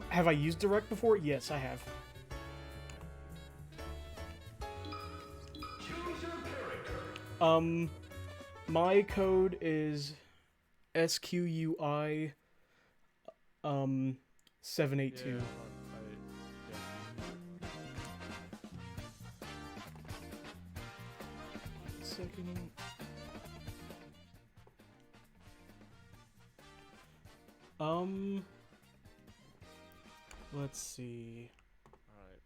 Have I used direct before? Yes, I have. My code is SQUI 782. Yeah. Second. Let's see. Alright.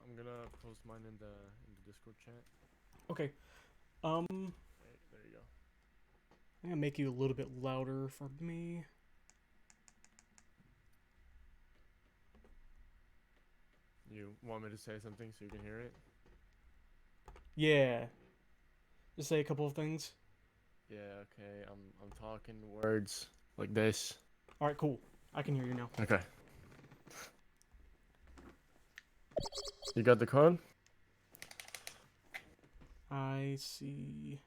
I'm gonna post mine in the Discord chat. Okay. Right, there you go. I'm gonna make you a little bit louder for me. You want me to say something so you can hear it? Yeah. Just say a couple of things. Yeah, okay. I'm talking words like this. Alright, cool. I can hear you now. Okay. You got the code? I see.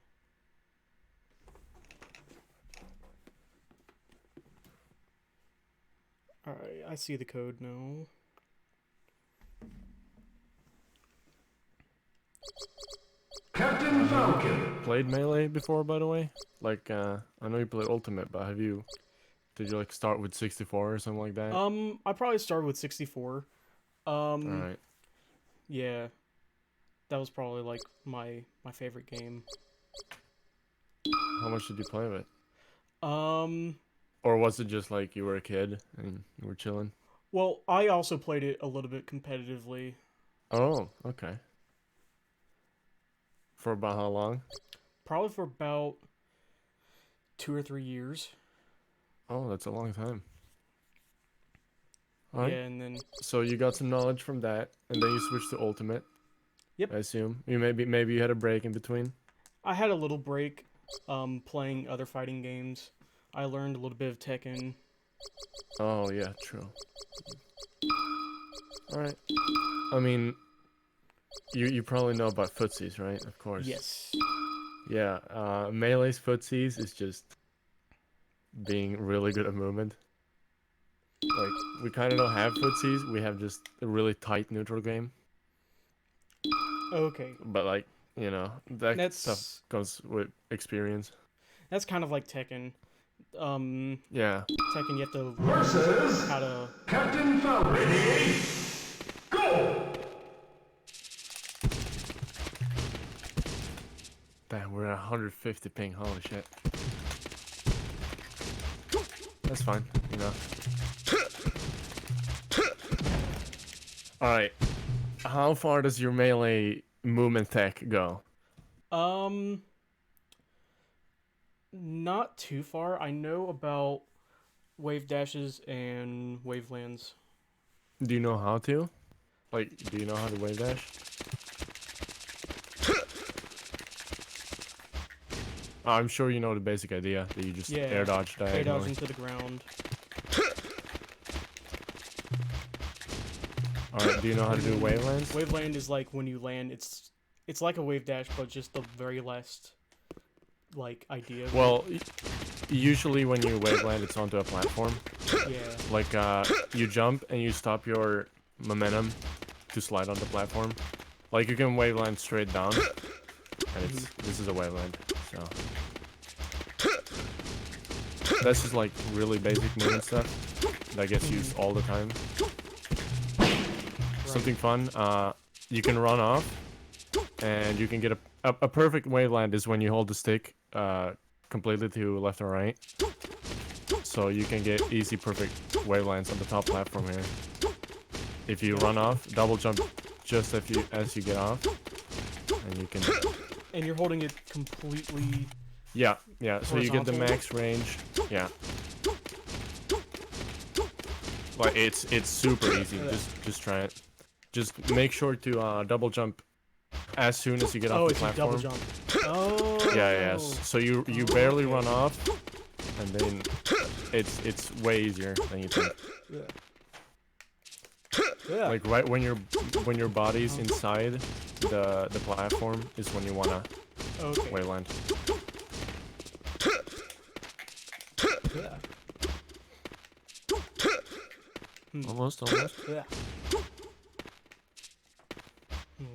Alright, I see the code now. Captain Falcon. Played Melee before, by the way? Like, I know you played Ultimate, but did you like start with 64 or something like that? I probably started with 64. Alright. Yeah. That was probably like my favorite game. How much did you play of it? Um, Or was it just like you were a kid and you were chilling? well, I also played it a little bit competitively. Oh, okay. For about how long? Probably for about 2 or 3 years. Oh, that's a long time. Alright. Yeah, and then So you got some knowledge from that, and then you switched to Ultimate. Yep. I assume. You maybe you had a break in between. I had a little break playing other fighting games. I learned a little bit of Tekken. Oh yeah, true. Alright. I mean, you probably know about footsies, right? Of course. Yes. Yeah, Melee's footsies is just being really good at movement. Like, we kind of don't have footsies, we have just a really tight neutral game. Okay. But like, you know, that That's stuff comes with experience. that's kind of like Tekken. Yeah. Tekken, you have to learn Versus how to. Captain Falcon. Ready? Go! Damn, we're at 150 ping, holy shit. That's fine, you know. Alright. How far does your melee movement tech go? Not too far. I know about wave dashes and wavelands. Do you know how to? Like, do you know how to wave dash? I'm sure you know the basic idea, that you just Yeah, air dodge air diagonally. dodge into the ground. Alright, do you know how to do wavelands? Waveland is like when you land. It's like a wave dash, but just the very last like idea. Of Well, usually when you waveland, it's onto a platform. it. Yeah. Like, you jump and you stop your momentum to slide on the platform. Like, you can waveland straight down, and this is a waveland, so. That's just like really basic movement stuff that gets used all the time. Something fun, you can run off, and you can get a perfect waveland is when you hold the stick completely to left or right. So you can get easy perfect wavelands on the top platform here. If you run off, double jump just as you get off, and you can. And you're holding it completely. Yeah. So you get the Horizontal? max range. Yeah. Like it's super easy. Just try it. Just make sure to double jump as soon as you get Oh, off the it's a platform. double jump. Oh. Yeah. So you barely okay. run off, and then it's way easier than you think. Yeah. Yeah. Like right when your body's inside the platform is when you wanna Okay. wayland. Yeah. Almost, almost. Yeah. Hmm.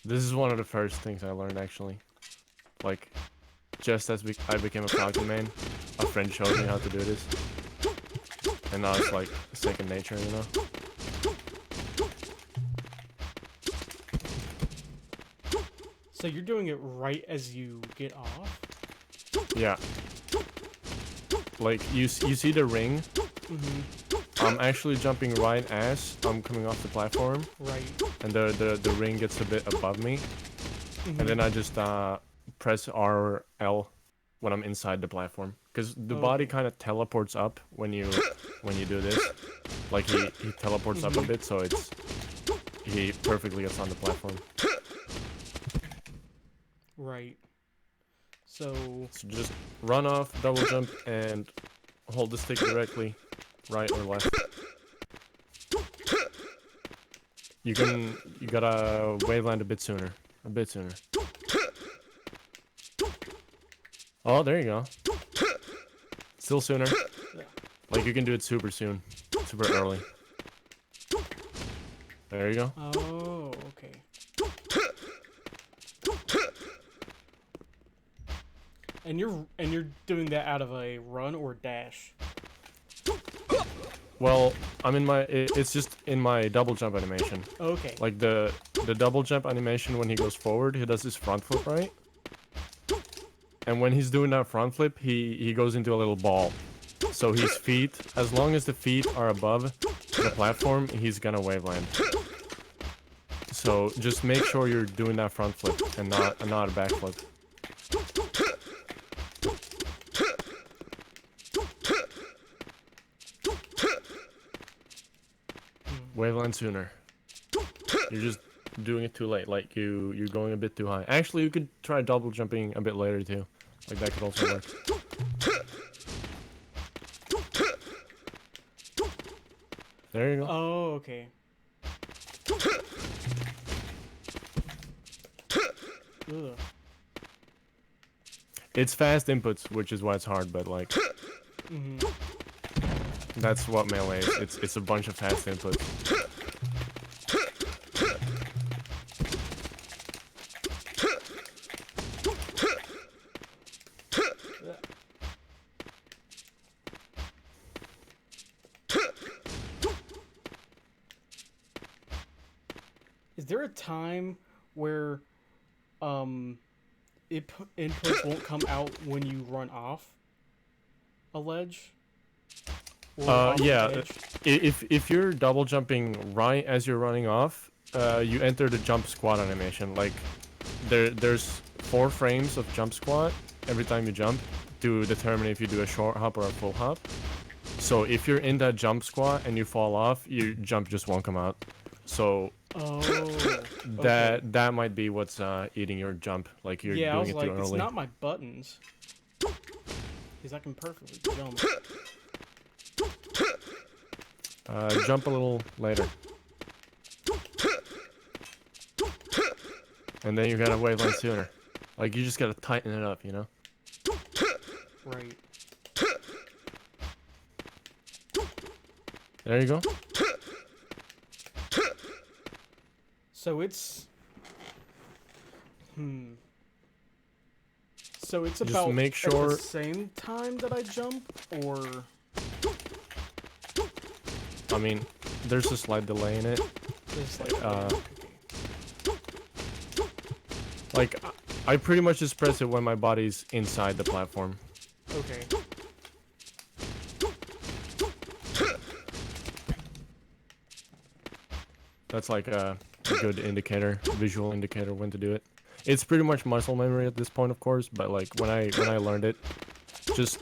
This is one of the first things I learned actually. Like, just as I became a Falcon main, a friend showed me how to do this. And now it's like second nature, you know? So you're doing it right as you get off? Yeah. Like, you see the ring? I'm actually jumping right as I'm coming off the platform. Right. And the ring gets a bit above me. And then I just press R, L when I'm inside the platform. Because the body kind of teleports up when you do this. Like, he teleports up a bit, so he perfectly gets on the platform. Right. So Just run off, double jump, and hold the stick directly, right or left. You gotta waveland a bit sooner. A bit sooner. Oh, there you go. Still sooner. Like, you can do it super soon. Super early. There you go. oh, okay. And you're doing that out of a run or dash? Well, it's just in my double jump animation. Okay. Like, the double jump animation, when he goes forward, he does his front flip, right? And when he's doing that front flip, he goes into a little ball. So his feet, as long as the feet are above the platform, he's gonna waveland. So just make sure you're doing that front flip and not a back flip. Waveland sooner. You're just doing it too late. Like, you're going a bit too high. Actually, you could try double jumping a bit later too. Like, that could also work. There you go. Oh, okay. Ugh. It's fast inputs, which is why it's hard, but like, that's what melee is. It's a bunch of fast inputs. Is there a time where inputs won't come out when you run off a ledge? Or off the Yeah. edge? If you're double jumping right as you're running off, you enter the jump squat animation. Like, there's 4 frames of jump squat every time you jump to determine if you do a short hop or a full hop. So if you're in that jump squat and you fall off, your jump just won't come out. So Oh. that might be what's eating your jump. Like, you're Yeah, I doing was it like, too it's early. not my buttons. Because I can perfectly jump. Jump a little later. And then you gotta waveland sooner. Like, you just gotta tighten it up, you know? Right. There you go. So it's... So it's Just about make at sure- the same time that I jump, or... I mean, there's a slight delay in it. It's like... Uh, Like, I pretty much just press it when my body's inside the platform. okay. That's like a good indicator, visual indicator when to do it. It's pretty much muscle memory at this point, of course, but like, when I learned it, just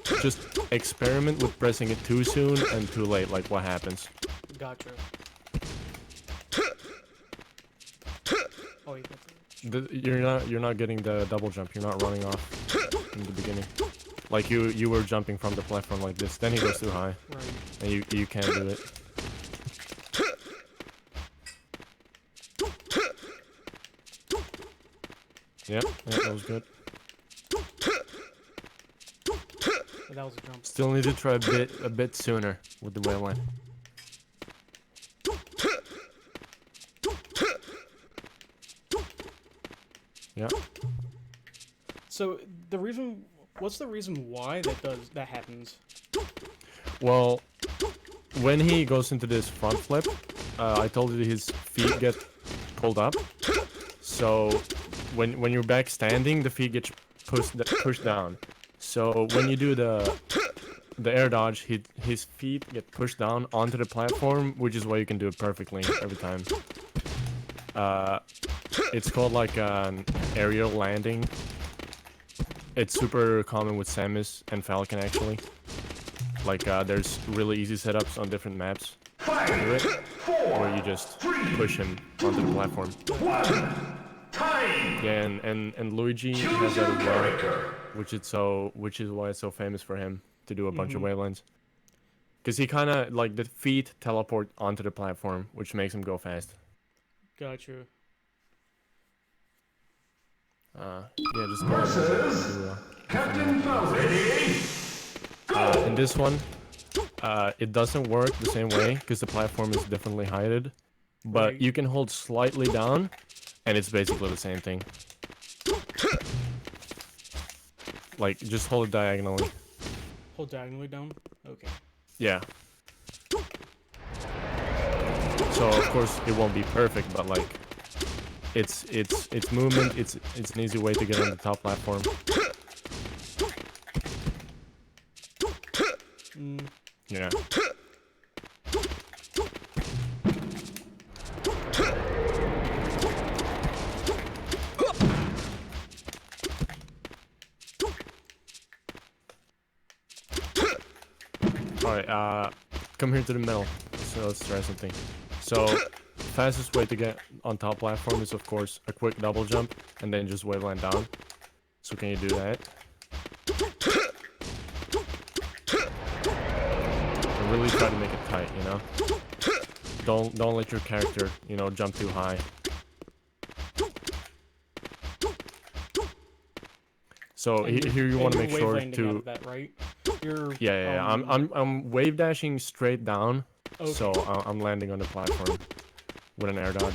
experiment with pressing it too soon and too late, like what happens. Gotcha. Oh, you got You're not getting the double jump. You're not running off in the beginning. Like, you were jumping from the platform like this. Then he goes too high, right. and you can't do it. Yep, that was good. That was a jump. Still need to try a bit sooner with the waveline. Yeah. So what's the reason why that happens? Well, when he goes into this front flip, I told you his feet get pulled up. So when you're back standing, the feet get pushed down. So when you do the air dodge, his feet get pushed down onto the platform, which is why you can do it perfectly every time. It's called like an aerial landing. It's super common with Samus and Falcon actually. Like there's really easy setups on different maps to do it, where you just push him onto the platform. Yeah, and Luigi has that as well, which is why it's so famous for him to do a bunch of wavelines. Because he kind of like the feet teleport onto the platform, which makes him go fast. Gotcha. Yeah, just go Versus Captain Falcon. in this one, it doesn't work the same way because the platform is differently heighted, but Right. you can hold slightly down, and it's basically the same thing. Like, just hold it diagonally. Hold diagonally down. Okay. Yeah. So of course it won't be perfect, but like, it's movement. It's an easy way to get on the top platform. Yeah. Alright, come here to the middle. So let's try something. So, fastest way to get on top platform is of course a quick double jump and then just waveland down. So can you do that? And really try to make it tight, you know? Don't let your character, you know, jump too high. So here you want to make sure wavelanding out to of that, right? You're yeah. I'm wave dashing straight down, okay. so I'm landing on the platform with an air dodge.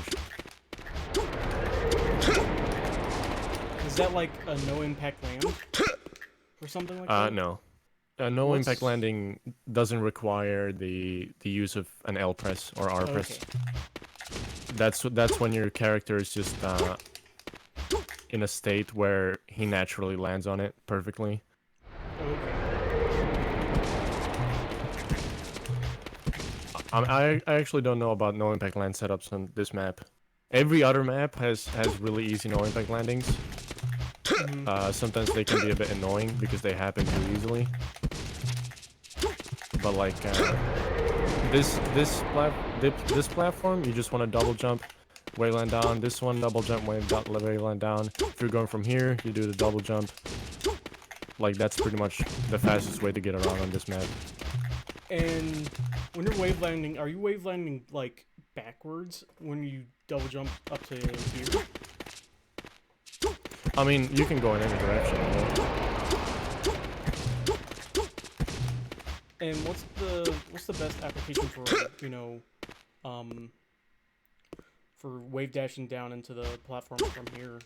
Is that like a no impact land or something like that? No, no What's- impact landing doesn't require the use of an L press or R press. Okay. That's when your character is just in a state where he naturally lands on it perfectly. Okay. I actually don't know about no impact land setups on this map. Every other map has really easy no impact landings. Sometimes they can be a bit annoying because they happen too easily. But like this platform, you just want to double jump, waveland down. This one, double jump, waveland down. If you're going from here, you do the double jump. Like that's pretty much the fastest way to get around on this map. And when you're wavelanding, are you wavelanding like backwards when you double jump up to here? I mean, you can go in any direction. You know? And what's the best application for, you know, for wave dashing down into the platform from here?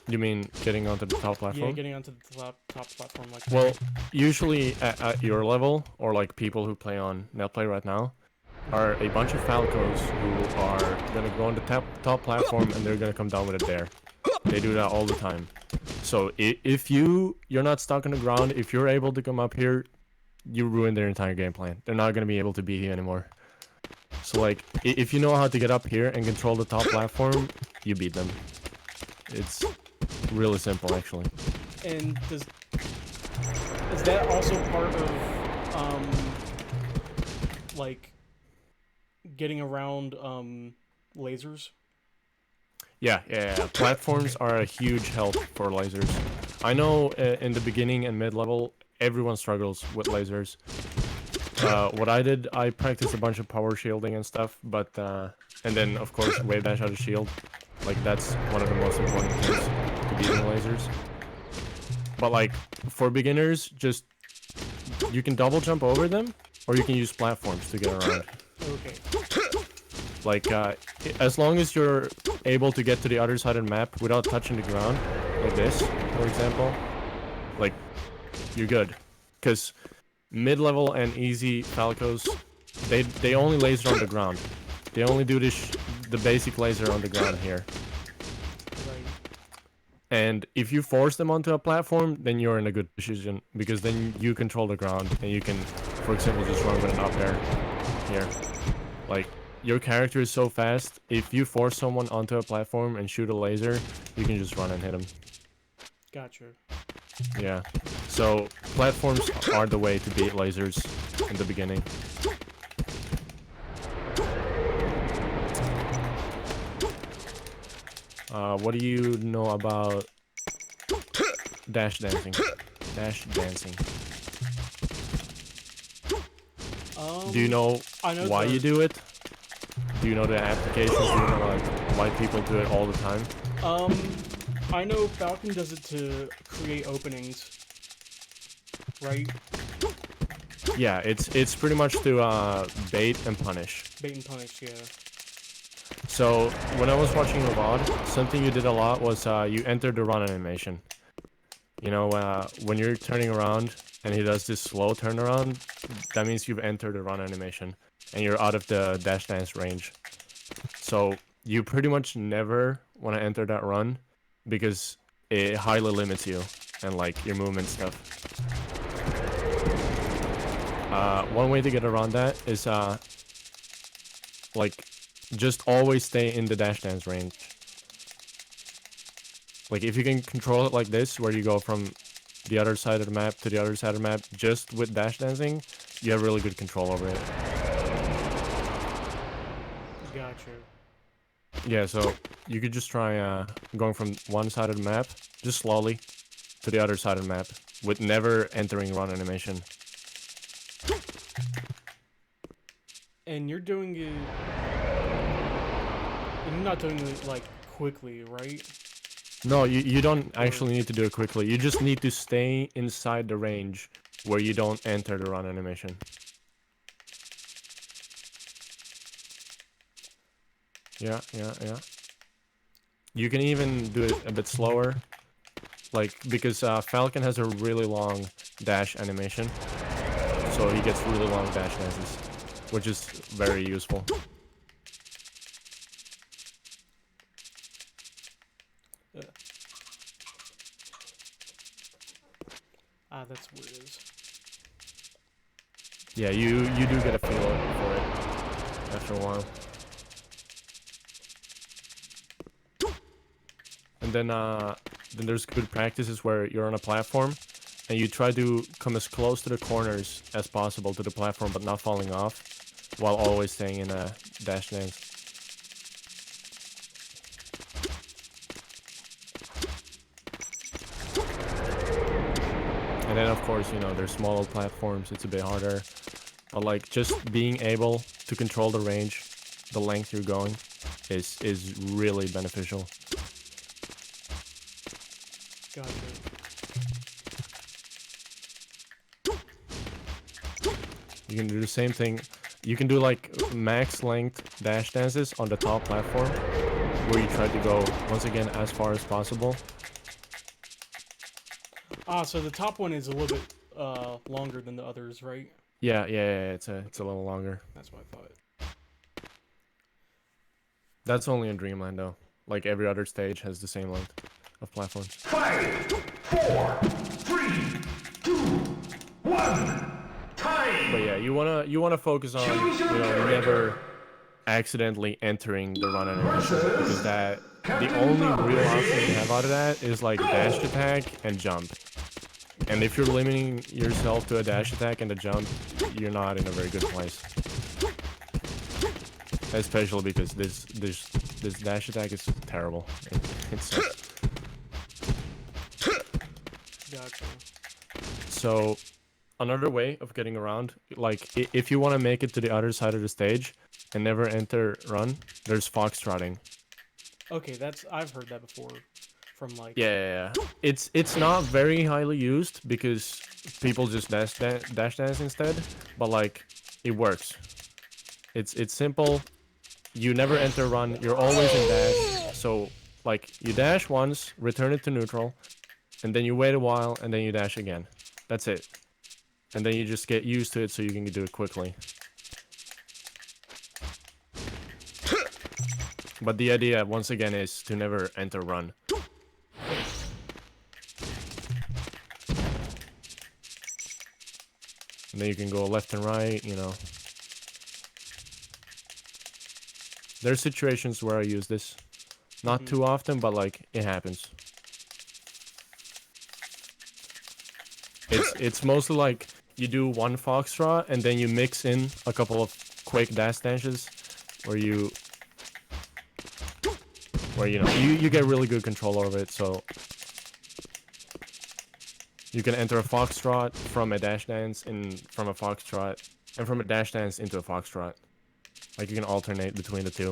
You mean getting onto the top platform? Yeah, getting onto the top platform like Well, usually at your level, or like people who play on Netplay right now, are a bunch of Falcos who are gonna go on the top platform and they're gonna come down with it there. They do that all the time. So if you're not stuck on the ground, if you're able to come up here, you ruin their entire game plan. They're not gonna be able to beat you anymore. So like, if you know how to get up here and control the top platform, you beat them. It's really simple, actually. And is that also part of like getting around lasers? Yeah. Platforms are a huge help for lasers. I know in the beginning and mid-level, everyone struggles with lasers. What I did, I practiced a bunch of power shielding and stuff, but and then of course wave dash out of shield. Like that's one of the most important things to beating lasers. But like for beginners, just you can double jump over them, or you can use platforms to get around. Okay. Like, as long as you're able to get to the other side of the map without touching the ground, like this, for example, like, you're good. Because mid-level and easy Falcos, they only laser on the ground. They only do the basic laser on the ground here. Right. And if you force them onto a platform, then you're in a good position, because then you control the ground, and you can, for example, just run with an up air here. Like, your character is so fast, if you force someone onto a platform and shoot a laser, you can just run and hit them. Gotcha. Yeah. So, platforms are the way to beat lasers in the beginning. What do you know about dash dancing? Dash dancing. Do you know I know why you do it? Do you know the applications? Do you know like why people do it all the time? I know Falcon does it to create openings, right? Yeah, it's pretty much to bait and punish. Bait and punish, yeah. So when I was watching your VOD, something you did a lot was you entered the run animation. You know, when you're turning around and he does this slow turnaround, that means you've entered the run animation and you're out of the dash dance range. So you pretty much never want to enter that run because it highly limits you and like your movement stuff. One way to get around that is like just always stay in the dash dance range. Like if you can control it like this, where you go from the other side of the map to the other side of the map just with dash dancing, you have really good control over it. Gotcha. Yeah, so you could just try going from one side of the map, just slowly, to the other side of the map, with never entering run animation. And you're doing it... You're not doing it, like, quickly, right? No, you don't actually need to do it quickly. You just need to stay inside the range where you don't enter the run animation. Yeah. You can even do it a bit slower. Like, because Falcon has a really long dash animation. So he gets really long dash dances, which is very useful. That's what it is. Yeah, you do get a feel for it after a while. And then there's good practices where you're on a platform and you try to come as close to the corners as possible to the platform but not falling off while always staying in a dash dance. And then of course, you know, there's smaller platforms, it's a bit harder. But like just being able to control the range, the length you're going is really beneficial. Gotcha. You can do the same thing. You can do like max length dash dances on the top platform where you try to go once again as far as possible. So the top one is a little bit longer than the others, right? Yeah, it's a little longer. That's what I thought. That's only in Dreamland though. Like every other stage has the same length of platforms. 5, 4, 3, 2, 1. Time. But yeah, you wanna focus on, you know, never accidentally entering the run animation, because that the only real option you have out of that is like dash attack and jump. And if you're limiting yourself to a dash attack and a jump, you're not in a very good place. Especially because this dash attack is terrible. It sucks. Gotcha. So another way of getting around, like if you want to make it to the other side of the stage and never enter run, there's foxtrotting. Okay, I've heard that before from like... Yeah. It's not very highly used because people just dash dance instead, but like it works. It's simple. you never enter run. You're always in dash. So like you dash once, return it to neutral, and then you wait a while, and then you dash again. That's it. And then you just get used to it so you can do it quickly. But the idea, once again, is to never enter run. And then you can go left and right, you know. There's situations where I use this. Not too often, but like, it happens. It's mostly like, you do one foxtrot, and then you mix in a couple of quick dash dashes, where you know, you get really good control over it, so... You can enter a foxtrot from a dash dance, from a foxtrot, and from a dash dance into a foxtrot. Like, you can alternate between the two.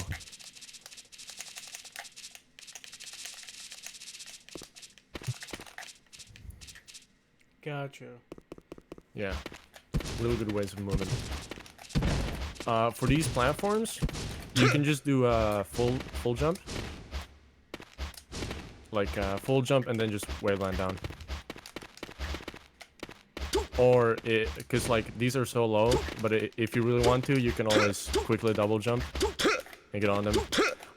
Gotcha. Yeah. Really good ways of moving. For these platforms, you can just do a full jump. Like, full jump and then just waveland down. Or, because like, these are so low, but if you really want to, you can always quickly double jump and get on them.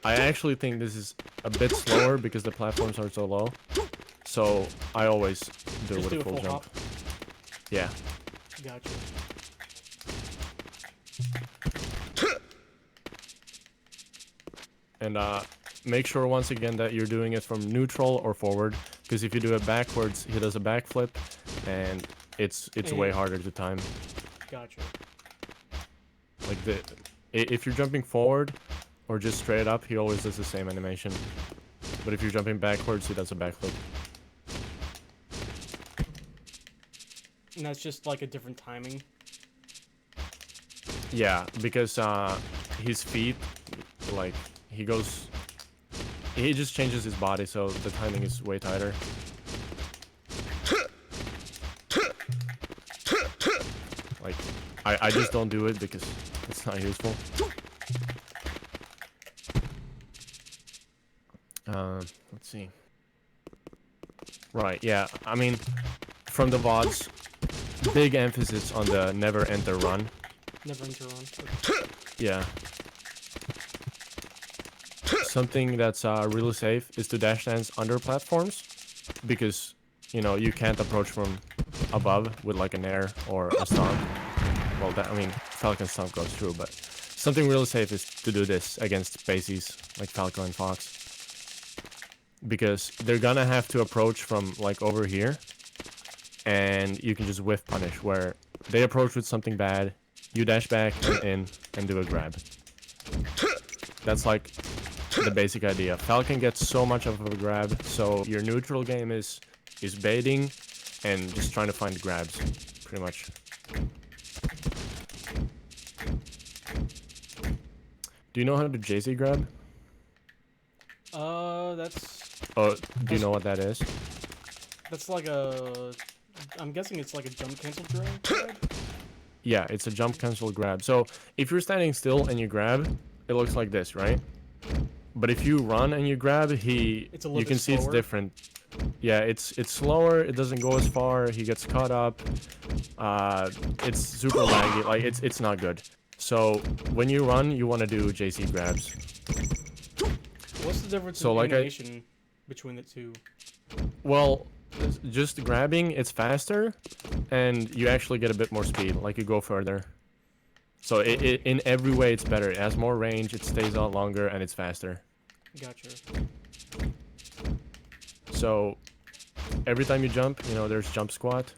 I actually think this is a bit slower because the platforms are so low. So, I always do it with a full jump. Hop. Yeah. Gotcha. And make sure once again that you're doing it from neutral or forward, because if you do it backwards, he does a backflip, and it's way harder to time. Gotcha. Like if you're jumping forward or just straight up, he always does the same animation. But if you're jumping backwards, he does a backflip. And that's just like a different timing. Yeah, because his feet, like he just changes his body, so the timing is way tighter. Like, I just don't do it because it's not useful. Let's see. Right, yeah, I mean, from the VODs, big emphasis on the never enter run. Never enter run. Yeah. Something that's really safe is to dash dance under platforms, because, you know, you can't approach from above with like an air or a stomp. Well, I mean, Falcon stomp goes through, but something really safe is to do this against spacies like Falcon and Fox. Because they're gonna have to approach from like over here, and you can just whiff punish, where they approach with something bad, you dash back and in and do a grab. That's like the basic idea. Falcon gets so much of a grab, so your neutral game is baiting and just trying to find grabs, pretty much. Do you know how to JC grab? That's... Oh, do you know what that is? That's like a... I'm guessing it's like a jump cancel grab? Yeah, it's a jump cancel grab. So, if you're standing still and you grab, it looks like this, right? But if you run and you grab, you can see it's different. Yeah, it's slower, it doesn't go as far, he gets caught up. It's super laggy, like it's not good. So when you run, you want to do JC grabs. What's the difference in animation between the two? Well, just grabbing, it's faster, and you actually get a bit more speed, like you go further. So in every way it's better. It has more range, it stays out longer, and it's faster. Gotcha. So every time you jump, you know, there's jump squat.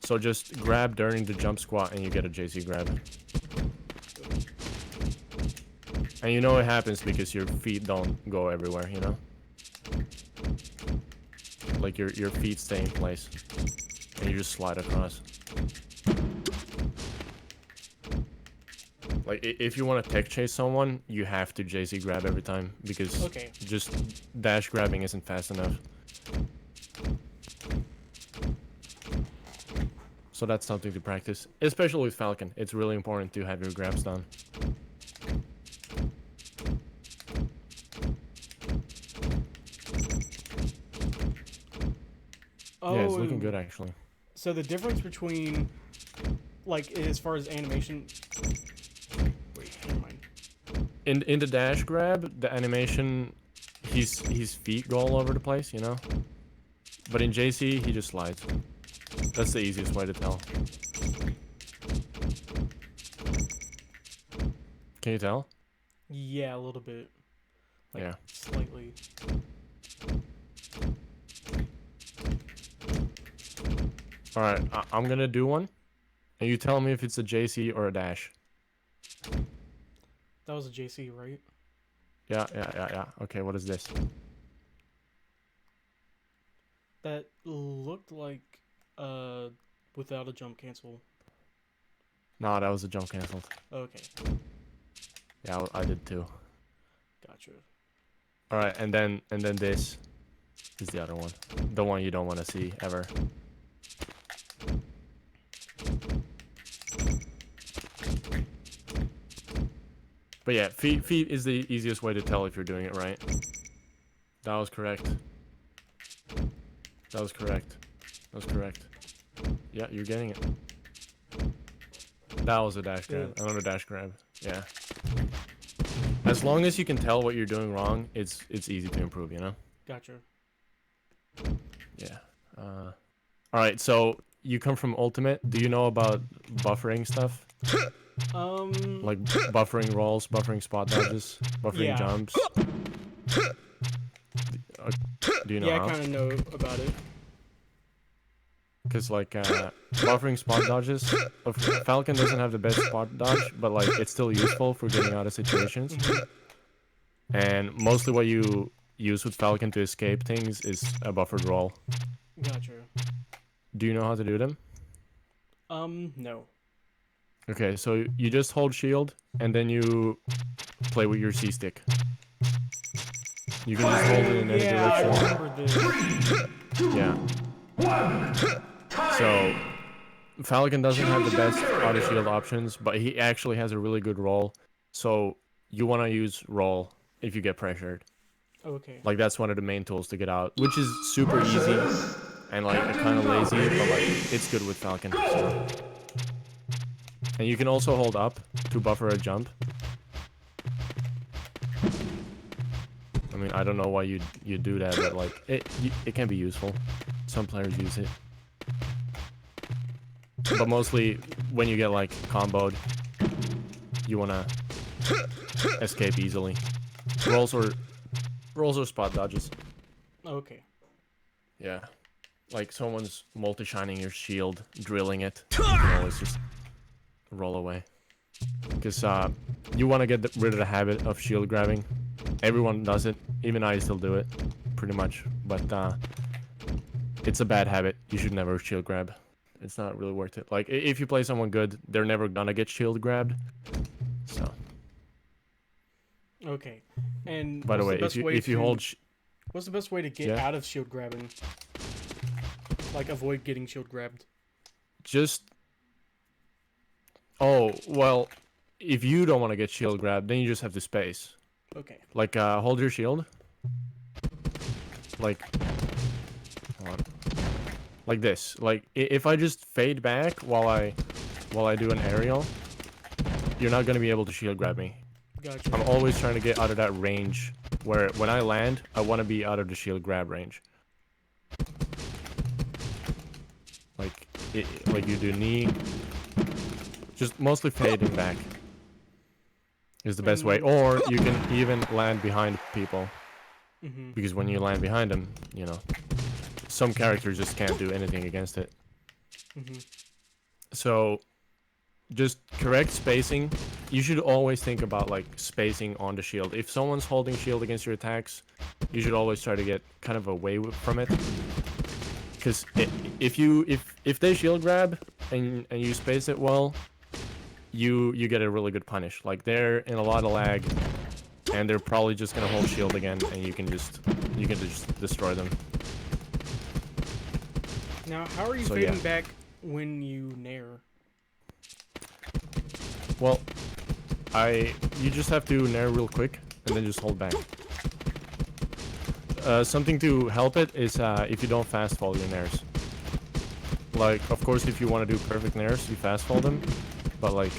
So just grab during the jump squat and you get a JC grab. And you know it happens because your feet don't go everywhere, you know? Like your feet stay in place. And you just slide across. Like, if you want to tech chase someone, you have to JC grab every time, because just dash grabbing isn't fast enough. So that's something to practice, especially with Falcon. It's really important to have your grabs done. Yeah, it's looking Oh, good actually. so the difference between, like, as far as animation. Wait, never mind. In the dash grab, the animation, his feet go all over the place, you know. But in JC, he just slides. That's the easiest way to tell. Can you tell? Yeah, a little bit. Like, Yeah. slightly. All right, I'm gonna do one, and you tell me if it's a JC or a dash. That was a JC, right? Yeah. Okay, what is this? That looked like, without a jump cancel. No, that was a jump canceled. Okay, Yeah, I did too. gotcha. All right, and then this is the other one, the one you don't want to see ever. But yeah, feet is the easiest way to tell if you're doing it right. That was correct. That was correct. That was correct. Yeah, you're getting it. That was a dash grab. Yeah. Another dash grab. Yeah. As long as you can tell what you're doing wrong, it's easy to improve, you know? Gotcha. Yeah. All right, so you come from Ultimate. Do you know about buffering stuff? Like buffering rolls, buffering spot dodges, buffering Yeah. jumps? Do you know Yeah, I how? kind of know about it. Because like buffering spot dodges, Falcon doesn't have the best spot dodge, but like it's still useful for getting out of situations. And mostly what you use with Falcon to escape things is a buffered roll. Gotcha. Do you know how to do them? No. Okay, so you just hold shield and then you play with your C stick. You can just hold it in any Yeah, I direction. remember this. Yeah. So Falcon doesn't have the best out of shield options, but he actually has a really good roll. So you want to use roll if you get pressured. Okay. Like that's one of the main tools to get out, which is super easy and like kind of lazy, but like it's good with Falcon. So. And you can also hold up to buffer a jump. I mean, I don't know why you do that, but like it can be useful. Some players use it. But mostly when you get like comboed, you wanna escape easily. Rolls or spot dodges. Okay. Yeah. Like someone's multi-shining your shield, drilling it. You can always just roll away. Because you want to get rid of the habit of shield grabbing. Everyone does it. Even I still do it. Pretty much. But it's a bad habit. You should never shield grab. It's not really worth it. Like, if you play someone good, they're never gonna get shield grabbed. So. Okay. And By the way, what's if you hold... what's the best way to get out of shield grabbing? Like, avoid getting shield grabbed. Just... Oh, well, if you don't want to get shield grabbed, then you just have to space. Okay. Like, hold your shield. Like... Hold on. Like this. Like, if I just fade back while I do an aerial, you're not gonna be able to shield grab me. Gotcha. I'm always trying to get out of that range where when I land, I want to be out of the shield grab range. Like, like you do knee. Just mostly fading back is the best way. Or you can even land behind people. Because when you land behind them, you know, some characters just can't do anything against it. So, just correct spacing. You should always think about like spacing on the shield. If someone's holding shield against your attacks, you should always try to get kind of away from it. Because if they shield grab and you space it well, you get a really good punish. Like they're in a lot of lag, and they're probably just gonna hold shield again, and you can just destroy them. Now, how are you fading back when you nair? Well, you just have to nair real quick, and then just hold back. Something to help it is if you don't fast fall your nairs. Like, of course, if you want to do perfect nairs, you fast fall them. But, like,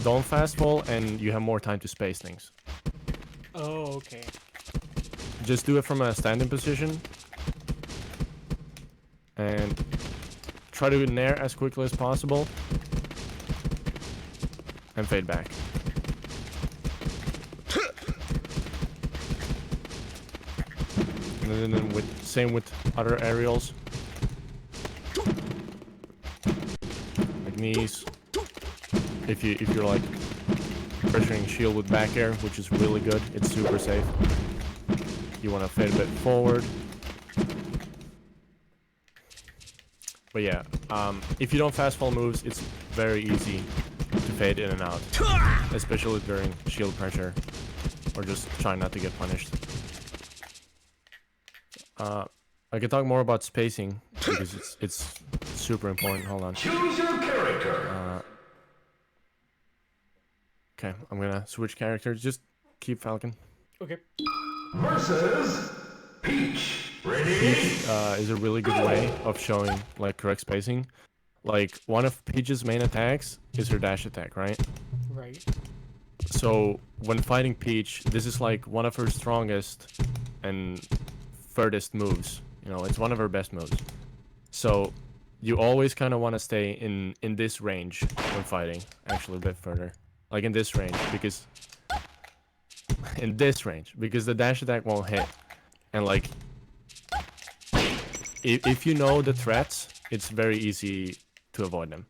don't fast fall and you have more time to space things. Oh, okay. Just do it from a standing position. And try to nair as quickly as possible. And fade back. And then same with other aerials. Like knees. If you're like pressuring shield with back air, which is really good, it's super safe. You want to fade a bit forward. But yeah, if you don't fast fall moves, it's very easy to fade in and out, especially during shield pressure, or just trying not to get punished. I can talk more about spacing because it's super important. Hold on. Choose your character. Okay, I'm gonna switch characters. Just keep Falcon. Okay. Versus Peach. Ready? Peach is a really good way of showing like correct spacing. Like one of Peach's main attacks is her dash attack, right? Right. So when fighting Peach, this is like one of her strongest and furthest moves. You know, it's one of her best moves. So you always kind of want to stay in this range when fighting. Actually, a bit further, like in this range, because the dash attack won't hit, and like if you know the threats, it's very easy to avoid them.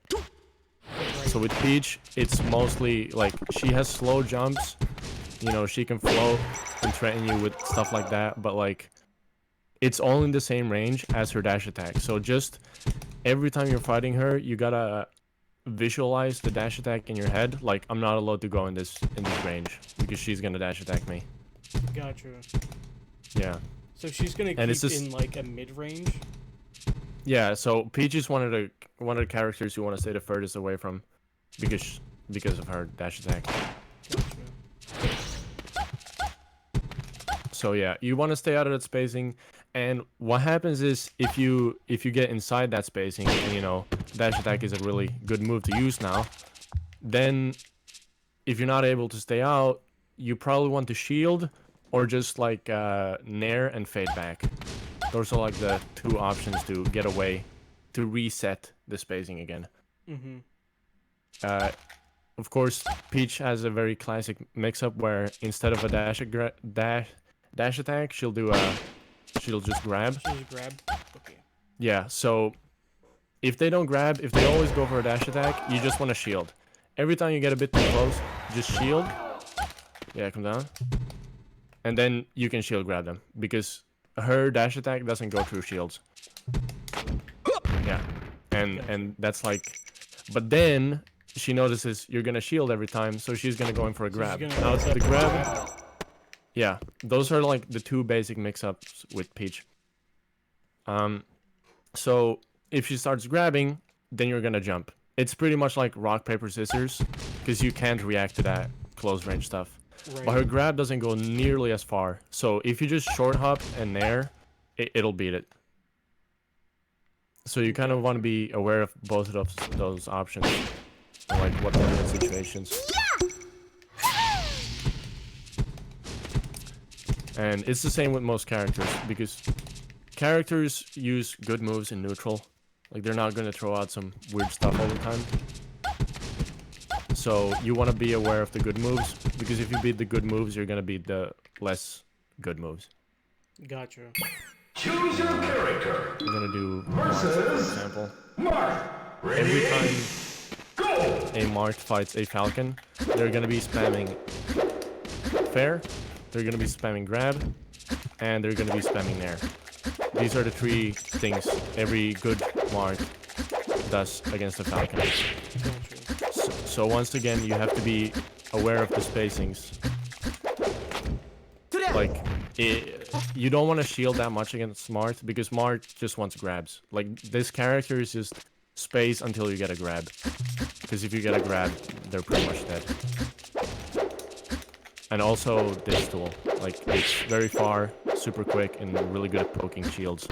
So with Peach, it's mostly like she has slow jumps. You know, she can float and threaten you with stuff like that, but like it's all in the same range as her dash attack. So just every time you're fighting her, you gotta visualize the dash attack in your head. Like, I'm not allowed to go in this range because she's gonna dash attack me. Gotcha. Yeah. So she's gonna And keep it's just, in like a mid range. yeah. So Peach is one of the characters you want to stay the furthest away from because of her dash attack. Gotcha. So yeah, you want to stay out of that spacing. And what happens is if you get inside that spacing and you know dash attack is a really good move to use now, then if you're not able to stay out, you probably want to shield or just like nair and fade back. Those are like the two options to get away, to reset the spacing again. Mm-hmm. Of course, Peach has a very classic mix-up where instead of a dash attack, she'll just grab. She'll just grab. Okay. Yeah, so if they don't grab, if they always go for a dash attack, you just want to shield. Every time you get a bit too close, just shield. Yeah, come down. And then you can shield grab them because her dash attack doesn't go through shields. Yeah. And that's like, but then she notices you're gonna shield every time, so she's gonna go in for a grab. Now the grab. Yeah, those are like the two basic mix-ups with Peach. So if she starts grabbing, then you're gonna jump. It's pretty much like rock, paper, scissors, because you can't react to that close range stuff. Right. But her grab doesn't go nearly as far. So if you just short hop and nair, it'll beat it. So you kind of want to be aware of both of those options, and like what they're in situations. And it's the same with most characters, because characters use good moves in neutral. Like, they're not going to throw out some weird stuff all the time. So you want to be aware of the good moves, because if you beat the good moves, you're going to beat the less good moves. Gotcha. Choose your character. We're going to do Marth, for example. Marth. Ready? Every time Go. a Marth fights a Falcon, they're going to be spamming fair, they're going to be spamming grab, and they're going to be spamming nair. These are the three things every good Marth does against a Falcon. Gotcha. So once again, you have to be aware of the spacings. Like, you don't want to shield that much against Marth, because Marth just wants grabs. Like, this character is just space until you get a grab. Because if you get a grab, they're pretty much dead. And also this tool. Like, it's very far, super quick, and really good at poking shields.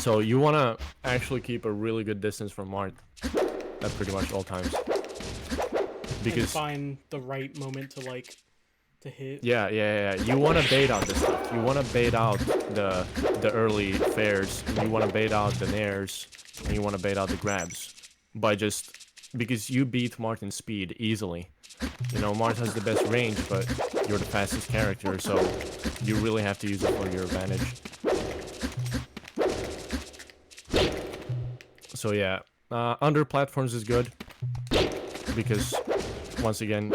So you want to actually keep a really good distance from Mart at pretty much all times. And Because find the right moment to like to hit. yeah. You want to bait out this stuff. You want to bait out the early fairs. And you want to bait out the nairs. And you want to bait out the grabs. Because you beat Mart in speed easily. You know, Mart has the best range, but you're the fastest character, so you really have to use it for your advantage. So yeah, under platforms is good. Because, once again,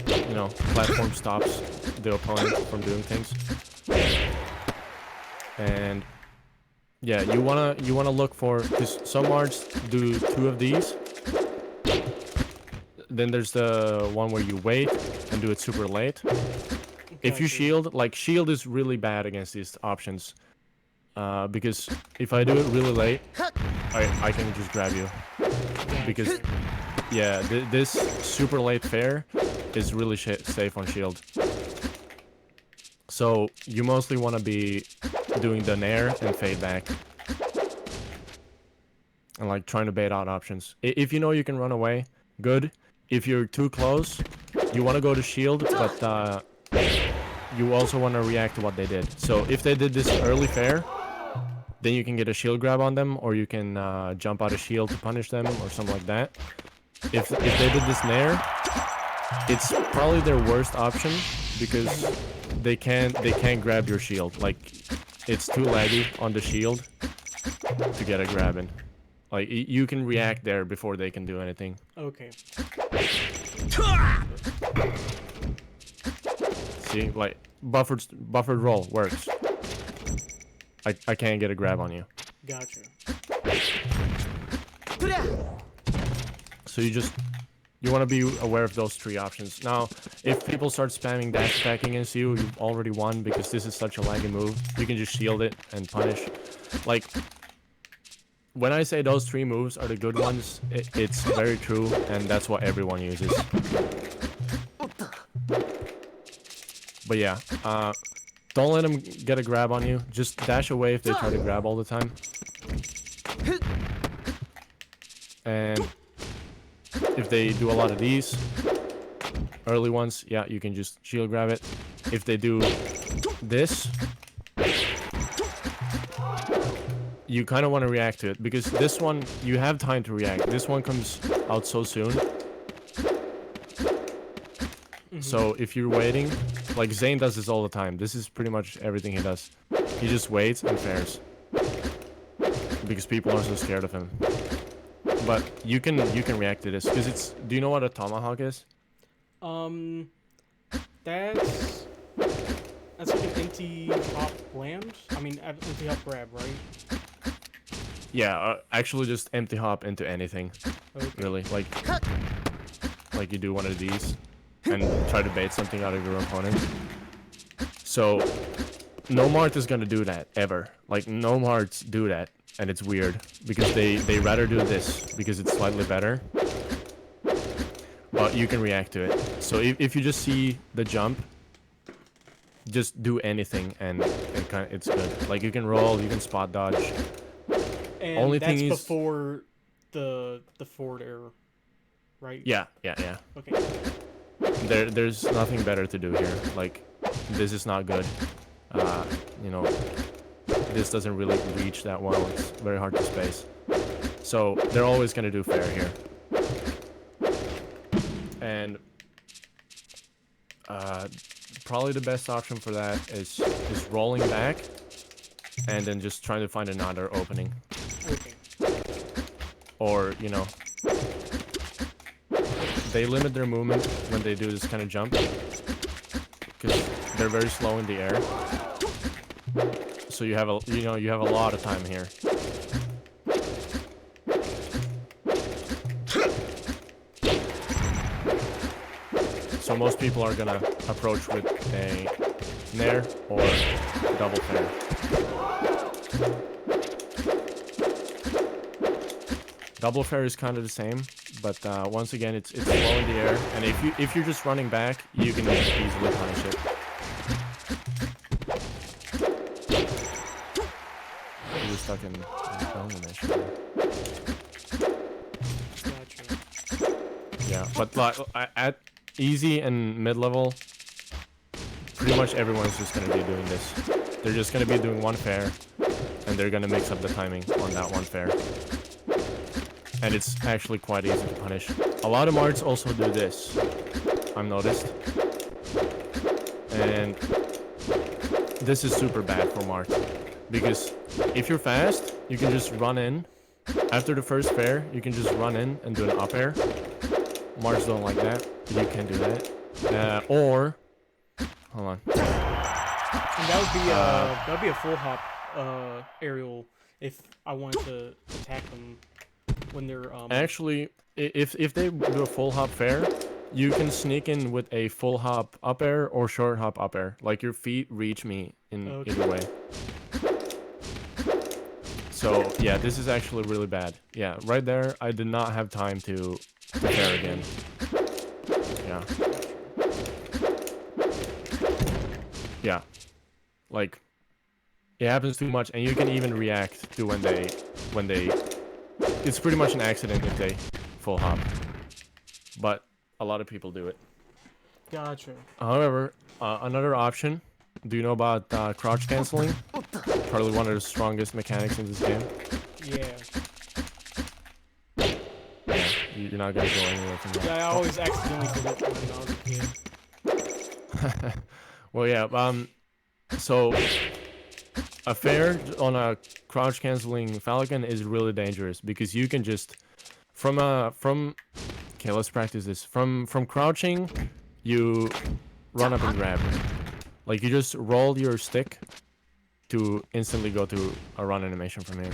you know, platform stops the opponent from doing things. And yeah, you wanna look for, because some Marts do 2 of these. Then there's the one where you wait and do it super late. If you Gotcha. shield, like shield is really bad against these options. Because if I do it really late, I can just grab you. Because yeah, this super late fair is really safe on shield. So you mostly want to be doing the nair and fade back. And like trying to bait out options. If you know you can run away, good. If you're too close, you want to go to shield, but you also want to react to what they did. So if they did this early fair, then you can get a shield grab on them, or you can jump out of shield to punish them, or something like that. If they did this nair, it's probably their worst option because they can't grab your shield. Like it's too laggy on the shield to get a grab in. Like you can react there before they can do anything. Okay. See, like buffered roll works. I can't get a grab on you. Gotcha. So you want to be aware of those 3 options. Now, if people start spamming dash attack against you, you've already won because this is such a laggy move. You can just shield it and punish. Like, when I say those 3 moves are the good ones, it's very true, and that's what everyone uses. But yeah, don't let them get a grab on you. Just dash away if they try to grab all the time. And if they do a lot of these early ones, yeah, you can just shield grab it. If they do this, you kind of want to react to it, because this one, you have time to react. This one comes out so soon. So if you're waiting, like Zane does this all the time. This is pretty much everything he does. He just waits and fares. Because people are so scared of him. But you can react to this, because it's... Do you know what a tomahawk is? That's like an empty hop land. I mean, empty hop grab, right? Yeah, actually just empty hop into anything. Okay. Really, like you do one of these and try to bait something out of your opponent. So no Mart is gonna do that ever. Like no Marts do that, and it's weird because they rather do this because it's slightly better. But you can react to it. So if you just see the jump, just do anything and it's good. Like you can roll, you can spot dodge. And Only that's thing is before the forward error, right? Yeah. Okay. There's nothing better to do here. Like, this is not good. You know, this doesn't really reach that well. It's very hard to space. So they're always gonna do fair here. And probably the best option for that is rolling back and then just trying to find another opening. Okay. Or, you know, they limit their movement when they do this kind of jump because they're very slow in the air. So you have a lot of time here. So most people are gonna approach with a nair or double fair. Double fair is kind of the same, but once again, it's slow in the air, and if you're just running back, you can easily punish it. You're stuck in film animation. Gotcha. Yeah, but like at easy and mid-level, pretty much everyone's just gonna be doing this. They're just gonna be doing one fair, and they're gonna mix up the timing on that one fair. And it's actually quite easy to punish. A lot of marts also do this, I've noticed. And this is super bad for mart, because if you're fast, you can just run in. After the first fair, you can just run in and do an up air. Marts don't like that. You can do that. Or, hold on. And that would be a full hop aerial if I wanted to attack them when they're Actually, if they do a full hop fair, you can sneak in with a full hop up air or short hop up air. Like your feet reach me in either way. So yeah, this is actually really bad. Yeah, right there, I did not have time to fair again. Yeah. Yeah. Like, it happens too much, and you can even react to when they it's pretty much an accident if they full hop. But a lot of people do it. Gotcha. However, another option, do you know about crouch canceling? Probably one of the strongest mechanics in this game. Yeah. Yeah, you're not gonna go anywhere from that. Yeah, I always accidentally did it when I was a kid. Well, yeah, so a fair on a crouch canceling Falcon is really dangerous because you can just okay, let's practice this. From crouching, you run up and grab. Like you just roll your stick to instantly go to a run animation from here.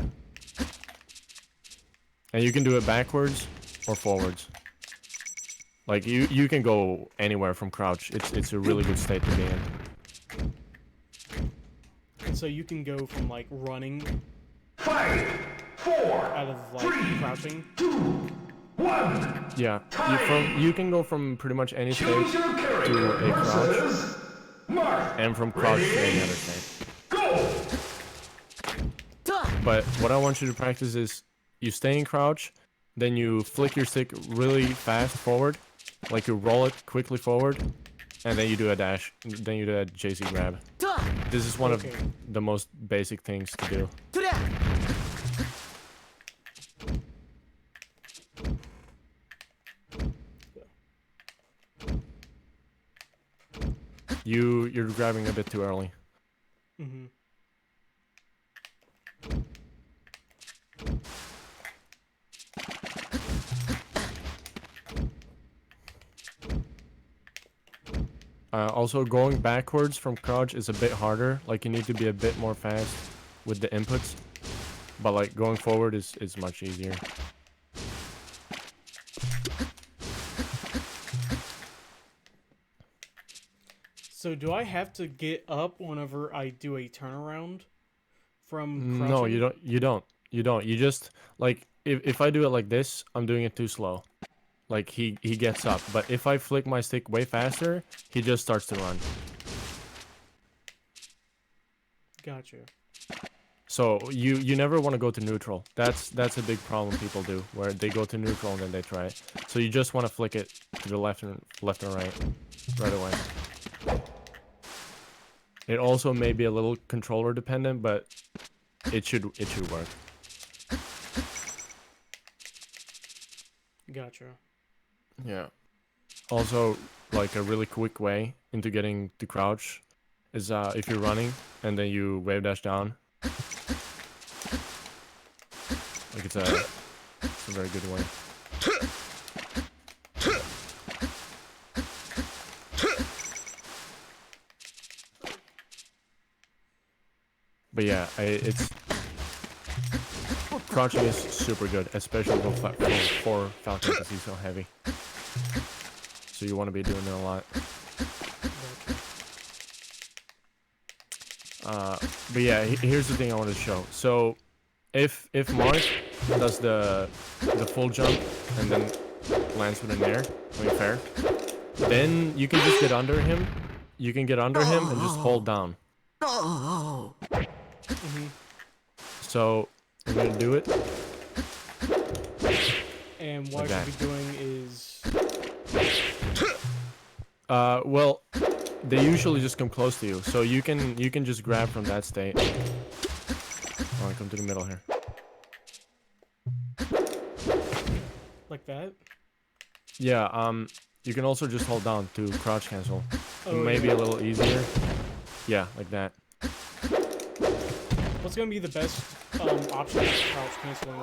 And you can do it backwards or forwards. Like you can go anywhere from crouch. It's a really good state to be in. And so you can go from like running 5, 4, out of like 3, crouching. 2, 1. Yeah, you can go from pretty much any state Choose your character to a crouch, versus Mark. and from crouch to any other state. Go! But what I want you to practice is you stay in crouch, then you flick your stick really fast forward, like you roll it quickly forward, and then you do a dash, then you do a JC grab. This is one of the most basic things to do. You're grabbing a bit too early. Mm-hmm. Also, going backwards from crouch is a bit harder. Like, you need to be a bit more fast with the inputs. But, like, going forward is much easier. So do I have to get up whenever I do a turnaround from crouching? No, you don't. You just, like, if I do it like this, I'm doing it too slow. Like, he gets up. But if I flick my stick way faster, he just starts to run. Gotcha. So you never want to go to neutral. That's a big problem people do, where they go to neutral and then they try it. So you just want to flick it to the left and right away. It also may be a little controller dependent, but it should work. Gotcha. Yeah. Also, like a really quick way into getting to crouch is if you're running and then you wave dash down. Like it's a very good way. But yeah, it's crouching is super good, especially for Falcon because he's so heavy. So you want to be doing it a lot. But yeah, here's the thing I wanted to show. So if Mark does the full jump and then lands with an air, fair, then you can just get under him. You can get under him and just hold down. Mm-hmm. So we're gonna do it. And what Like I that. should be doing is... Well, they usually just come close to you, so you can just grab from that state. Alright, come to the middle here. Like that? Yeah, you can also just hold down to crouch cancel. Oh, Maybe yeah. a little easier. Yeah, like that. What's gonna be the best option for crouch canceling?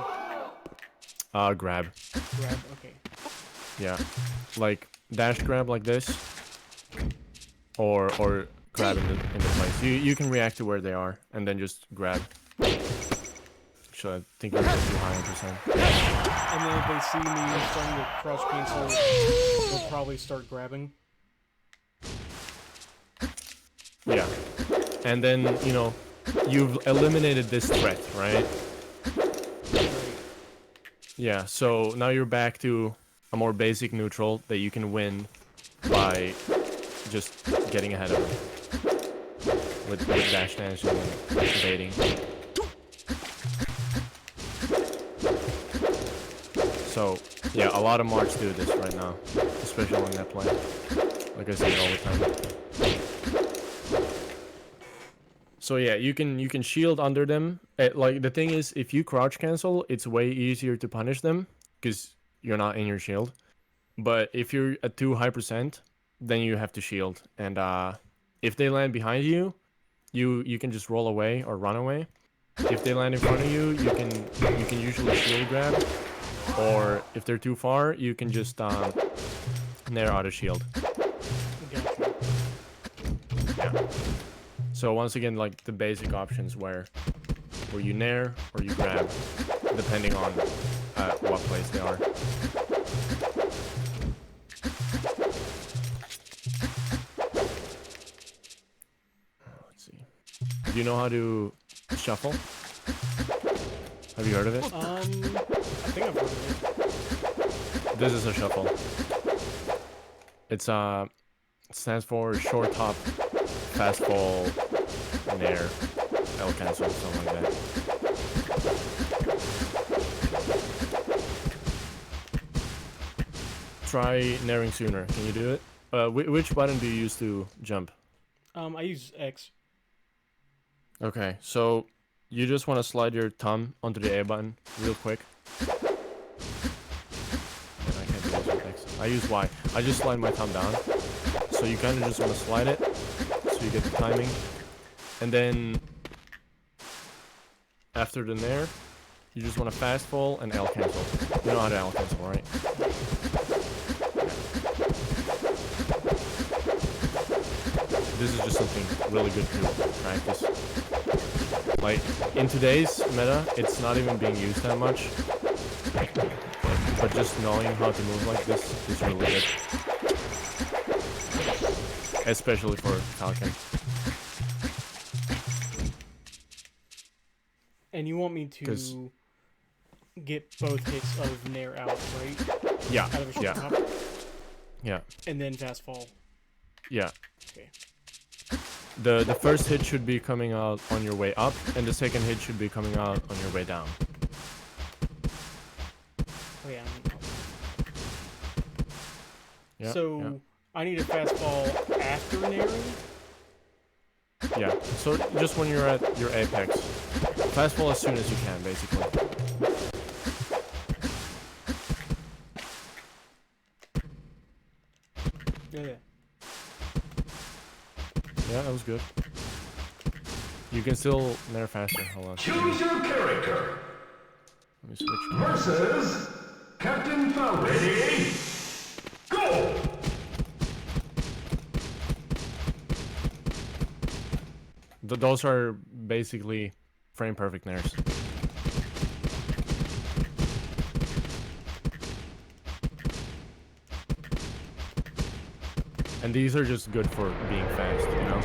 Grab. Grab, okay. Yeah. Like, dash grab like this. Or grab in the place. You can react to where they are, and then just grab. So I think you're too high on percent. And then if they see me starting to crouch cancel, they'll probably start grabbing. Yeah. And then, you know, you've eliminated this threat, right? Right. Yeah, so now you're back to a more basic neutral that you can win by just getting ahead of them with dash dash and baiting. So, yeah, a lot of Marks do this right now, especially on that play. Like I say it all the time. So yeah, you can shield under them. Like the thing is, if you crouch cancel, it's way easier to punish them because you're not in your shield. But if you're at too high percent, then you have to shield. And if they land behind you, you can just roll away or run away. If they land in front of you, you can usually shield grab. Or if they're too far, you can just nair out a shield. Gotcha. Yeah. So once again, like the basic options where you nair or you grab, depending on what place they are. Let's see. Do you know how to shuffle? Have you heard of it? I think I've heard of it. This is a shuffle. It's it stands for short hop, fast fall, nair, L cancel, something like that. Try nairing sooner. Can you do it? Which button do you use to jump? I use X. Okay, so you just want to slide your thumb onto the A button real quick. And I can't do this with X. I use Y. I just slide my thumb down. So you kind of just want to slide it so you get the timing. And then after the nair, you just want to fast fall and L cancel. You know how to L cancel, right? This is just something really good to practice. Like, in today's meta, it's not even being used that much. But just knowing how to move like this is really good. Especially for Falcon. And you want me to get both hits of nair out, right? Yeah, Out of a short yeah, hop, yeah, and then fast fall. yeah. Okay. The first hit should be coming out on your way up, and the second hit should be coming out on your way down. Oh yeah. Yeah, So I need a fast fall after nairing. yeah. So just when you're at your apex, fast fall as soon as you can, basically. Yeah. Yeah, that was good. You can still nair faster. Hold on. Choose your character. Let me switch. Versus Captain Falcon. Ready? Go! Those are basically frame perfect nairs. And these are just good for being fast, you know?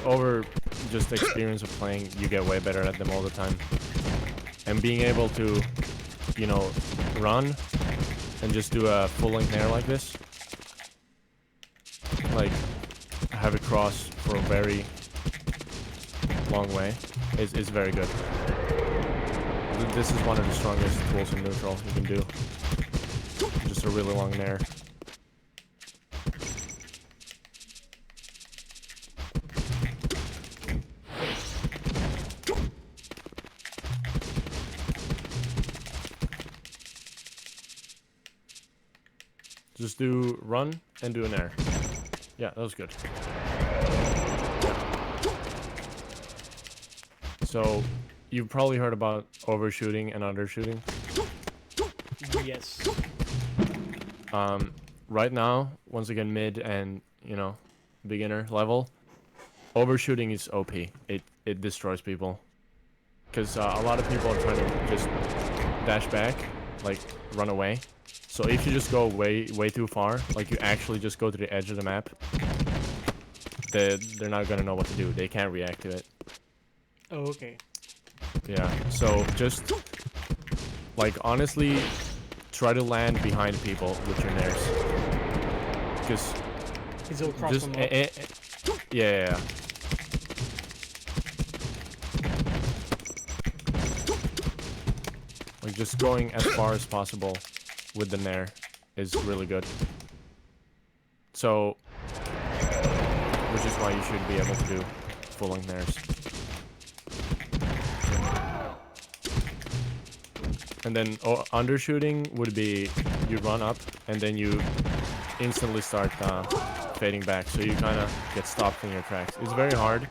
Over just experience of playing, you get way better at them all the time. And being able to, you know, run and just do a full length nair like this. Like, have it cross for a very long way is very good. This is one of the strongest tools in neutral you can do. Just a really long nair. Just do run and do an air. Yeah, that was good. So, you've probably heard about overshooting and undershooting. Yes. Right now, once again, mid and, you know, beginner level, overshooting is OP. It destroys people. Because a lot of people are trying to just dash back, like run away. So if you just go way too far, like you actually just go to the edge of the map, they're not gonna know what to do. They can't react to it. Oh, okay. Yeah, so just, like, honestly, try to land behind people with your nairs. Because Because it'll cross just, them up. yeah. Like, just going as far as possible with the nair is really good. So, which is why you should be able to do full-length nairs. And then undershooting would be you run up and then you instantly start fading back, so you kind of get stopped in your tracks. It's very hard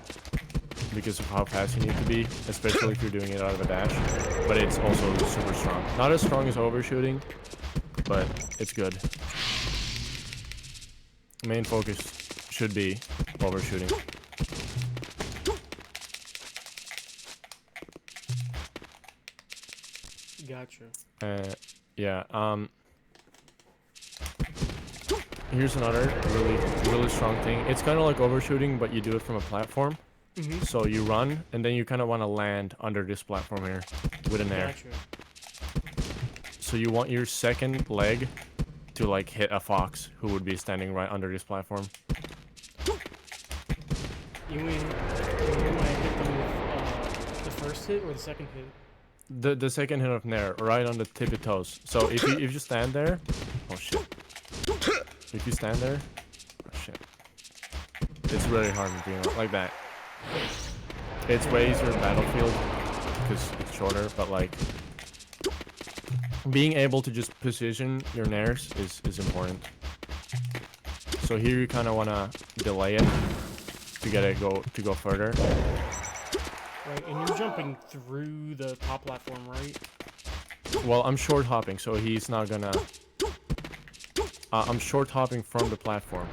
because of how fast you need to be, especially if you're doing it out of a dash, but it's also super strong. Not as strong as overshooting, but it's good. Main focus should be overshooting. Gotcha. Yeah, here's another really strong thing. It's kind of like overshooting, but you do it from a platform. Mm-hmm. So you run, and then you kind of want to land under this platform here with an air. Gotcha. So you want your second leg to like hit a fox who would be standing right under this platform. You mean when I hit them with the first hit or the second hit? The second hit of nair, right on the tippy toes. So if you stand there, oh shit. If you stand there, oh shit. It's really hard to do like that. It's way easier in Battlefield because it's shorter, but like being able to just position your nairs is important. So here you kind of want to delay it to get it to go further. Right, and you're jumping through the top platform, right? Well, I'm short hopping, so he's not gonna. I'm short hopping from the platform,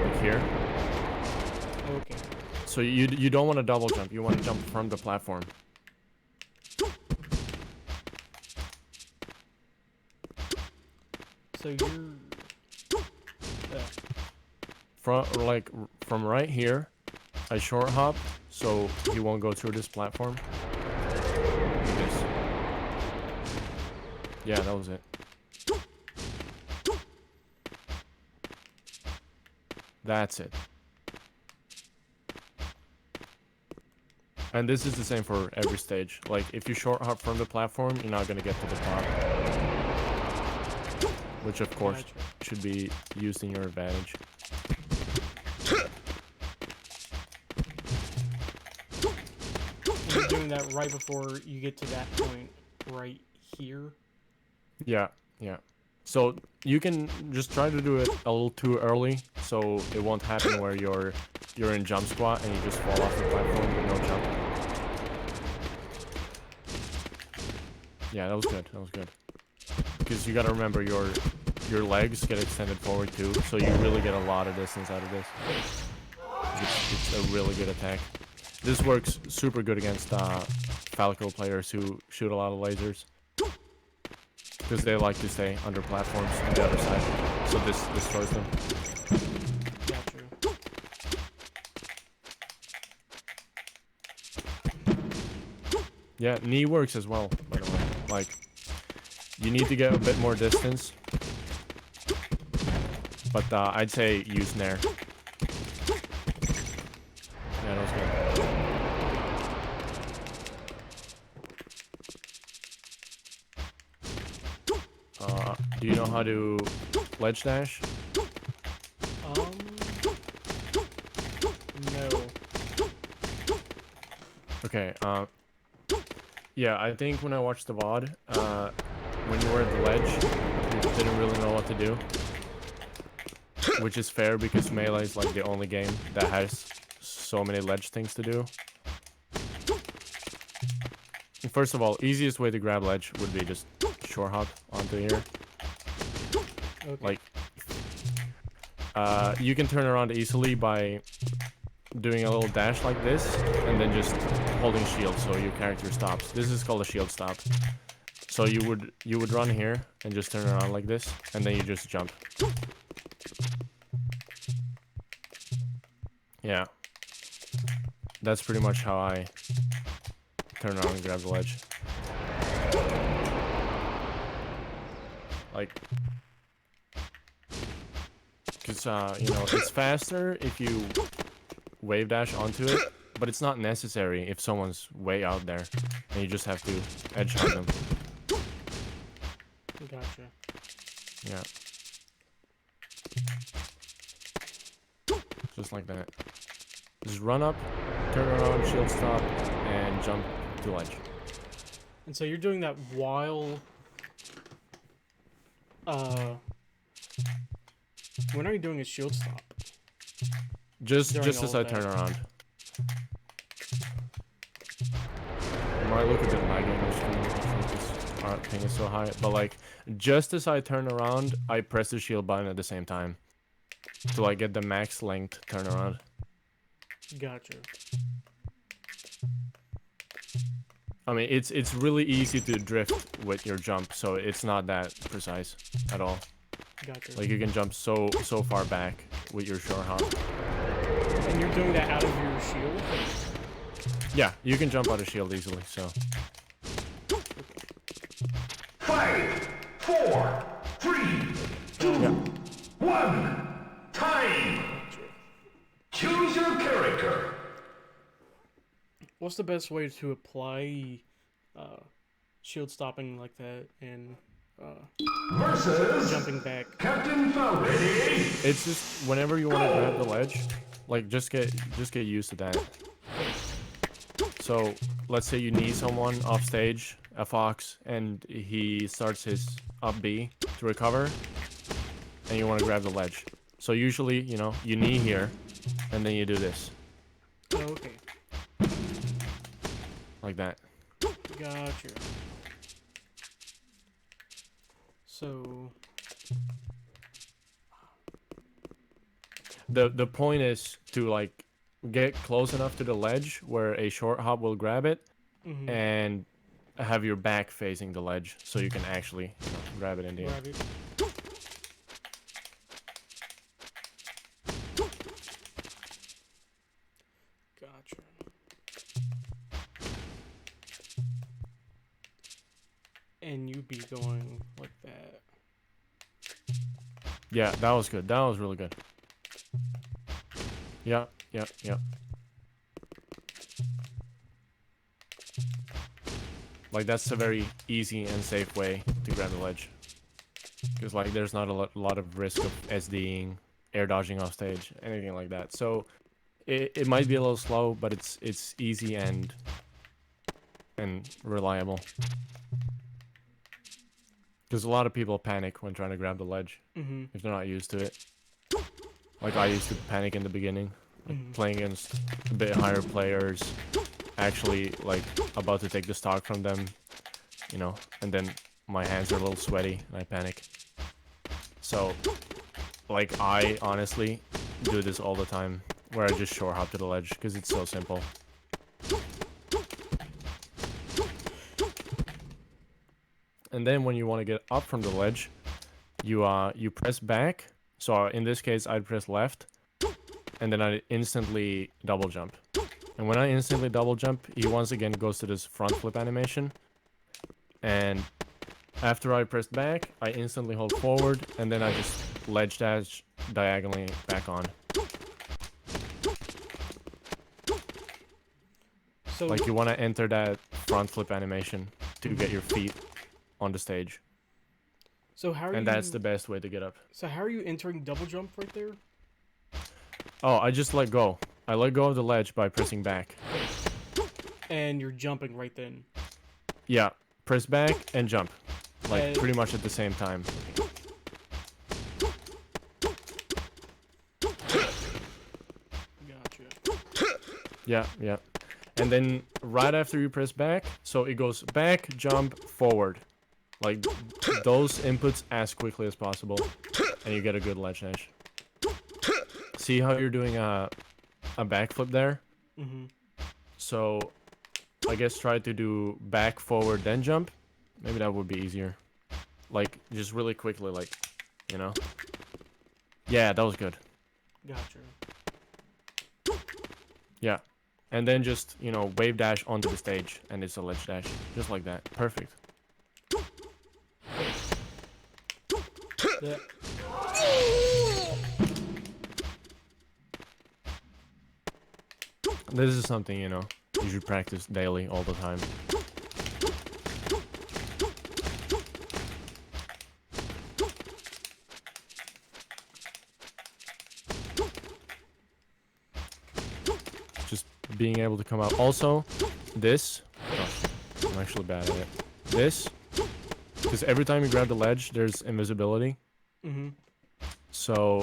like here. Okay. So you don't want to double jump. You want to jump from the platform. So you're... From right here, I short hop, so you won't go through this platform. Like this. Yeah, that was it. That's it. And this is the same for every stage. Like, if you short hop from the platform, you're not gonna get to the top. Which, of course, Gotcha. should be used in your advantage. And you're doing that right before you get to that point right here. Yeah. So you can just try to do it a little too early, so it won't happen where you're in jump squat and you just fall off the platform with no jump. Yeah, that was good. Because you gotta remember your legs get extended forward too, so you really get a lot of distance out of this. It's a really good attack. This works super good against Falco players who shoot a lot of lasers. Because they like to stay under platforms on the other side. So this destroys them. Gotcha. Yeah, knee works as well, by the way. Like, you need to get a bit more distance. But I'd say use nair. Yeah, that was good. Do you know how to ledge dash? No. Okay, yeah, I think when I watched the VOD, when you were at the ledge, you didn't really know what to do. Which is fair because Melee is like the only game that has so many ledge things to do. First of all, easiest way to grab ledge would be just short hop onto here. Okay. Like, you can turn around easily by doing a little dash like this, and then just holding shield so your character stops. This is called a shield stop. So you would run here and just turn around like this, and then you just jump. Yeah. That's pretty much how I turn around and grab the ledge. Like, because, you know, it's faster if you wave dash onto it, but it's not necessary if someone's way out there, and you just have to edge on them. Gotcha. Yeah. Just like that. Just run up, turn around, shield stop, and jump to ledge. And so you're doing that while... When are you doing a shield stop? Just During as all I of turn that. around. It might look a bit laggy on the screen because our ping is so high, but like, just as I turn around, I press the shield button at the same time to like get the max length turnaround. Gotcha. I mean, it's really easy to drift with your jump, so it's not that precise at all. Gotcha. Like, you can jump so far back with your short hop. And you're doing that out of your shield? Yeah, you can jump out of shield easily, so. 5, 4, 3, 2, 1. Time. Choose your character. What's the best way to apply shield stopping like that and Versus jumping back? Captain Falcon. Ready? It's just whenever you want to grab the ledge, like just get used to that. So let's say you knee someone off stage, a fox, and he starts his up B to recover, and you want to grab the ledge. So usually, you know, you knee here, and then you do this, Oh, okay. like that. Gotcha. So... The point is to like get close enough to the ledge where a short hop will grab it, Mhm. and have your back facing the ledge so you can actually, you know, grab it in the air. Grab it. Gotcha. And you'd be going like that. Yeah, that was good. That was really good. Yeah, yeah, yeah. Like, that's a very easy and safe way to grab the ledge. Because, like, there's not a lot of risk of SDing, air dodging off stage, anything like that. So, it might be a little slow, but it's easy and reliable. Because a lot of people panic when trying to grab the ledge Mm-hmm. if they're not used to it. Like, I used to panic in the beginning, like, playing against a bit higher players, actually, like, about to take the stock from them, you know, and then my hands are a little sweaty and I panic. So, like, I honestly do this all the time, where I just short hop to the ledge, because it's so simple. And then when you want to get up from the ledge, you press back. So in this case, I'd press left, and then I instantly double jump. And when I instantly double jump, he once again goes to this front flip animation. And after I press back, I instantly hold forward, and then I just ledge dash diagonally back on. So Like, you want to enter that front flip animation to get your feet on the stage. So how are and you? that's the best way to get up. So how are you entering double jump right there? Oh, I just let go. I let go of the ledge by pressing back. And you're jumping right then. Yeah, press back and jump, like And- pretty much at the same time. Gotcha. Yeah, yeah. And then right after you press back, so it goes back, jump, forward. Like those inputs as quickly as possible, and you get a good ledge dash. See how you're doing a backflip there? Mm-hmm. So I guess try to do back, forward, then jump. Maybe that would be easier. Like just really quickly, like, you know. Yeah, that was good. Gotcha. Yeah. And then just, you know, wave dash onto the stage, and it's a ledge dash. Just like that. Perfect. Yeah. This is something, you know, you should practice daily, all the time. Just being able to come out. Also, this. Oh, I'm actually bad at it. This. Because every time you grab the ledge, there's invisibility. Mm-hmm. So,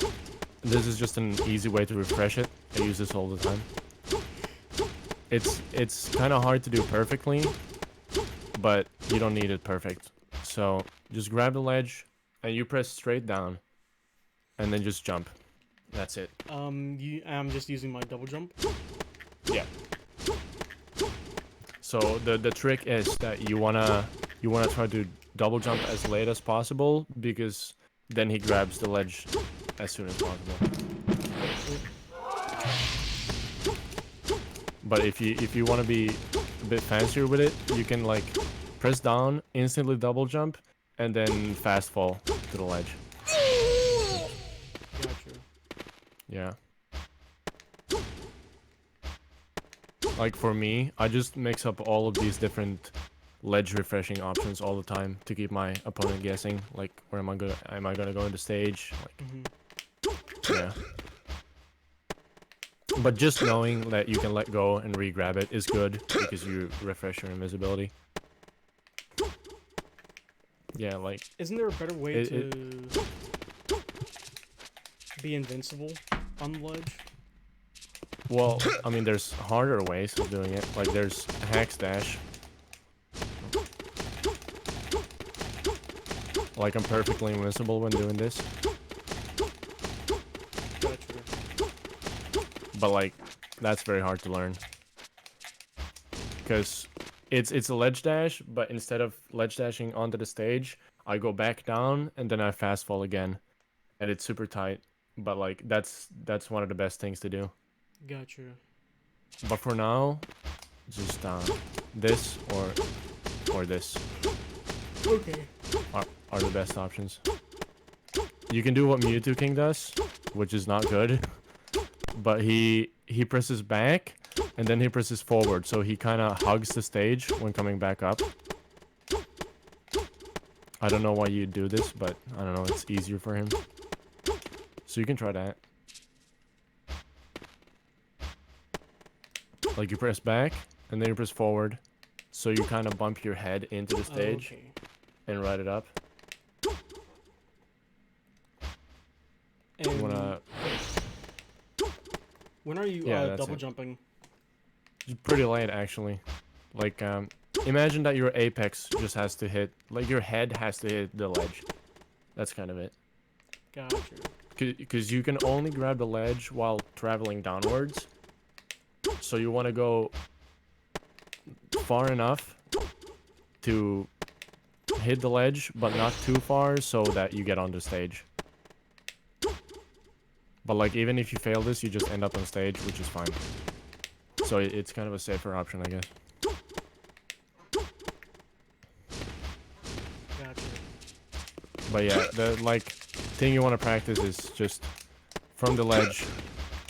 this is just an easy way to refresh it. I use this all the time. It's kind of hard to do perfectly, but you don't need it perfect. So, just grab the ledge, and you press straight down, and then just jump. That's it. I'm just using my double jump. Yeah. So the trick is that you wanna try to double jump as late as possible, because then he grabs the ledge as soon as possible. But if you want to be a bit fancier with it, you can like press down, instantly double jump, and then fast fall to the ledge. Gotcha. Yeah. Like for me, I just mix up all of these different ledge refreshing options all the time to keep my opponent guessing. Like, where am I gonna go into stage? Like, Mm-hmm. yeah. But just knowing that you can let go and re-grab it is good, because you refresh your invisibility. Yeah, like, Isn't there a better way It- to be invincible on the ledge? well, I mean, there's harder ways of doing it. Like, there's hack stash. Like, I'm perfectly invincible when doing this. Gotcha. But like, that's very hard to learn, because it's a ledge dash, but instead of ledge dashing onto the stage, I go back down and then I fast fall again, and it's super tight. But like, that's one of the best things to do. Gotcha. But for now, just this or this Okay. are the best options. You can do what Mewtwo King does, which is not good. But he presses back, and then he presses forward, so he kind of hugs the stage when coming back up. I don't know why you do this, but I don't know, it's easier for him. So you can try that. Like, you press back, and then you press forward, so you kind of bump your head into the stage Okay. and ride it up. And You wanna... when are you Yeah, that's double it. jumping? It's pretty late, actually. Like, imagine that your apex just has to hit, like, your head has to hit the ledge. That's kind of it. Gotcha. Because you can only grab the ledge while traveling downwards. So you want to go far enough to hit the ledge, but not too far, so that you get on the stage. But like, even if you fail this, you just end up on stage, which is fine. So it's kind of a safer option, I guess. Gotcha. But yeah, the like thing you want to practice is just from the ledge,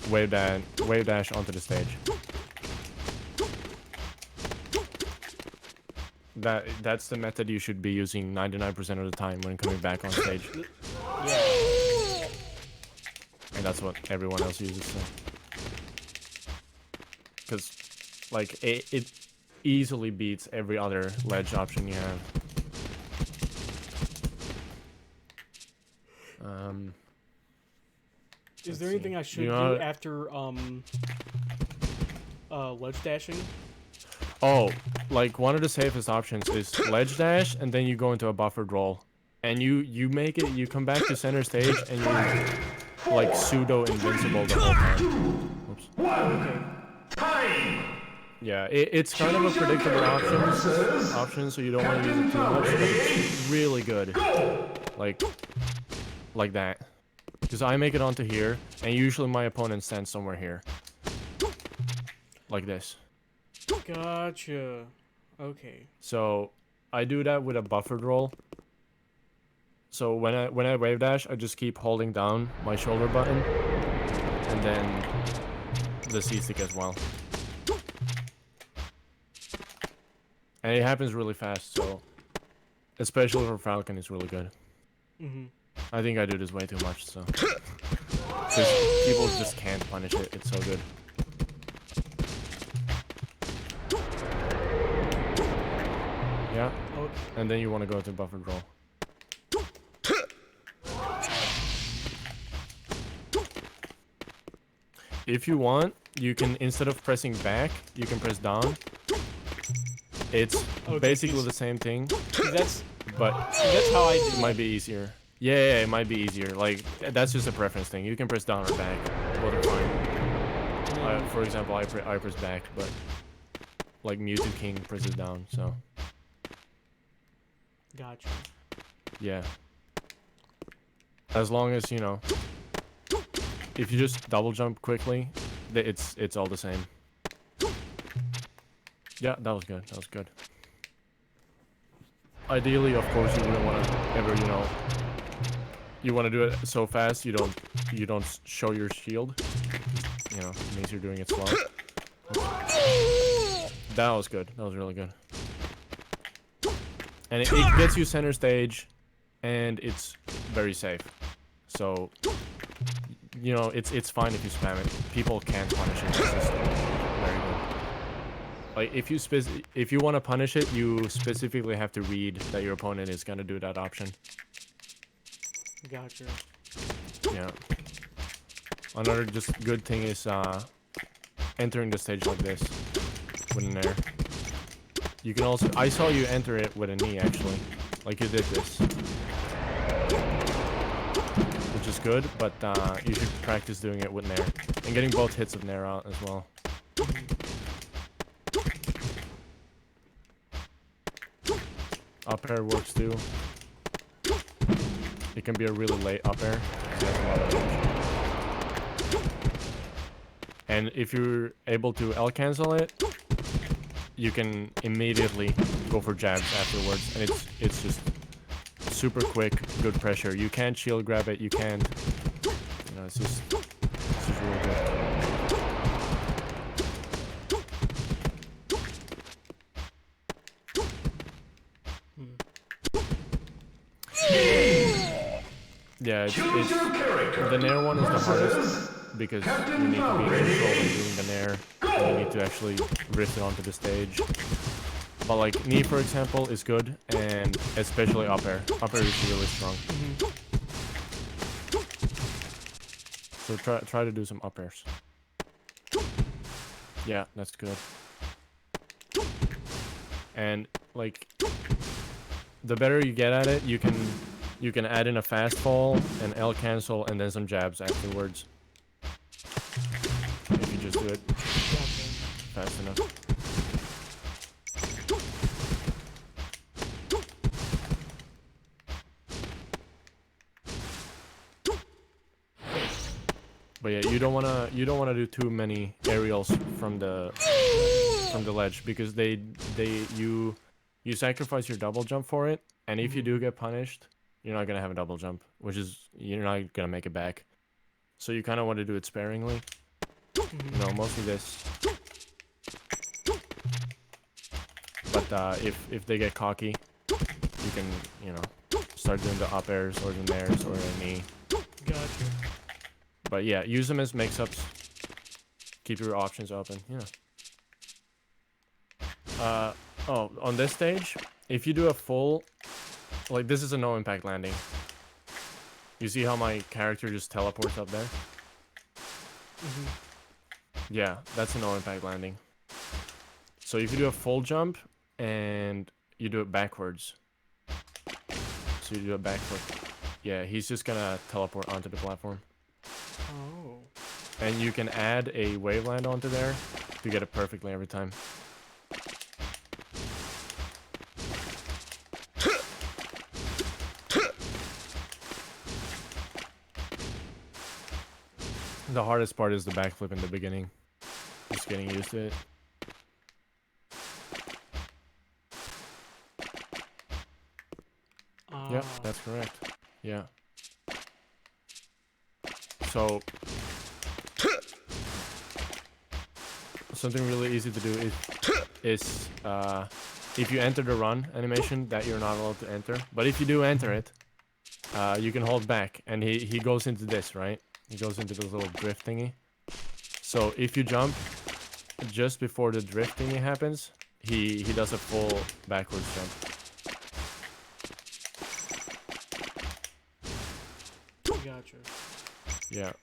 wave dash onto the stage. that's the method you should be using 99% of the time when coming back on stage. Yeah. And that's what everyone else uses. So. Because, like, it easily beats every other ledge option you have. Is there anything I should You do know, after ledge dashing? oh, like one of the safest options is ledge dash, and then you go into a buffered roll, and you make it. You come back to center stage, and you like pseudo invincible the whole time. Oops. Okay. Time. Yeah, it's kind of a predictable option, so you don't want to use it too much, but it's really good. Like that. Because I make it onto here, and usually my opponent stands somewhere here. Like this. Gotcha. Okay. So I do that with a buffered roll. So when I wave dash, I just keep holding down my shoulder button, and then the C stick as well. And it happens really fast, so especially for Falcon, it's really good. I think I do this way too much, so because people just can't punish it. It's so good. Yeah, Okay. and then you want to go to buffered roll. If you want, you can, instead of pressing back, you can press down. It's basically the same thing, That's but how I do it might be easier. Yeah, it might be easier. Like, that's just a preference thing. You can press down or back. Both are fine. For example, I press back, but like Muted King presses down, so. Gotcha. Yeah. As long as, you know, if you just double jump quickly, it's all the same. Yeah, that was good. That was good. Ideally, of course, you wouldn't want to ever, you know, you want to do it so fast you don't show your shield. You know, it means you're doing it slow. That was good. That was really good. And it gets you center stage, and it's very safe. So, you know, it's fine if you spam it. People can't punish it. It's just very good. Like, if you want to punish it, you specifically have to read that your opponent is gonna do that option. Gotcha. Yeah. Another just good thing is entering the stage like this with an air. You can also, I saw you enter it with a knee actually, like you did this, which is good. But you should practice doing it with Nair and getting both hits of Nair out as well. Up air works too. It can be a really late up air. And if you're able to L cancel it, you can immediately go for jabs afterwards, and it's just super quick, good pressure. You can't shield grab it, you can't, you know, it's just really good. Yeah, it's the Nair one is the hardest because you need to be in control when doing the Nair, and you need to actually riff it onto the stage. But like knee, for example, is good, and especially up air. Up air is really strong. So try to do some up airs. Yeah, that's good. And like, the better you get at it, you can add in a fast fall, an L cancel, and then some jabs afterwards. If you just do it fast enough. But yeah, you don't wanna do too many aerials from the ledge, because you sacrifice your double jump for it, and if you do get punished, you're not gonna have a double jump, which is, you're not gonna make it back. So you kind of want to do it sparingly. You know, mostly this. But if they get cocky, you can, you know, start doing the up airs or the nairs or a knee. Gotcha. But yeah, use them as mix-ups. Keep your options open. Yeah. Oh, on this stage, if you do a full, like this is a no impact landing. You see how my character just teleports up there? Mhm. Yeah, that's a no impact landing. So if you do a full jump and you do it backwards, so you do it backward, yeah, he's just gonna teleport onto the platform. Oh. And you can add a wave land onto there to get it perfectly every time. The hardest part is the backflip in the beginning. Just getting used to it. Yep, Ah. that's correct. Yeah. So something really easy to do is if you enter the run animation that you're not allowed to enter, but if you do enter it, you can hold back, and he goes into this, right? He goes into this little drift thingy. So if you jump just before the drift thingy happens, he does a full backwards jump. Gotcha. Yeah.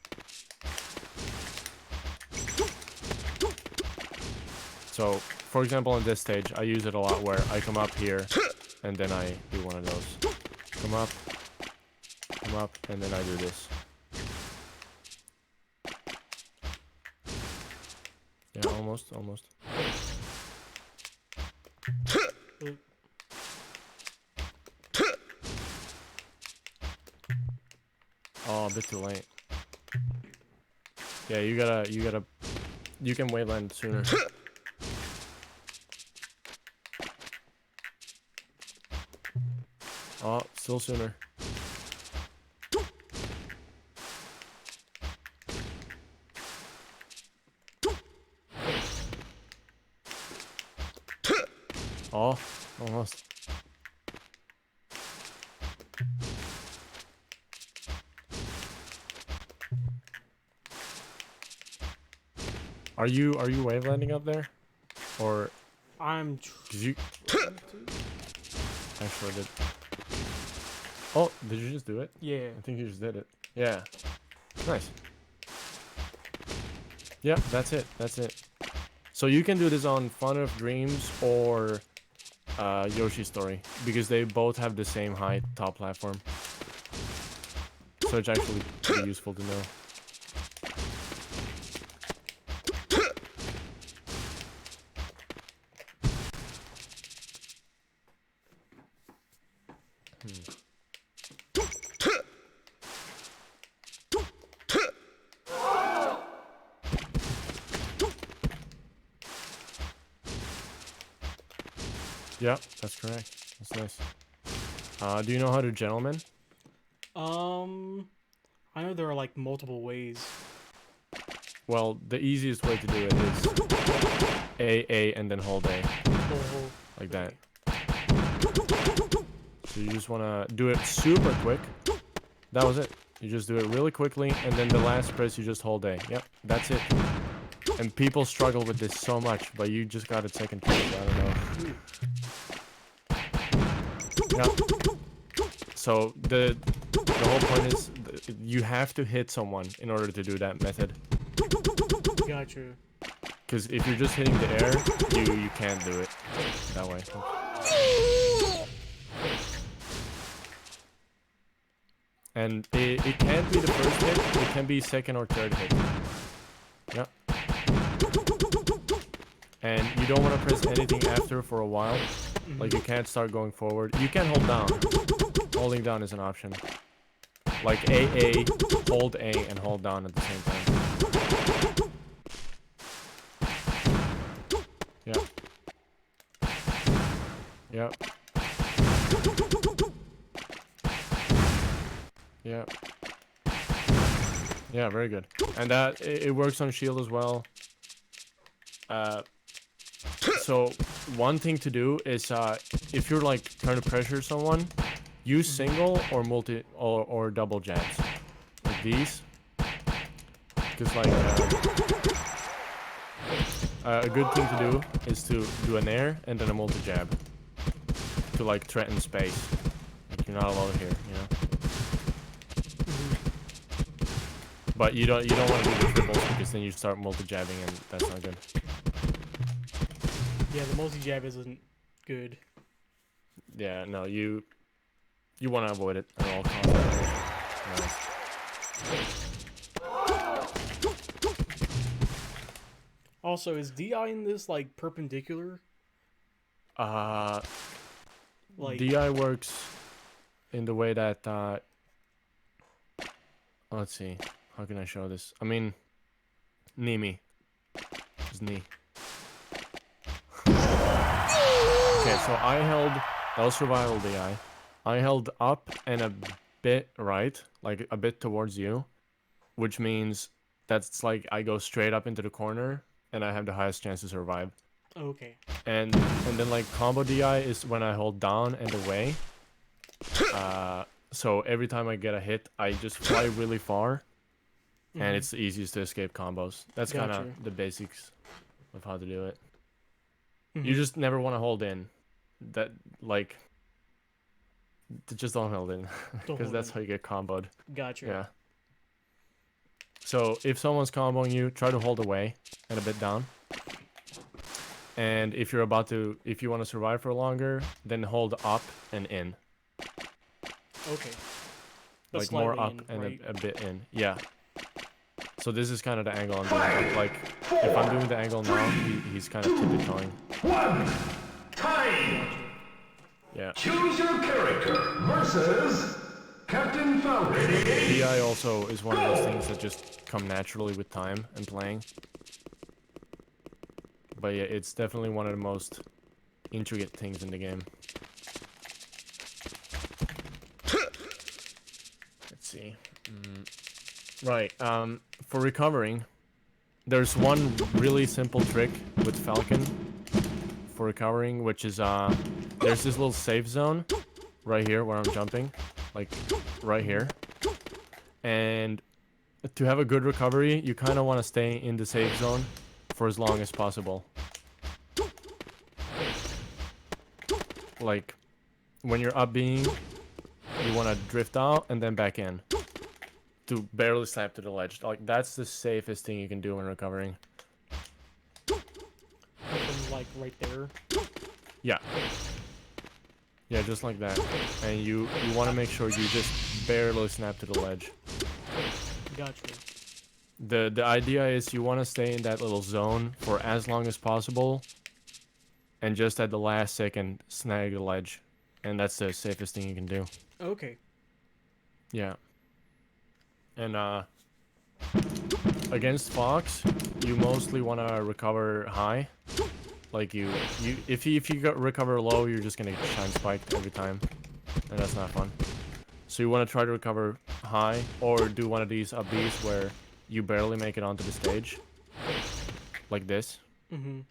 So, for example, on this stage, I use it a lot where I come up here, and then I do one of those. Come up, and then I do this. Yeah, almost. Oh, a bit too late. Yeah, you can wave land sooner. Oh, still sooner. Oh, almost. Are you wave landing up there? Or I'm did you trying to. actually did? Oh, did you just do it? Yeah. I think you just did it. Yeah. Nice. Yeah, that's it. So you can do this on Fun of Dreams or Yoshi's Story, because they both have the same height top platform. So it's actually pretty useful to know. Yeah, that's correct. That's nice. Do you know how to gentleman? I know there are like multiple ways. Well, the easiest way to do it is A, and then hold A. Oh, Like that. So you just want to do it super quick. That was it. You just do it really quickly, and then the last press you just hold A. Yep, that's it. And people struggle with this so much, but you just got it second place. I don't know. Yeah. So the whole point is you have to hit someone in order to do that method. gotcha. Because if you're just hitting the air, you can't do it that way. And it can't be the first hit, it can be second or third hit. Yeah. And you don't want to press anything after for a while. Like you can't start going forward. You can hold down. Holding down is an option. Like A, hold A, and hold down at the same time. Yeah. Yep. Yeah. Yeah, very good. And that it works on shield as well. So one thing to do is if you're like trying to pressure someone, use single or multi or double jabs like these. Because like a good thing to do is to do an air and then a multi jab to like threaten space. Like you're not allowed here, you know. But you don't want to do the triples because then you start multi jabbing and that's not good. Yeah, the multi-jab isn't good. Yeah, no, you want to avoid it at all costs. Also, is DI in this like perpendicular? Like DI works in the way that let's see, how can I show this? I mean, knee me. Just knee. Okay, so I held, that was survival DI. I held up and a bit right, like a bit towards you, which means that's like I go straight up into the corner and I have the highest chance to survive. okay. And then like combo DI is when I hold down and away. So every time I get a hit, I just fly really far, and it's the easiest to escape combos. That's kind Gotcha. of the basics of how to do it. Mhm. You just never want to hold in. That like, just don't hold in, Don't because hold that's in. how you get comboed. Gotcha. Yeah. So if someone's comboing you, try to hold away and a bit down. And if you want to survive for longer, then hold up and in. Okay. But Like more slightly up in, and right? a bit in. Yeah. So this is kind of the angle I'm doing. Like, if I'm doing the angle now, he's kind of tippy-toeing. One. Time. Yeah. Choose your character versus Captain Falcon. Ready? DI also is one of those things that just come naturally with time and playing. But yeah, it's definitely one of the most intricate things in the game. Let's see. Right, for recovering, there's one really simple trick with Falcon for recovering, which is, there's this little safe zone right here where I'm jumping, like right here. And to have a good recovery, you kind of want to stay in the safe zone for as long as possible. Like, when you're up being, you want to drift out and then back in to barely slap to the ledge. Like, that's the safest thing you can do when recovering. From like right there. Yeah. Yeah, just like that. And you want to make sure you just barely snap to the ledge. Gotcha. The idea is you want to stay in that little zone for as long as possible, and just at the last second snag the ledge, and that's the safest thing you can do. Okay. Yeah. And against Fox, you mostly want to recover high. Like if you recover low, you're just gonna get shine spiked every time, and that's not fun. So you want to try to recover high, or do one of these up Bs where you barely make it onto the stage, like this. Mm-hmm.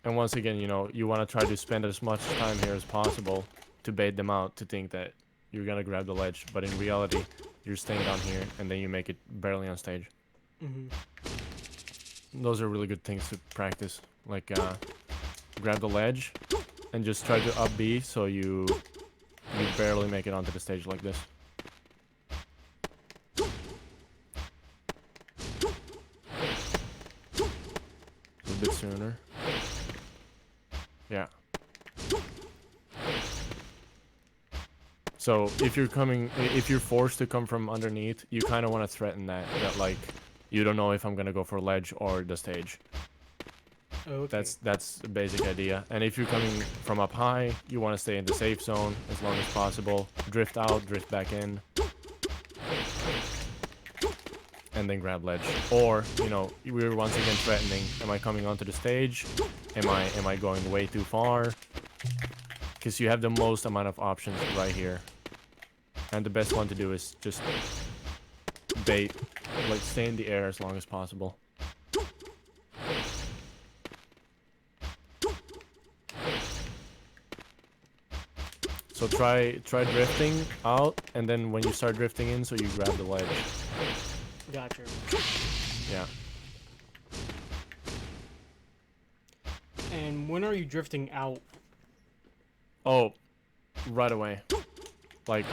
And once again, you know, you want to try to spend as much time here as possible to bait them out to think that you're gonna grab the ledge, but in reality, you're staying down here, and then you make it barely on stage. Mm-hmm. Those are really good things to practice. Like, grab the ledge, and just try to up B so you barely make it onto the stage like this. A bit sooner. Yeah. So if you're forced to come from underneath, you kind of want to threaten that like, you don't know if I'm gonna go for ledge or the stage. Okay. That's the basic idea. And if you're coming from up high, you want to stay in the safe zone as long as possible. Drift out, drift back in, and then grab ledge. Or, you know, we're once again threatening. Am I coming onto the stage? Am I going way too far? Because you have the most amount of options right here. And the best one to do is just bait, like stay in the air as long as possible. So try drifting out, and then when you start drifting in, so you grab the ledge. Gotcha. Yeah. And when are you drifting out? Oh, right away. Like,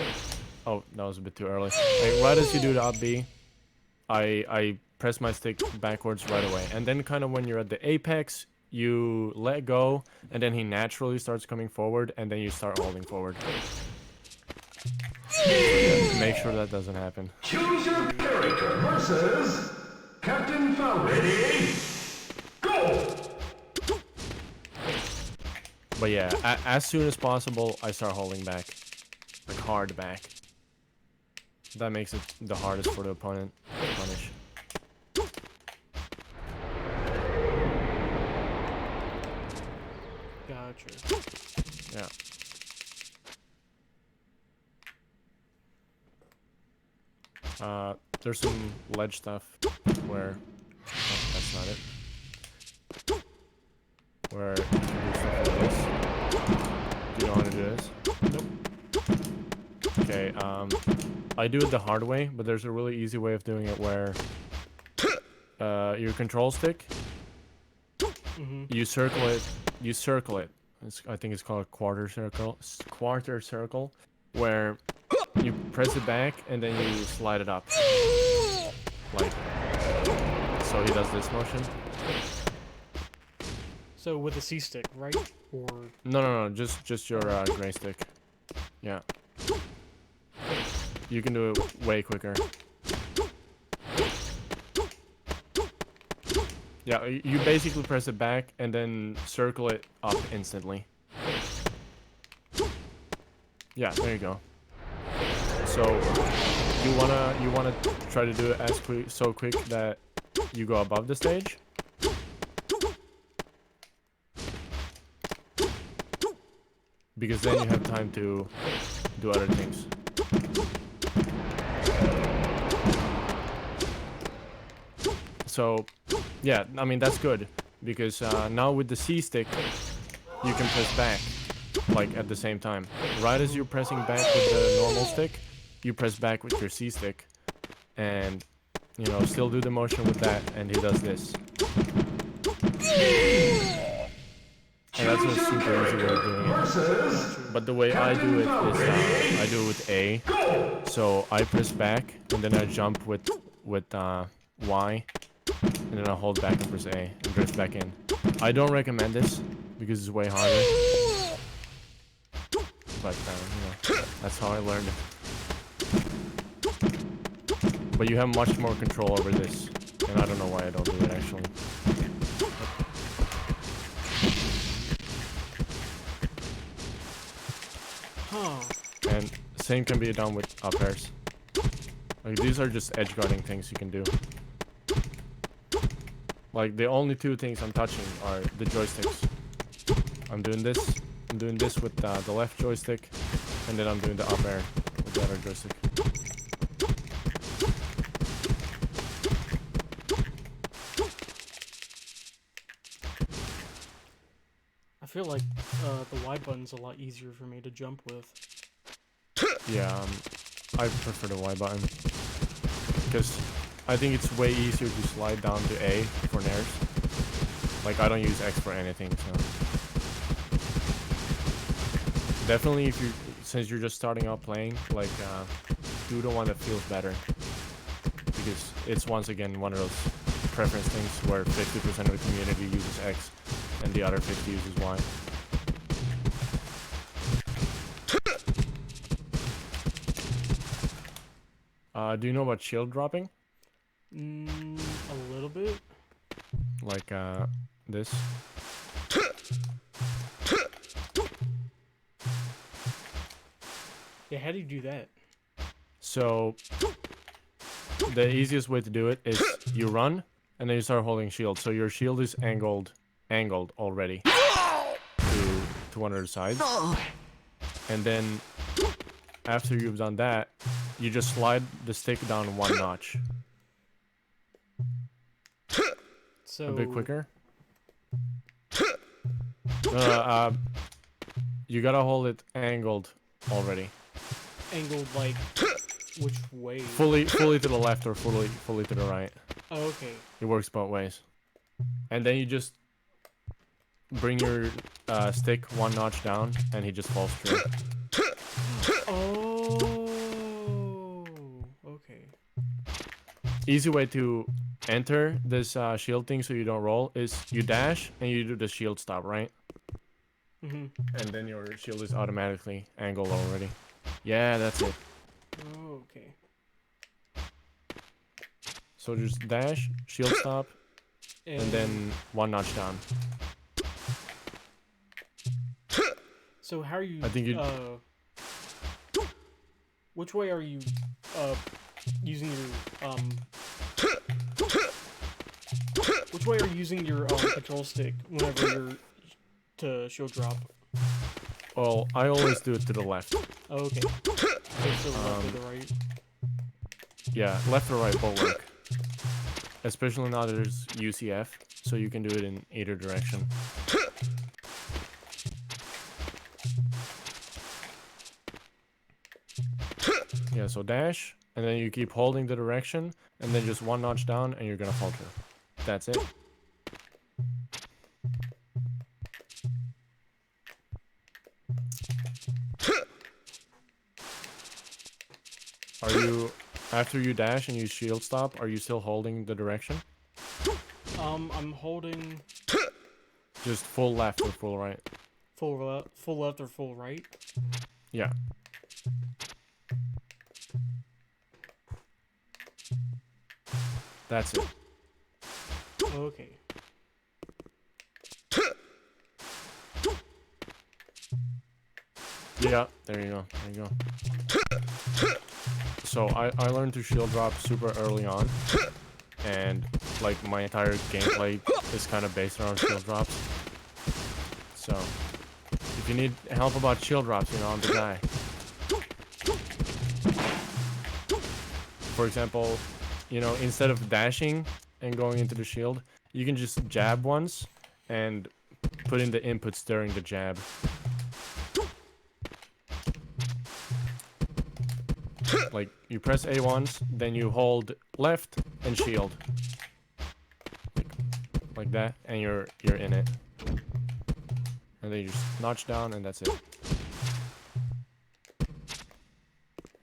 oh, that was a bit too early. Like, right as you do the up B, I press my stick backwards right away. And then kind of when you're at the apex, you let go, and then he naturally starts coming forward, and then you start holding forward. So yeah, make sure that doesn't happen. Choose your character versus Captain Falcon. Ready? Go! But yeah, as soon as possible, I start holding back. Like, hard back. That makes it the hardest for the opponent to punish. Gotcha. Yeah. There's some ledge stuff where... Oh, that's not it. Where you can do stuff like this. You know how to do this? Nope. Okay, I do it the hard way, but there's a really easy way of doing it where... your control stick, Mm-hmm. you circle it. I think it's called a quarter circle, where you press it back and then you slide it up. Like, so he does this motion. So with a C stick, right? Or No, just your gray stick. Yeah. You can do it way quicker. Yeah, you basically press it back and then circle it up instantly. Yeah, there you go. So you wanna try to do it as quick that you go above the stage. Because then you have time to do other things. So, yeah, I mean, that's good. Because now with the C stick, you can press back, like, at the same time. Right as you're pressing back with the normal stick, you press back with your C stick. And, you know, still do the motion with that, and he does this. And that's a super easy way of doing it. But the way I do it is, I do it with A. So I press back, and then I jump with Y. And then I hold back and press A and drift back in. I don't recommend this because it's way harder. But you know, that's how I learned it. But you have much more control over this, and I don't know why I don't do it actually. huh? And same can be done with up airs. Like, these are just edge guarding things you can do. Like, the only two things I'm touching are the joysticks. I'm doing this with the left joystick, and then I'm doing the up air with the other joystick. I feel like the Y button's a lot easier for me to jump with. Yeah, I prefer the Y button. Because I think it's way easier to slide down to A for nairs. Like, I don't use X for anything, so... Definitely, since you're just starting out playing, like, do the one that feels better. Because it's, once again, one of those preference things where 50% of the community uses X, and the other 50 uses Y. Do you know about shield dropping? A little bit. Like, this? Yeah, how do you do that? So, the easiest way to do it is you run, and then you start holding shield. So your shield is angled already to one of the sides. And then, after you've done that, you just slide the stick down one notch. So A bit quicker. You gotta hold it angled already. Angled like which way? Fully to the left or fully to the right. Oh, okay. It works both ways. And then you just bring your stick one notch down, and he just falls through. Oh, okay. Easy way to enter this shield thing so you don't roll is you dash and you do the shield stop, right? Mhm. And then your shield is automatically angled already. Yeah, that's it. Oh, okay. So just dash, shield stop, and then one notch down. So how are you? I think you. Which way are you? Using your Which way are you using your control stick whenever you're to shield drop? Well, I always do it to the left. Oh, okay. So it's the left or the right? Yeah, left or right both work. Especially now there's UCF, so you can do it in either direction. Yeah, so dash, and then you keep holding the direction, and then just one notch down, and you're gonna fall through. That's it. Are you, after you dash and you shield stop, are you still holding the direction? I'm holding Just full left or full right? full left or full right. Yeah. That's it. Okay. Yeah, there you go. There you go. So I learned to shield drop super early on, and like my entire gameplay is kind of based around shield drops. So if you need help about shield drops, you know, I'm the guy. For example, you know, instead of dashing and going into the shield, you can just jab once and put in the inputs during the jab. Like, you press A once, then you hold left and shield. Like that, and you're in it. And then you just notch down, and that's it.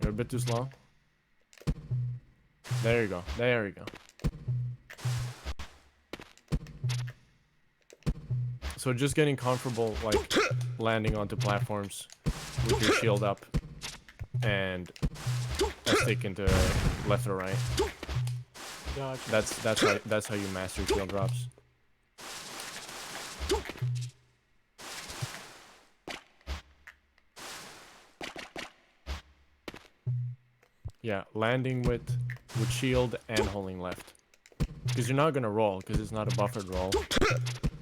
You're a bit too slow. There you go. There you go. So just getting comfortable, like, landing onto platforms with your shield up and a stick into left or right. Gotcha. That's how you master shield drops. Yeah, landing with shield and holding left. Because you're not gonna roll, because it's not a buffered roll.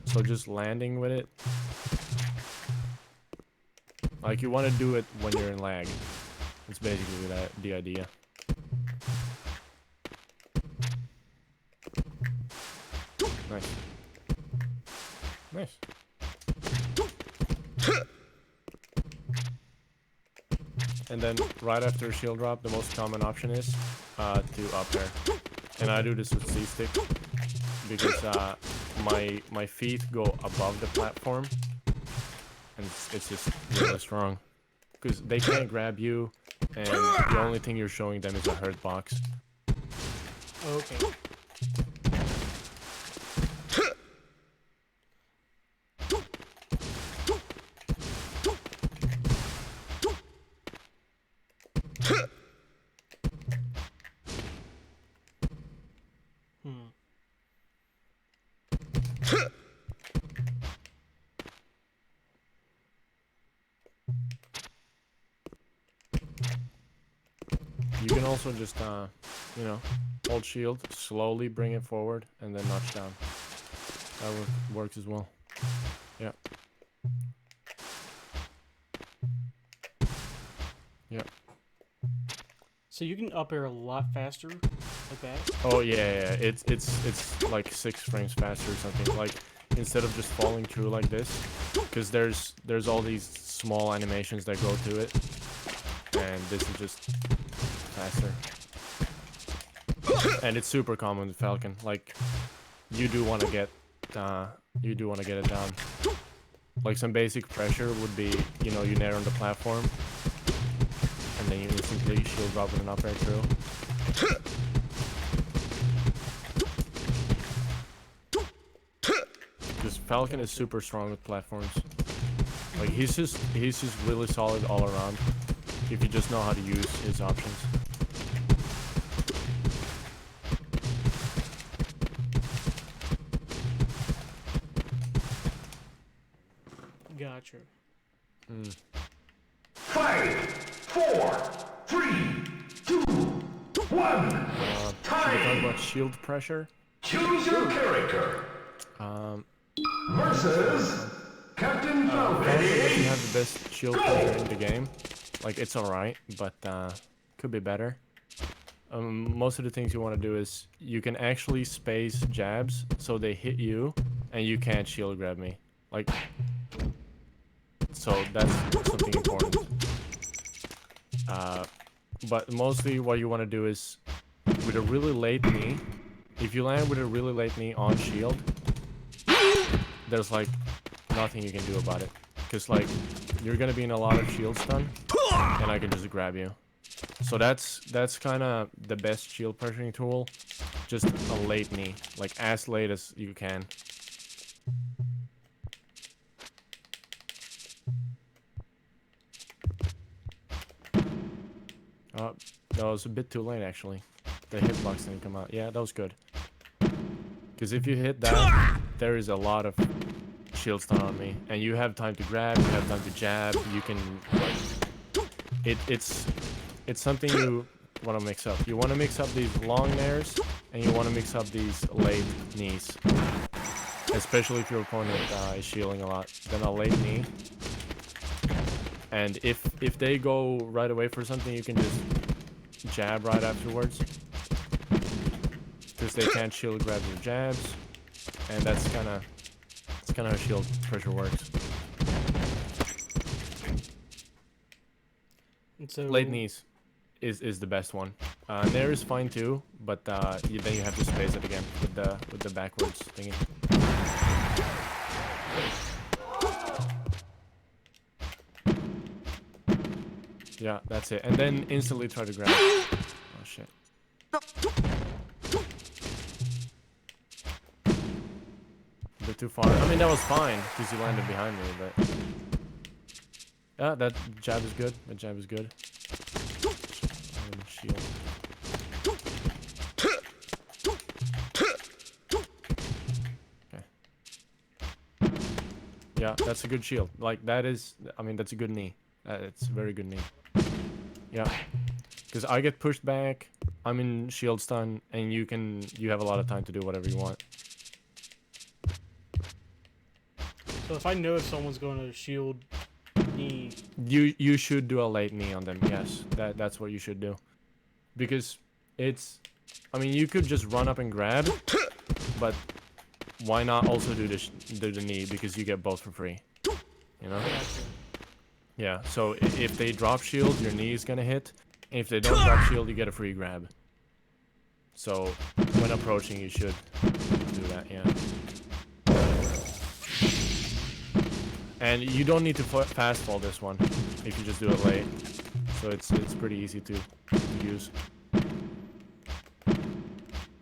So just landing with it. Like, you want to do it when you're in lag. It's basically the idea. Nice. Nice. And then right after shield drop, the most common option is to up air. And I do this with C-stick because my feet go above the platform, and it's just really strong. Because they can't grab you, and the only thing you're showing them is a hurt box. Okay. You can also just, you know, hold shield, slowly bring it forward, and then notch down. That works as well. Yeah. Yeah. So you can up air a lot faster, like that. Oh yeah. It's like 6 frames faster or something. Like, instead of just falling through like this, because there's all these small animations that go to it. and this is just faster. And it's super common with Falcon. Like, you do want to get it down. Like some basic pressure would be, you know, you nair on the platform, and then you instantly shield drop with an up air through. Because Falcon is super strong with platforms. Like he's just really solid all around. If you just know how to use his options. Gotcha. Five, 4, 3, 2, 1. Should we talk about shield pressure? Choose your character. Versus Captain Falcon doesn't Falcon. have the best shield pressure in the game. Like, it's alright, but could be better. Most of the things you want to do is you can actually space jabs so they hit you and you can't shield grab me. Like, so that's something important. But mostly what you want to do is with a really late knee, if you land with a really late knee on shield, there's like nothing you can do about it. Because like you're gonna be in a lot of shield stun and I can just grab you. So that's kind of the best shield pressuring tool. Just a late knee, like as late as you can. Oh, that was a bit too late actually. The hitbox didn't come out. Yeah, that was good. Because if you hit that, there is a lot of shield stun on me, and you have time to grab, you have time to jab. You can, like, it's something you want to mix up. You want to mix up these long nairs, and you want to mix up these late knees. Especially if your opponent is shielding a lot. Then a late knee. And if they go right away for something, you can just jab right afterwards. Because they can't shield grab your jabs. And that's kind of how shield pressure works. And so Late knees is the best one. Nair is fine too, but then you have to space it again with the backwards thingy. Yeah, that's it. And then instantly try to grab. Oh shit. A bit too far. I mean, that was fine because you landed behind me, but yeah, that jab is good. That jab is good. And shield. Okay. Yeah, that's a good shield. Like that is, I mean, that's a good knee. It's a very good knee. Yeah, because I get pushed back. I'm in shield stun, and you have a lot of time to do whatever you want. So if I know if someone's going to shield knee, You should do a late knee on them. Yes, that's what you should do, because it's. I mean, you could just run up and grab, but why not also do the knee, because you get both for free. You know. Yeah. So if they drop shield, your knee is gonna hit. And if they don't drop shield, you get a free grab. So when approaching, you should do that. Yeah. And you don't need to fast fall this one if you just do it late. So it's pretty easy to use.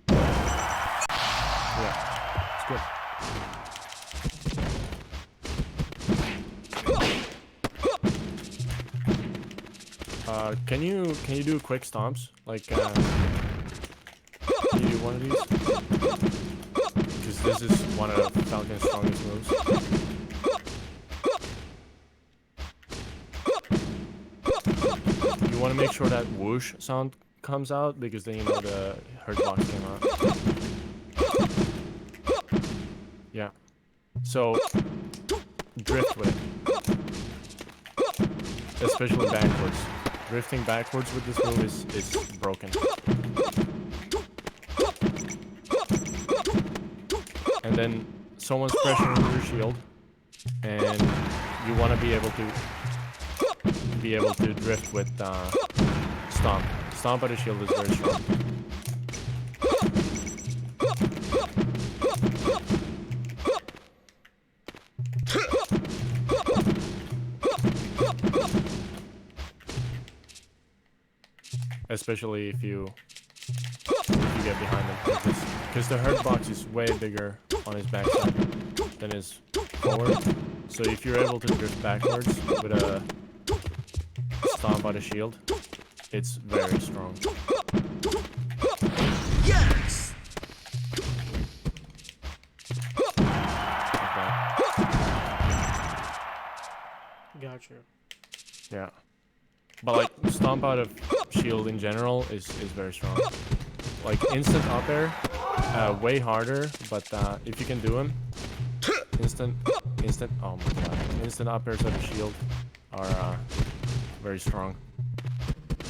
Yeah, it's good. Can you do quick stomps? Like, can you do one of these? Because this is one of Falcon's strongest moves. You want to make sure that whoosh sound comes out, because then you know the hurt box came out. Yeah. So drift with it. Especially backwards. Drifting backwards with this move is broken. And then someone's pressuring your shield, and you want to be able to be able to drift with Stomp. Stomp out of shield is very strong. Especially if you get behind him like this. Because the hurt box is way bigger on his backside than his forward. So if you're able to drift backwards with a Stomp out of shield, it's very strong. Yes! Like that. Gotcha. Yeah. But like Stomp out of shield in general is very strong. Like instant up air, way harder, but if you can do them, instant, oh my god, instant up airs out of shield are very strong.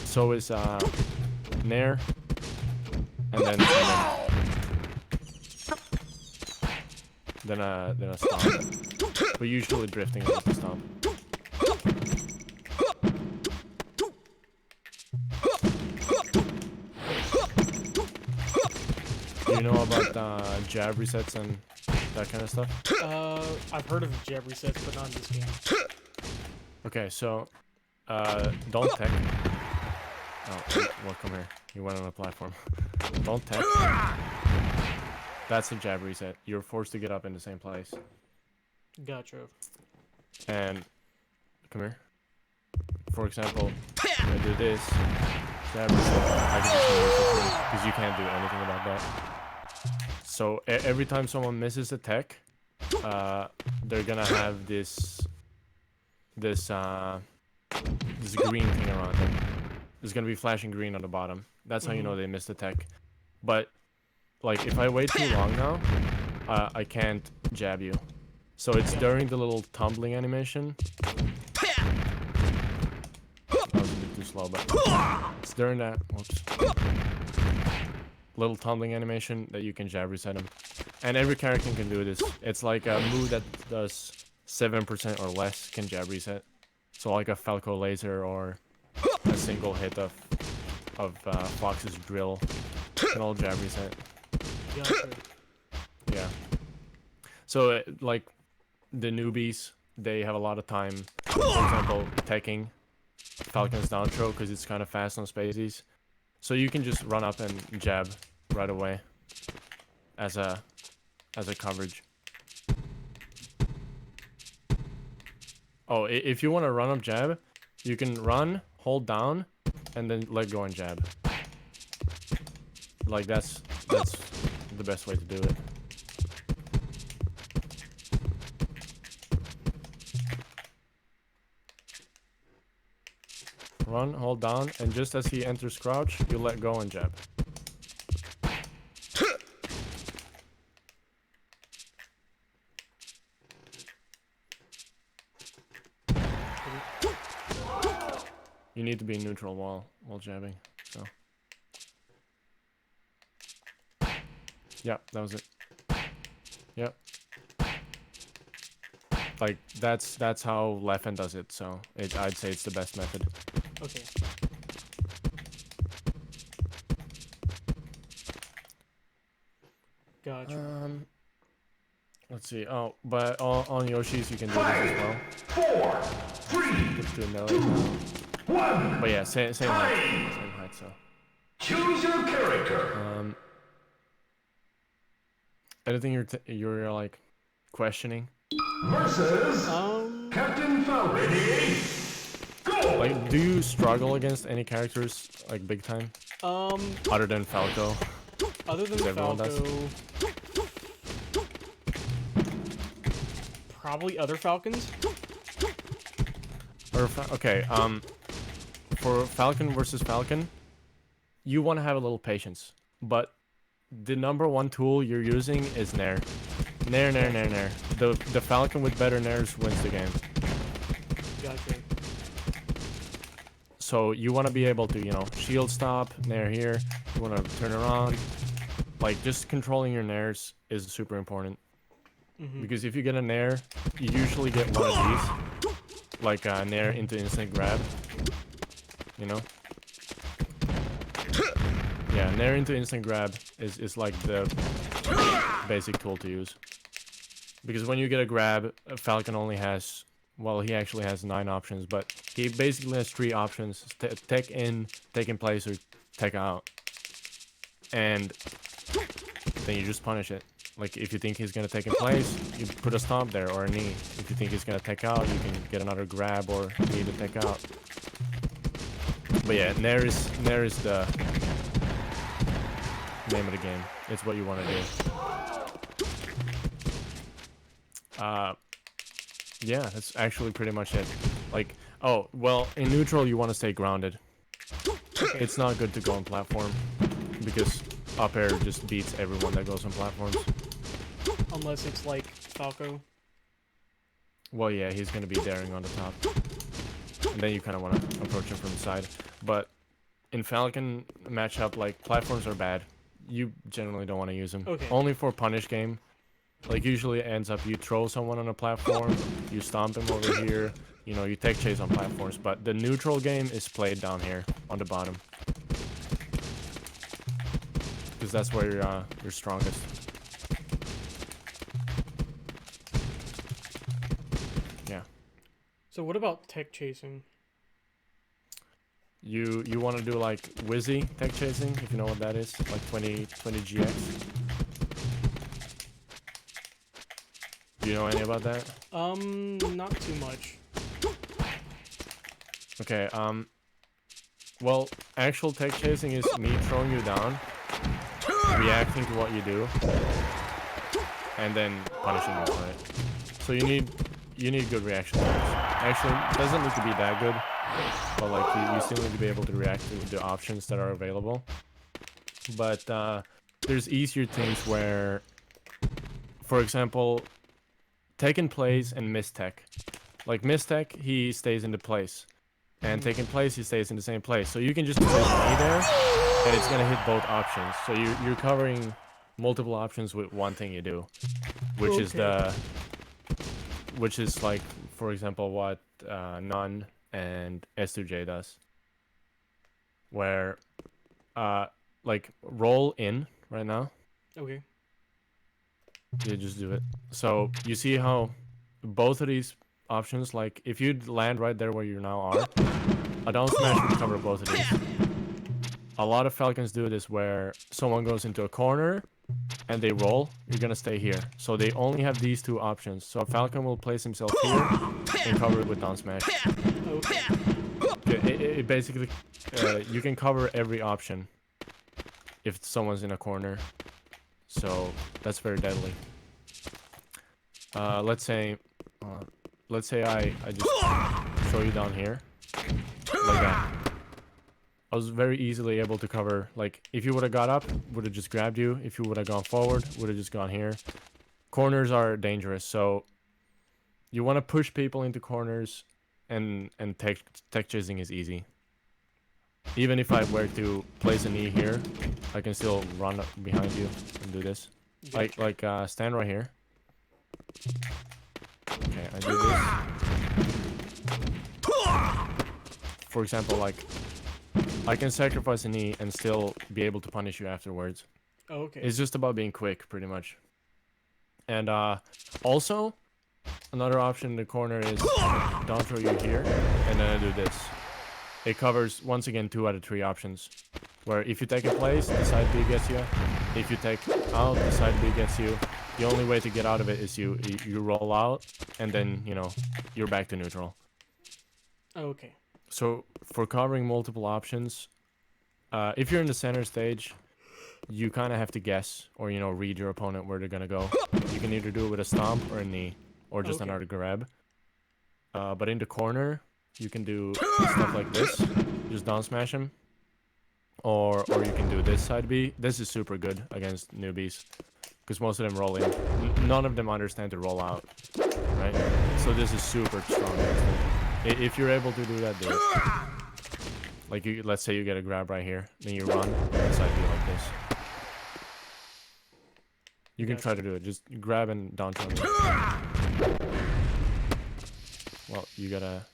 So is Nair, and then a Stomp. But usually drifting with the Stomp. Do you know about jab resets and that kind of stuff? I've heard of jab resets, but not in this game. Okay, so don't tech. Oh, well, come here. You went on a platform. Don't tech. That's a jab reset. You're forced to get up in the same place. Gotcha. And come here. For example, I do this. Jab reset. I can just move it because you can't do anything about that. So every time someone misses a tech, they're gonna have this green thing around them. There's gonna be flashing green on the bottom. That's how you know they missed the tech. But like if I wait too long now, I can't jab you. So it's during the little tumbling animation. That was a bit too slow, but it's during that little tumbling animation that you can jab reset them. And every character can do this. It's like a move that does 7% or less can jab reset. So like a Falco laser or a single hit of Fox's drill can all jab reset. Gotcha. Yeah. So like the newbies, they have a lot of time. For example, teching Falcon's down throw because it's kind of fast on spaceys. So you can just run up and jab right away as a coverage. Oh, if you want to run up jab, you can run, hold down, and then let go and jab. Like that's the best way to do it. Run, hold down, and just as he enters crouch, you let go and jab. You need to be neutral while jabbing, so. Yeah, that was it. Yep. Like that's how Leffen does it, so I'd say it's the best method. Okay. Gotcha. Let's see. Oh, but on Yoshi's you can do this as well. 4, 3, Let's do another now. 1. But yeah, same height, so. Choose your character. Anything you're like questioning? Versus Captain Falcon. Ready? Go! Like, do you struggle against any characters like big time? Other than Falco? Other than everyone does. Falco, probably other Falcons. Or okay, for Falcon versus Falcon, you want to have a little patience, but the #1 tool you're using is Nair. Nair. The Falcon with better Nairs wins the game. Gotcha. So you want to be able to, shield stop, Nair here. You want to turn around. Like, just controlling your Nairs is super important. Because if you get a Nair, you usually get one of these. like nair into instant grab. You know? Yeah, nair into instant grab is like the basic tool to use. Because when you get a grab, Falcon only has, well, he actually has 9 options, but he basically has 3 options: tech in, take in place, or tech out. And then you just punish it. Like, if you think he's gonna take in place, you put a stomp there or a knee. If you think he's gonna tech out, you can get another grab or knee to tech out. But yeah, nair is the name of the game. It's what you want to do. Yeah, that's actually pretty much it. Like, oh, well, in neutral you want to stay grounded. It's not good to go on platform, because up air just beats everyone that goes on platforms. Unless it's like Falco. Well, yeah, he's gonna be daring on the top. And then you kind of want to approach him from the side. But in Falcon matchup, like, platforms are bad. You generally don't want to use them. Okay. Only for punish game. Like, usually it ends up you throw someone on a platform, you stomp him over here, you know, you tech chase on platforms. But the neutral game is played down here on the bottom, because that's where you're strongest. Yeah. So what about tech chasing? You want to do like Wizzy tech chasing, if you know what that is, like 20 GX. Do you know any about that? Not too much. Okay, well, actual tech chasing is me throwing you down, reacting to what you do, and then punishing you for it. So you need good reaction times. Actually, it doesn't need to be that good, but like you still need to be able to react to the options that are available. But there's easier things where, for example, tech in place and miss tech. Like miss tech, he stays in the place, and take in place, he stays in the same place. So you can just place a knee there, and it's gonna hit both options. So you're covering multiple options with one thing you do, which is like, for example, what Nun and S2J does, where like roll in right now. Okay. You just do it. So you see how both of these options, like if you land right there where you now are, a down smash would cover both of these. A lot of Falcons do this where someone goes into a corner and they roll, you're gonna stay here. So they only have these 2 options. So a Falcon will place himself here and cover it with down smash. Okay. It basically, you can cover every option if someone's in a corner. So that's very deadly. Let's say I just throw you down here like that. I was very easily able to cover. Like, if you would have got up, would have just grabbed you. If you would have gone forward, would have just gone here. Corners are dangerous, so you want to push people into corners, and tech chasing is easy. Even if I were to place a knee here, I can still run up behind you and do this. Yeah. Like stand right here. Okay, I do this. For example, like, I can sacrifice a knee and still be able to punish you afterwards. Oh, okay. It's just about being quick, pretty much. And also, another option in the corner is down throw you here, and then I do this. It covers, once again, 2 out of 3 options. Where if you take in place, the side B gets you. If you take out, the side B gets you. The only way to get out of it is you roll out, and then, you know, you're back to neutral. Okay. So for covering multiple options, if you're in the center stage, you kind of have to guess, or, you know, read your opponent where they're gonna go. You can either do it with a stomp or a knee, or just another grab. But in the corner, you can do stuff like this, just down smash him, or you can do this side B. This is super good against newbies, because most of them roll in. None of them understand to roll out, right? So this is super strong. If you're able to do that, do it. Like, let's say you get a grab right here, then you run, and side B like this. You can try to do it. Just grab and down throw me. Well, you gotta,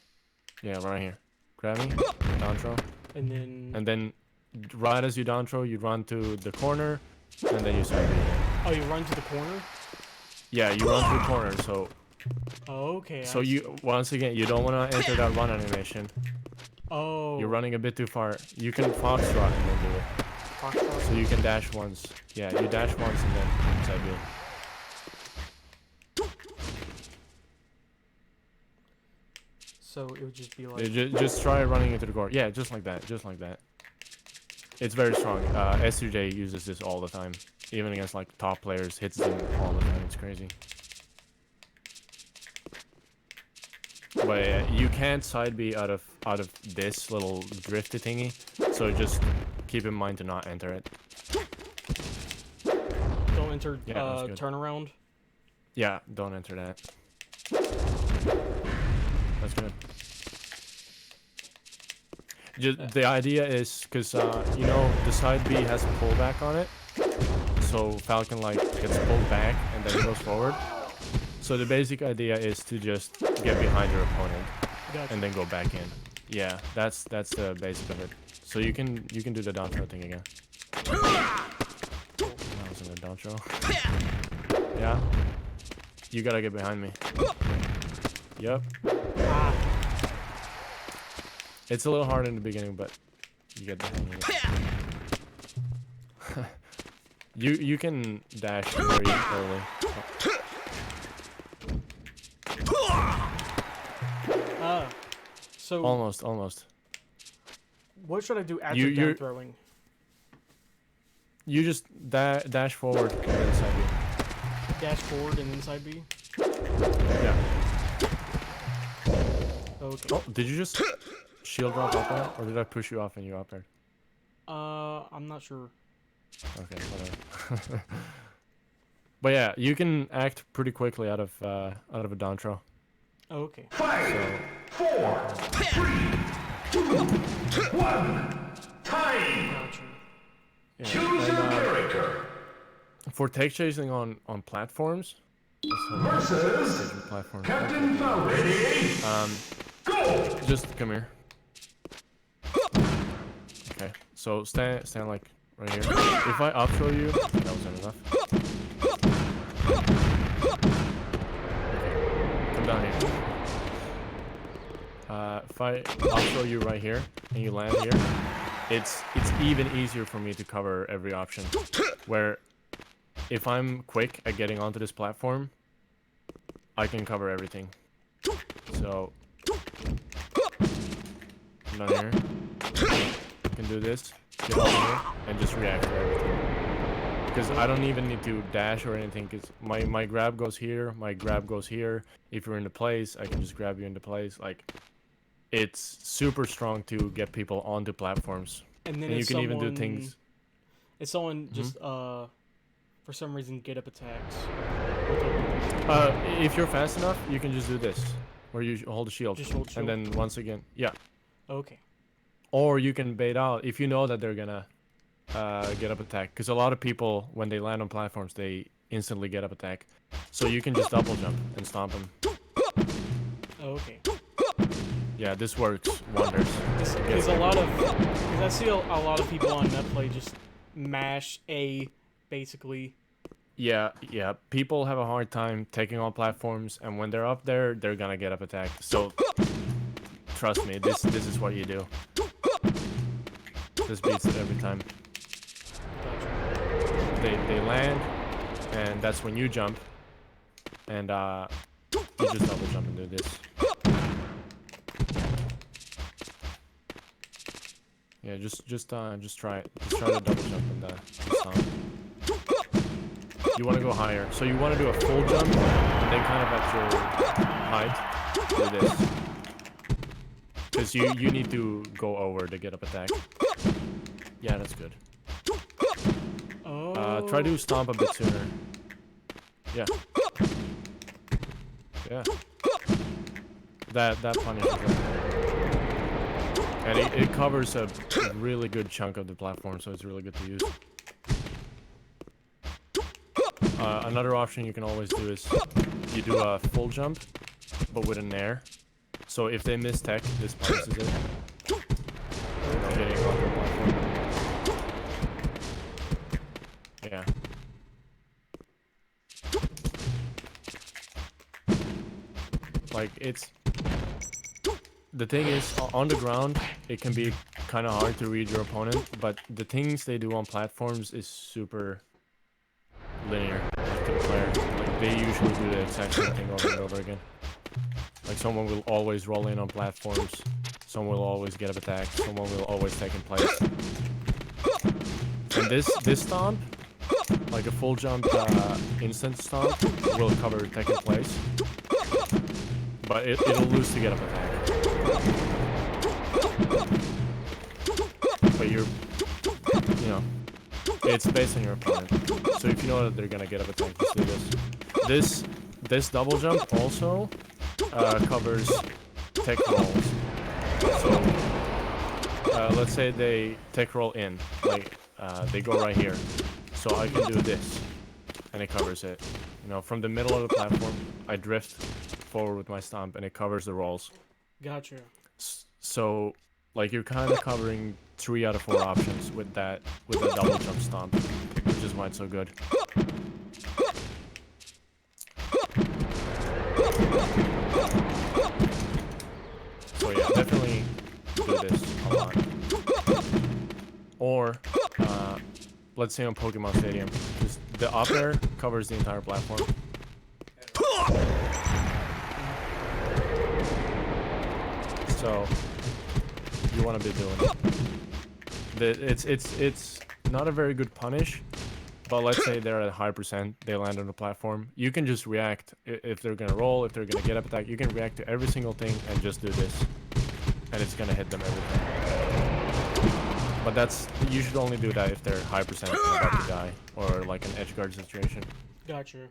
yeah, right here. Grab me, down throw, And then. and then right as you down throw, you run to the corner, and then you side B. Oh, you run to the corner. Yeah, you run to the corner. So Okay. so I you see. once again you don't want to enter that run animation. Oh. You're running a bit too far. You can foxtrot and then do it. Foxtrot? So you can dash once. Yeah, you dash once and then side B. So it would just be like. Just try running into the core. Yeah, just like that. Just like that. It's very strong. SUJ uses this all the time. Even against like top players, hits them all the time. It's crazy. But yeah, you can't side B out of this little drifty thingy. So just keep in mind to not enter it. Don't enter Yeah, that's good. turnaround. Yeah, don't enter that. That's good. Just, the idea is because you know the side B has a pullback on it, so Falcon like gets pulled back and then goes forward. So the basic idea is to just get behind your opponent Gotcha. and then go back in. Yeah, that's the basic of it. So you can do the down throw thing again. I was in the down throw. Yeah. You gotta get behind me. Yep. Ah. It's a little hard in the beginning, but you get the hang of it. You can dash very early. So Almost. what should I do after You're- down throwing? You just dash forward and then side B. Dash forward and inside B. Yeah. Okay. Oh, did you just shield drop up there, or did I push you off and you up there? I'm not sure. Okay, whatever. But yeah, you can act pretty quickly out of a down throw. Okay. 5, 4, 3, 2, 1. Time. Gotcha. Yeah. Choose your character. For take chasing on platforms. Versus Platform. Captain Falcon. Go. Just come here. Okay, so stand like right here. If I up throw you, that wasn't enough. Come down here. If I up throw you right here and you land here, it's even easier for me to cover every option. Where if I'm quick at getting onto this platform, I can cover everything. So come down here. I can do this, get over here, and just react to everything. Because I don't even need to dash or anything, because my grab goes here, my grab goes here. If you're into place, I can just grab you into place. Like, it's super strong to get people onto platforms. And then And you if can even do someone- things. If someone just for some reason get up attacks. If you're fast enough, you can just do this, where you hold the shield. Just hold And then once again, yeah. Okay. Or you can bait out if you know that they're gonna get up attack. Because a lot of people, when they land on platforms, they instantly get up attack. So you can just double jump and stomp them. Okay. Yeah, this works wonders. Because I see a lot of people on NetPlay just mash A, basically. Yeah. People have a hard time taking on platforms, and when they're up there, they're gonna get up attack. So trust me, this is what you do. This beats it every time. Gotcha. They land, and that's when you jump, and you just double jump and do this. Yeah, just try it. Just try to double jump and stomp. You want to go higher, so you want to do a full jump, and then kind of at your height do this, because you need to go over to get up attack. Yeah, that's good. Oh. Try to stomp a bit sooner. Yeah. Yeah. That punish is right. And it covers a really good chunk of the platform, so it's really good to use. Another option you can always do is you do a full jump, but with a nair, So if they miss tech, this punishes it. You know, getting on their platform. Yeah. Like, it's... The thing is, on the ground, it can be kind of hard to read your opponent, but the things they do on platforms is super linear to the player. Like, they usually do the exact same thing over and over again. Like, someone will always roll in on platforms, someone will always get up attack, someone will always take in place. And this stomp, like a full jump instant stomp, will cover tech in place. But it'll lose to get up attack. But you know, it's based on your opponent. So if you know that they're gonna get up attack, just do this. This double jump also covers tech rolls. So let's say they tech roll in, like they go right here. So I can do this, and it covers it. You know, from the middle of the platform, I drift forward with my stomp, and it covers the rolls. Gotcha. So, like, you're kind of covering 3 out of 4 options with that double jump stomp, which is why it's so good. So yeah, definitely do this a lot. Or, let's say on Pokemon Stadium, just the up air covers the entire platform. So you want to be doing it. It's not a very good punish, but let's say they're at a high percent, they land on the platform. You can just react if they're gonna roll, if they're gonna get up attack. You can react to every single thing and just do this, and it's gonna hit them everything. But you should only do that if they're high percent about to die, or like an edge guard situation. Gotcha.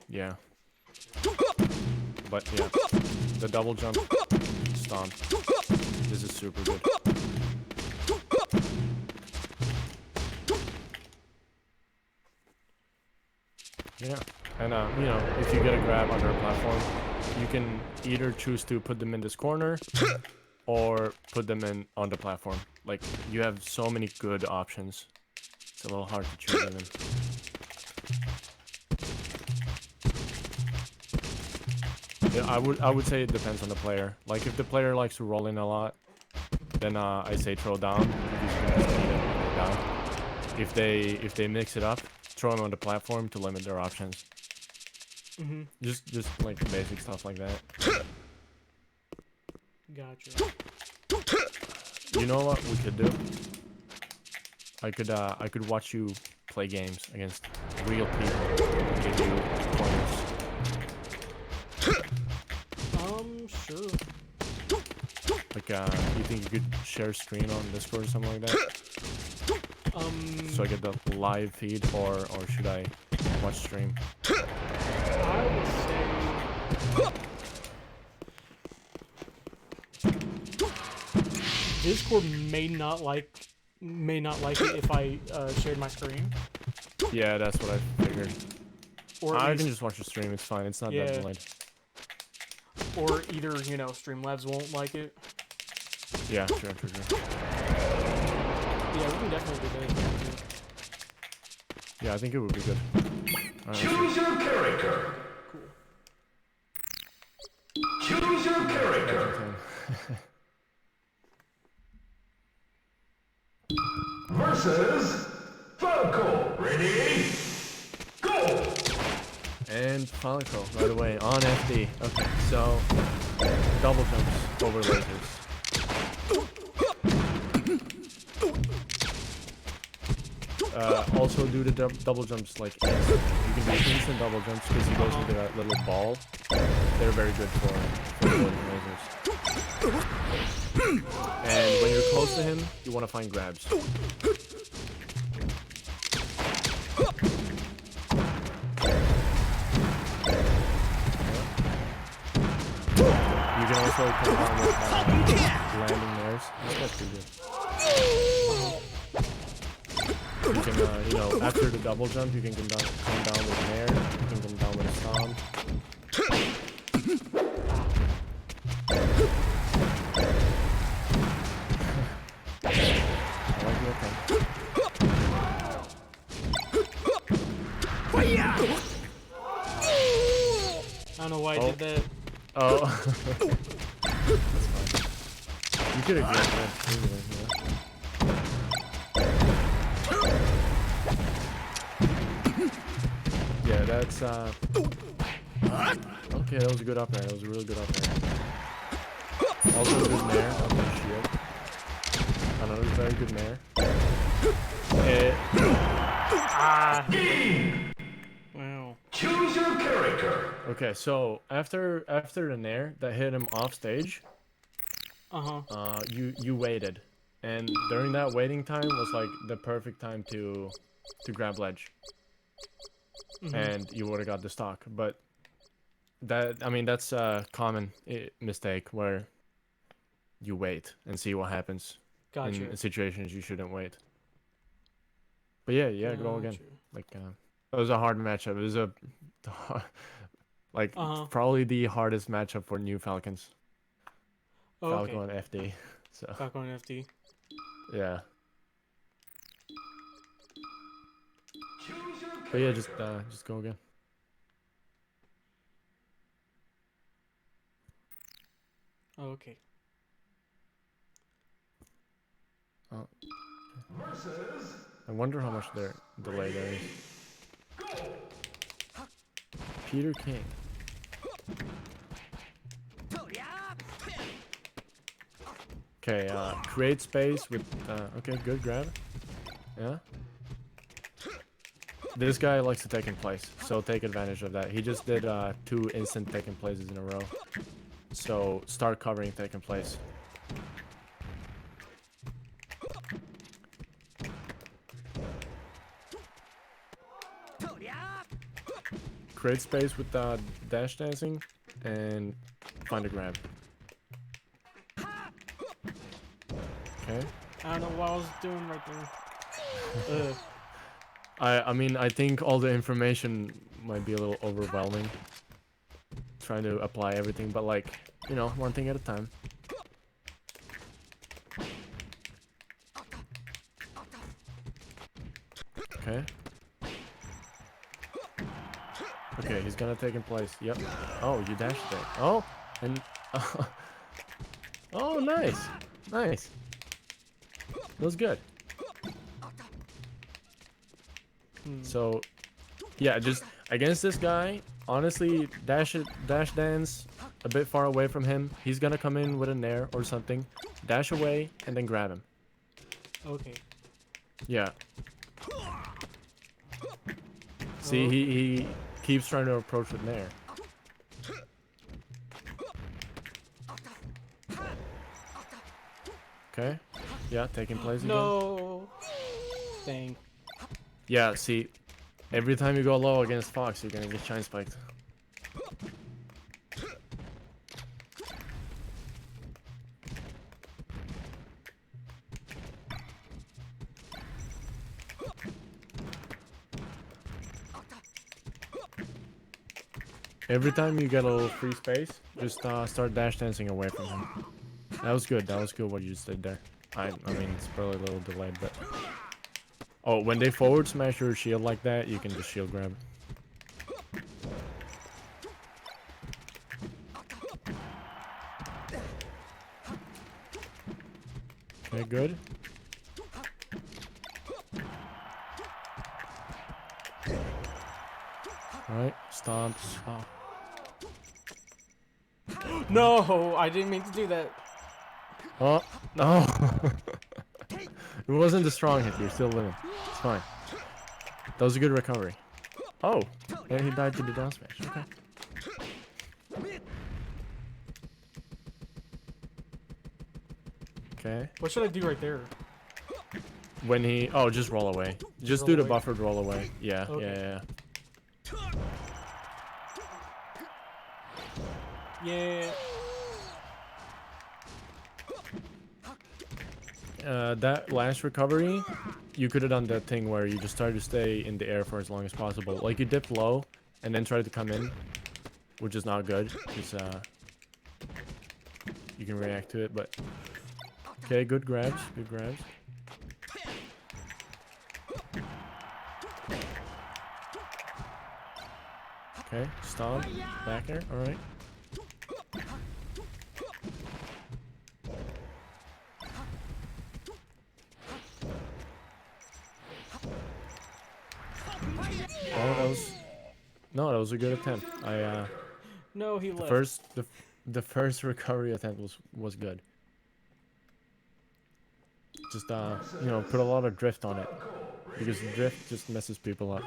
Yeah. But yeah, the double jump stomp. This is super good. Yeah, and you know, if you get a grab under a platform, you can either choose to put them in this corner or put them in on the platform. Like, you have so many good options. It's a little hard to choose even. Yeah, I would say it depends on the player. Like, if the player likes to roll in a lot, then I say throw down, because you can just beat them when they're down. If they mix it up, throw them on the platform to limit their options. Mm-hmm. Just like basic stuff like that. Gotcha. You know what we could do? I could watch you play games against real people and give you pointers. Sure. Like, you think you could share screen on Discord or something like that? So I get the live feed, or should I watch stream? I would say Discord may not like it if I shared my screen. Yeah, that's what I figured. Or I can just watch the stream. It's fine. It's not that delayed. Or either, you know, Streamlabs won't like it. Yeah, true. Yeah, we can definitely do that. Yeah, I think it would be good. Choose your character. Cool. Choose your character. Versus Falco. Ready? Go! And Falco right away on FD. Okay, so double jumps over lasers. Also do the double jumps like instant. You can do instant double jumps because he goes with a little ball. They're very good for avoiding lasers. And when you're close to him, you want to find grabs. You can also come down with landing theirs. That's pretty good. You can, you know, after the double jump, you can come down with an air. You can come down with a stomp. did that. Oh. That's fine. You could have gotten that easily, yeah. Yeah, that's okay, that was a good up air. That was a really good up air. Also a good nair on the shield. Another very good nair. Ah. Wow. Choose your character. Okay, so after the nair that hit him off stage, you waited, and during that waiting time was like the perfect time to grab ledge, and you would have got the stock. But I mean that's a common mistake where you wait and see what happens Gotcha. in situations you shouldn't wait. But yeah, go again. Gotcha. Like it was a hard matchup. It was a like probably the hardest matchup for new Falcons. Oh, okay. Falcon FD. So Falcon FD. yeah. Choose your But yeah, character. just go again. Oh, okay. Oh, Versus I wonder how much their delay there is. Peter King. Okay, create space with okay, good grab. Yeah. This guy likes to take in place, so take advantage of that. He just did 2 instant taken places in a row. So start covering taken place. Create space with dash dancing and find a grab. Okay. I don't know what I was doing right there. I mean, I think all the information might be a little overwhelming. Trying to apply everything, but like, you know, one thing at a time. Okay. Okay, he's gonna take in place. Yep. Oh, you dashed there. Oh, and oh, nice, nice. That was good. So, yeah, just against this guy, honestly, dash dance a bit far away from him. He's gonna come in with a nair or something. Dash away and then grab him. Okay. Yeah. See, he keeps trying to approach with nair. Okay. Yeah, taking place again. No. Dang. Yeah, see, every time you go low against Fox, you're gonna get shine spiked. Every time you get a little free space, just start dash dancing away from him. That was good. That was good what you just did there. I mean, it's probably a little delayed, but... Oh, when they forward smash your shield like that, you can just shield grab. Okay, good. Alright, stomps. Oh. No, I didn't mean to do that. Oh, no. It wasn't a strong hit, you're still living. It's fine. That was a good recovery. Oh, and he died to the down smash. Okay. Okay. What should I do right there? When he... Oh, just roll away. Just roll do the away? buffered roll away. Yeah, Okay. yeah. Yeah. That last recovery, you could have done that thing where you just tried to stay in the air for as long as possible. Like you dipped low and then tried to come in, which is not good because you can react to it. But okay, good grabs, good grabs. Okay, stomp, back air. All right. No, that was a good attempt. No, he The left. the first recovery attempt was good. Just you know, put a lot of drift on it because drift just messes people up.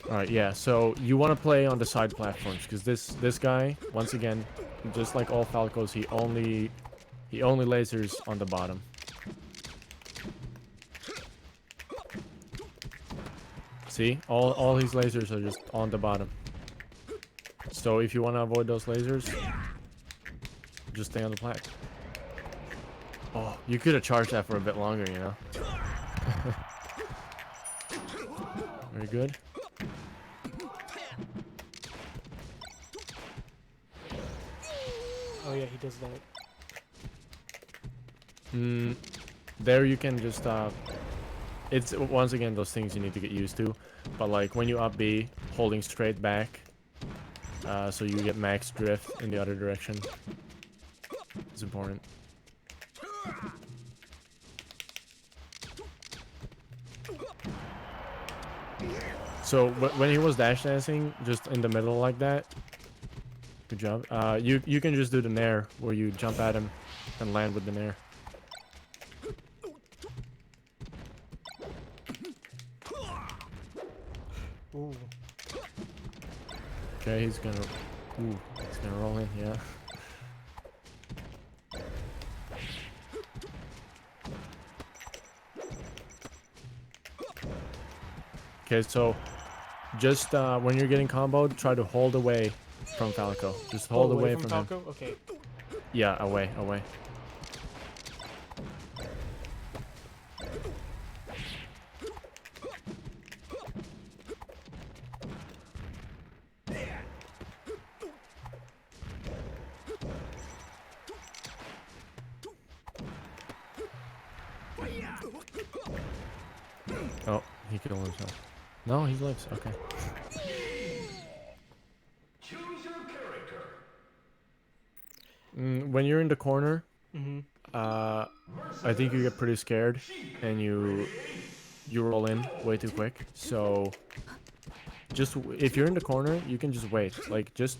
All right, yeah. So you want to play on the side platforms because this guy, once again, just like all Falcos, he only lasers on the bottom. See, all his lasers are just on the bottom. So if you want to avoid those lasers, just stay on the plat. Oh, you could have charged that for a bit longer, you know. Very good. Oh yeah, he does that. There you can just it's once again those things you need to get used to, but like when you up B, holding straight back, so you get max drift in the other direction. It's important. So when he was dash dancing, just in the middle like that, good job. You can just do the nair where you jump at him and land with the nair. Ooh. Okay, he's gonna roll in, yeah. Okay, so just when you're getting comboed, try to hold away from Falco. Just hold away from him. Falco? Okay. Yeah, away. Oh, he killed himself. No, he lives. Okay. Choose your character. When you're in the corner, Mm-hmm. I think you get pretty scared and you roll in way too quick. So just if you're in the corner, you can just wait. Like just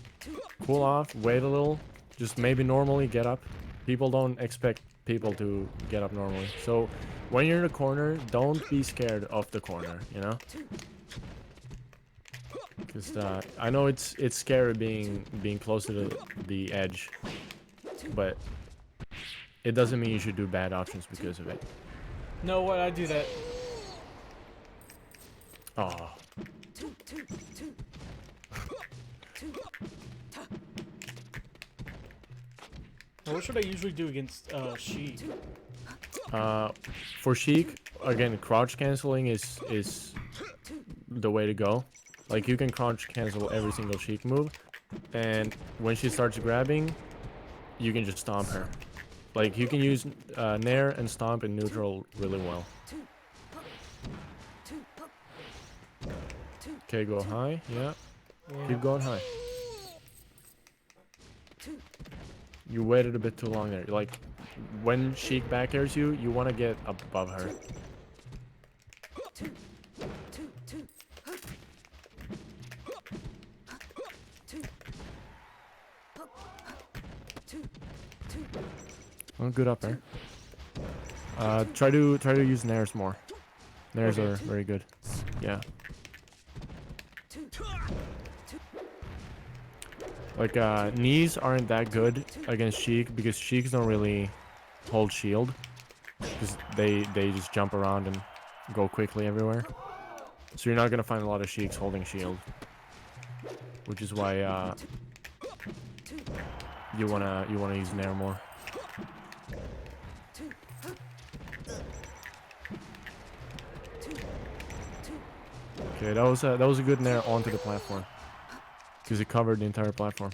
cool off, wait a little, just maybe normally get up. People don't expect people to get up normally. So when you're in the corner, don't be scared of the corner, you know? Because I know it's scary being close to the edge, but it doesn't mean you should do bad options because of it. No, what? I do that. Oh. What should I usually do against She? For Sheik, again, crouch canceling is the way to go. Like you can crouch cancel every single Sheik move, and when she starts grabbing, you can just stomp her. Like you can use nair and stomp in neutral really well. Okay, go high. Yeah, keep going high. You waited a bit too long there. Like when Sheik back airs you, you want to get above her. Oh, good up there. Try to use nairs more. Nairs are very good. Yeah. Like knees aren't that good against Sheik because Sheiks don't really hold shield because they just jump around and go quickly everywhere. So you're not gonna find a lot of Sheiks holding shield, which is why you wanna use nair more. Okay, that was a good nair onto the platform because it covered the entire platform.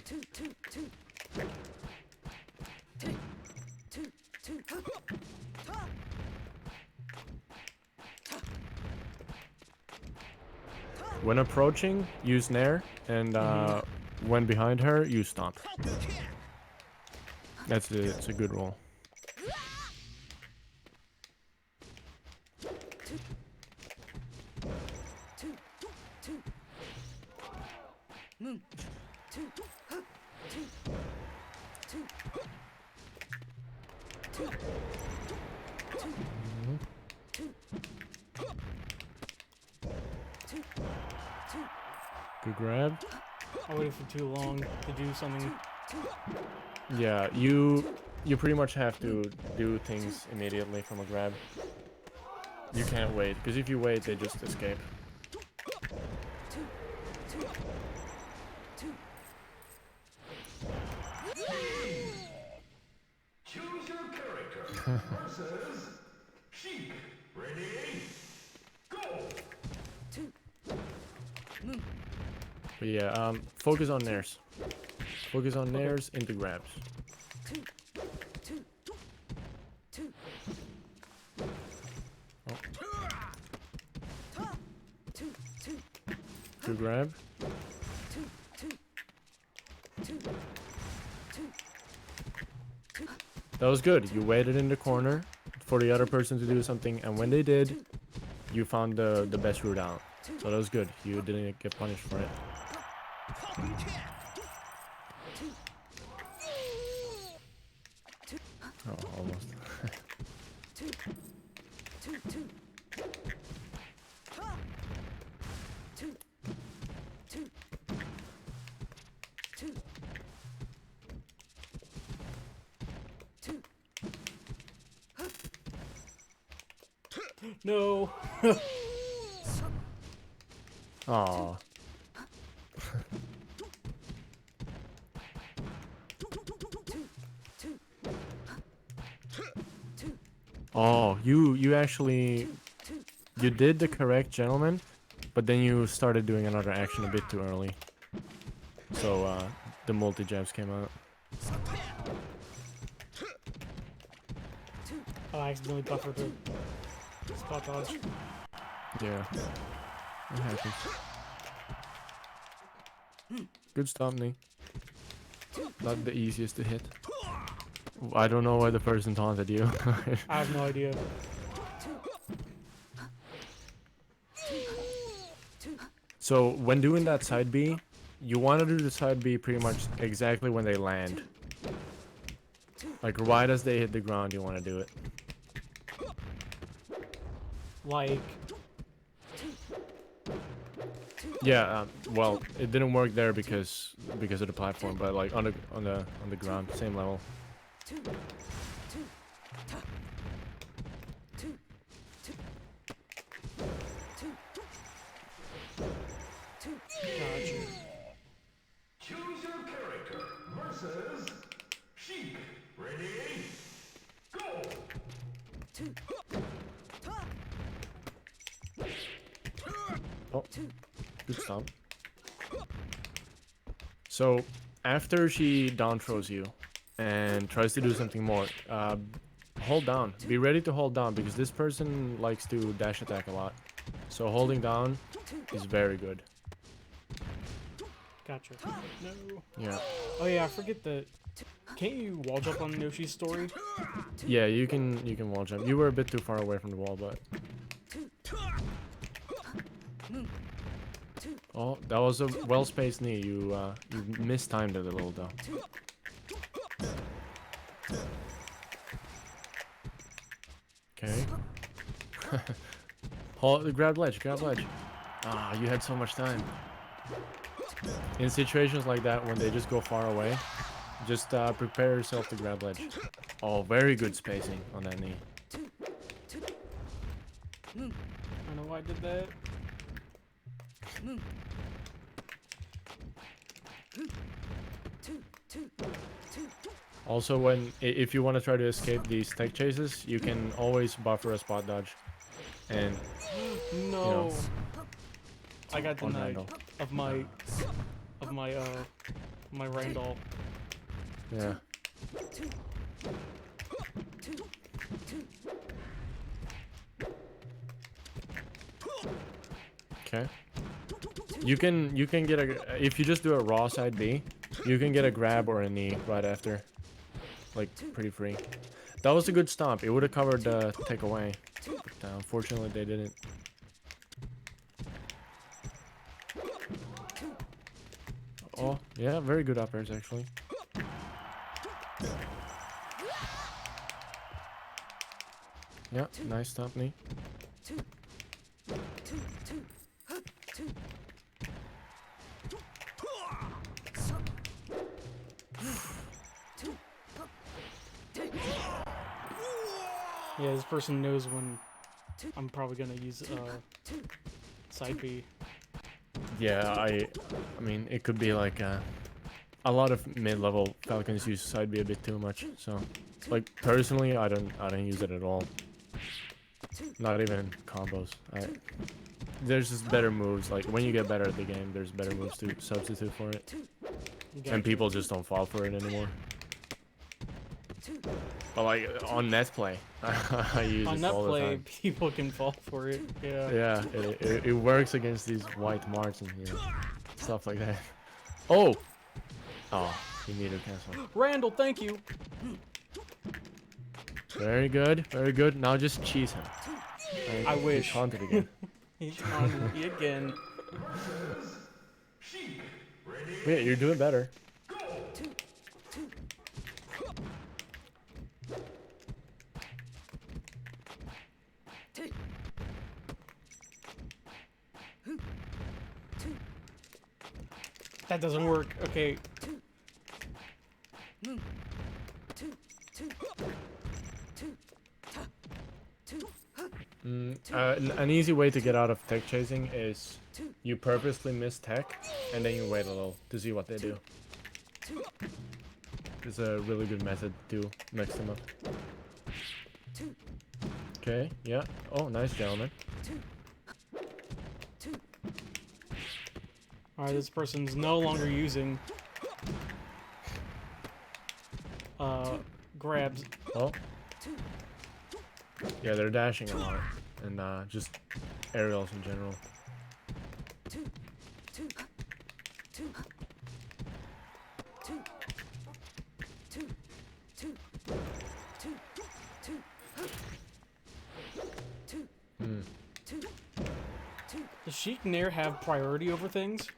When approaching, use nair, and when behind her, use stomp. It's a good roll. Good grab. I waited for too long to do something. Yeah, you pretty much have to do things immediately from a grab. You can't wait, because if you wait, they just escape. Choose your character versus Sheik. Ready? Go! But yeah, focus on nairs. Focus on nairs into grabs. To grab. That was good. You waited in the corner for the other person to do something, and when they did, you found the best route out. So that was good. You didn't get punished for it. Oh, almost. No. Aw. Oh, you actually you did the correct gentleman, but then you started doing another action a bit too early. So the multi jabs came out. Oh, I accidentally buffered the spot dodge. Yeah. It happens. Good stop, knee. Not the easiest to hit. I don't know why the person taunted you. I have no idea. So when doing that side B, you want to do the side B pretty much exactly when they land. Like right as they hit the ground, you want to do it. Like, Yeah, well, it didn't work there because of the platform, but like on the ground, same level. gotcha. Choose your character versus Sheik. Ready? Go! Oh, good stop. So after she down throws you and tries to do something more, hold down. Be ready to hold down because this person likes to dash attack a lot. So holding down is very good. Gotcha. No. Yeah. Oh yeah, I forget that. Can't you wall jump on Yoshi's story? Yeah, you can wall jump. You were a bit too far away from the wall, but oh, that was a well-spaced knee. You mistimed it a little though. Okay. Hold, grab ledge, grab ledge. Ah, you had so much time. In situations like that, when they just go far away, just prepare yourself to grab ledge. Oh, very good spacing on that knee. I don't know why I did that. Also, if you want to try to escape these tech chases, you can always buffer a spot dodge. And No. I got on denied Randall. of my Randall. Yeah. Okay. You can get a, if you just do a raw side B, you can get a grab or a knee right after. Like pretty free. That was a good stomp. It would have covered the takeaway. But unfortunately they didn't. Oh, yeah, very good up airs actually. Yeah, nice top knee. Yeah, this person knows when I'm probably gonna use side B. Yeah, I mean, it could be like a lot of mid-level Falcons use side B a bit too much. So, like personally, I don't use it at all. Not even in combos. There's just better moves. Like when you get better at the game, there's better moves to substitute for it, and people just don't fall for it anymore. But like on net play, I use On it net all the play, time. people can fall for it. Yeah. Yeah, it works against these white marks and stuff like that. Oh, he needed cancel. Randall, thank you. Very good, very good. Now just cheese him. I He's wish. haunted again. He's on me again. Yeah, you're doing better. That doesn't work. Okay. An easy way to get out of tech chasing is you purposely miss tech and then you wait a little to see what they do. It's a really good method to mix them up. Okay, yeah. Oh, nice gentleman. Alright, this person's no longer using grabs. Oh. Yeah, they're dashing a lot. And just aerials in general. Does Sheik Nair have priority over things?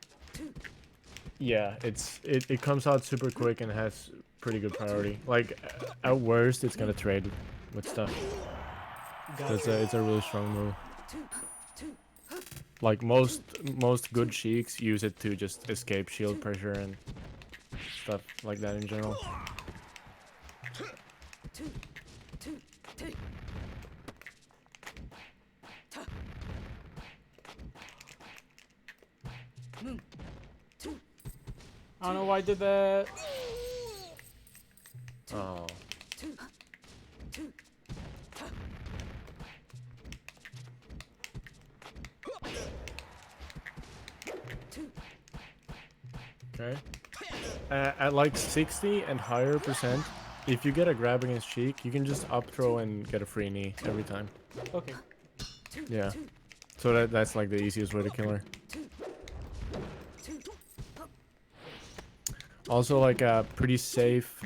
Yeah, it comes out super quick and has pretty good priority. Like at worst, it's gonna trade with stuff. It's a really strong move. Like most good Sheiks use it to just escape shield pressure and stuff like that in general. I don't know why I did that. Oh. Okay. At like 60 and higher %, if you get a grab against Cheek, you can just up throw and get a free knee every time. Okay. Yeah. So that's like the easiest way to kill her. Also like a pretty safe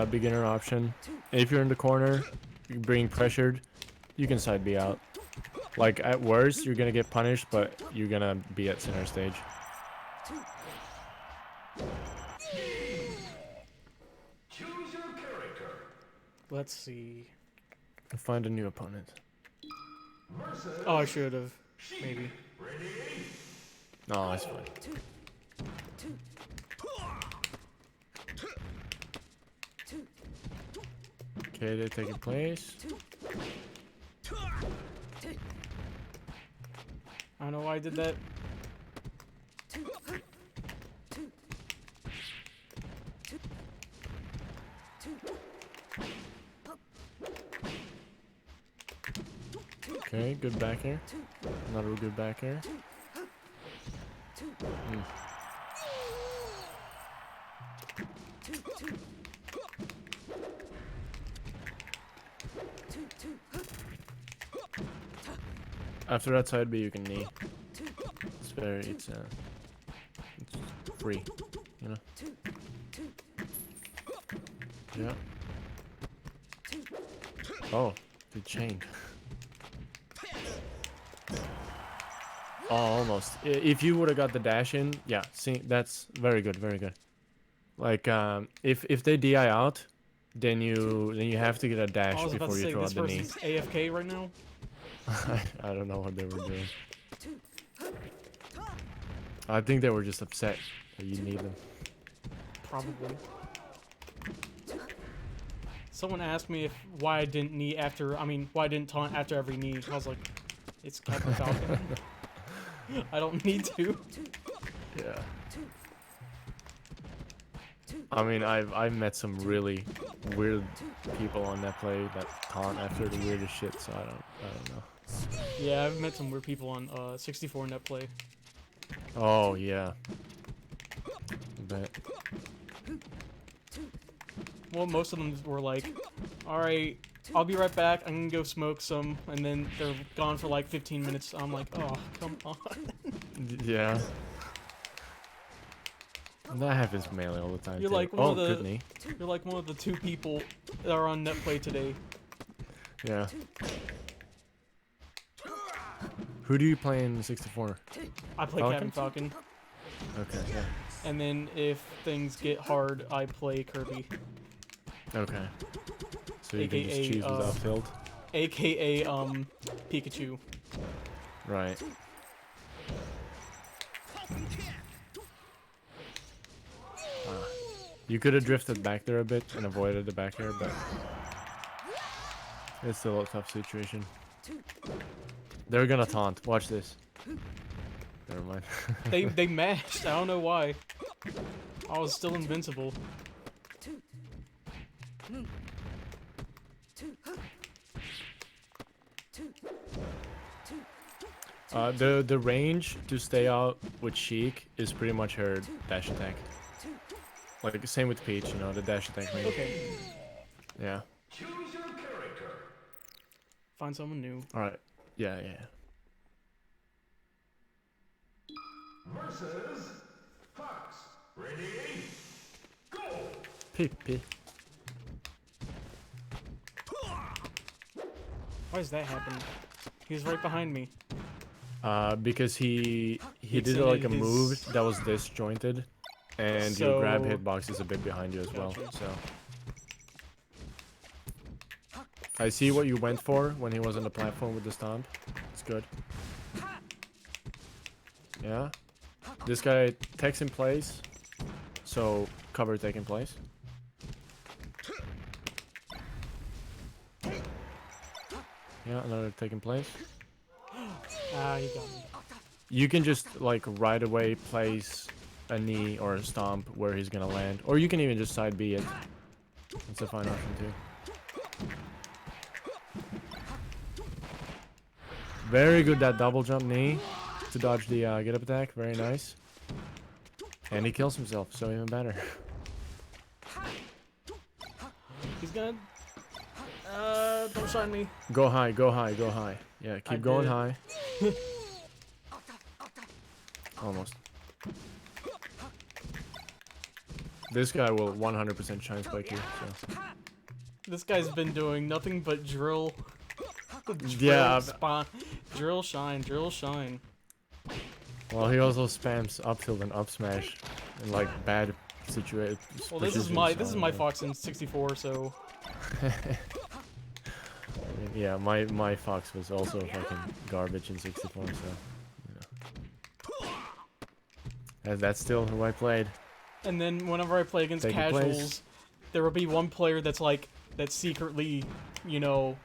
beginner option. If you're in the corner, you're being pressured, you can side B out. Like at worst, you're gonna get punished, but you're gonna be at center stage. Choose your character. Let's see. Find a new opponent. Oh, I should have. Maybe. No, that's fine. Okay, they're taking place. I don't know why I did that. Okay, good back air. Another good back air. After that side B, you can knee. It's free, you know. Yeah. Oh, the chain. Oh, almost. If you would have got the dash in, yeah. See, that's very good, very good. Like, if they DI out, then you have to get a I dash was about to before you say throw this out the knee. person's AFK right now. I don't know what they were doing. I think they were just upset that you need them. Probably. Someone asked me why I didn't knee after. I mean, why I didn't taunt after every knee. I was like, it's Captain Falcon. I don't need to. Yeah. I mean, I've met some really weird people on that play that taunt after the weirdest shit. So I don't know. Yeah, I've met some weird people on 64 net play. Oh yeah. I bet. Well, most of them were like, alright, I'll be right back, I'm gonna go smoke some, and then they're gone for like 15 minutes. I'm like, oh, come on. Yeah. That happens mainly all the time. You're too. like one oh, of the- good knee. You're like one of the 2 people that are on net play today. Yeah. Who do you play in 64? I play Falcon? Captain Falcon, Okay, yeah. and then if things get hard, I play Kirby, Okay. So you can just AKA, choose without field? aka Pikachu. Right. You could have drifted back there a bit and avoided the back air, but it's still a tough situation. They're gonna taunt. Watch this. Never mind. They mashed. I don't know why. I was still invincible. The range to stay out with Sheik is pretty much her dash attack. Like same with Peach, you know, the dash attack range. Okay, Yeah. Choose your character. find someone new. All right. Yeah, yeah. Versus Fox. Ready? Go! Pee. Why does that happen? He was right behind me. Because he did Extended like a his- move that was disjointed, and your grab So- hitbox is a bit behind you as well. Gotcha. So I see what you went for when he was on the platform with the stomp. It's good. Yeah. This guy techs in place, so cover taking place. Yeah, another taking place. Ah, he got me. You can just like right away place a knee or a stomp where he's gonna land, or you can even just side B it. That's a fine option too. Very good that double jump knee to dodge the get up attack. Very nice. And he kills himself, so even better. He's gonna. Don't shine me. Go high, go high, go high. Yeah, I keep going did. high. Almost. This guy will 100% shine spike you. So. This guy's been doing nothing but drill. Yeah, Spawn. Drill shine. Drill shine. Well, he also spams up tilt and up smash in like bad situations. Well, this is my Fox in 64, so Yeah, my Fox was also fucking garbage in 64, so yeah. And that's still who I played. and then whenever I play against Taking casuals, place. there will be one player that's like that secretly, you know,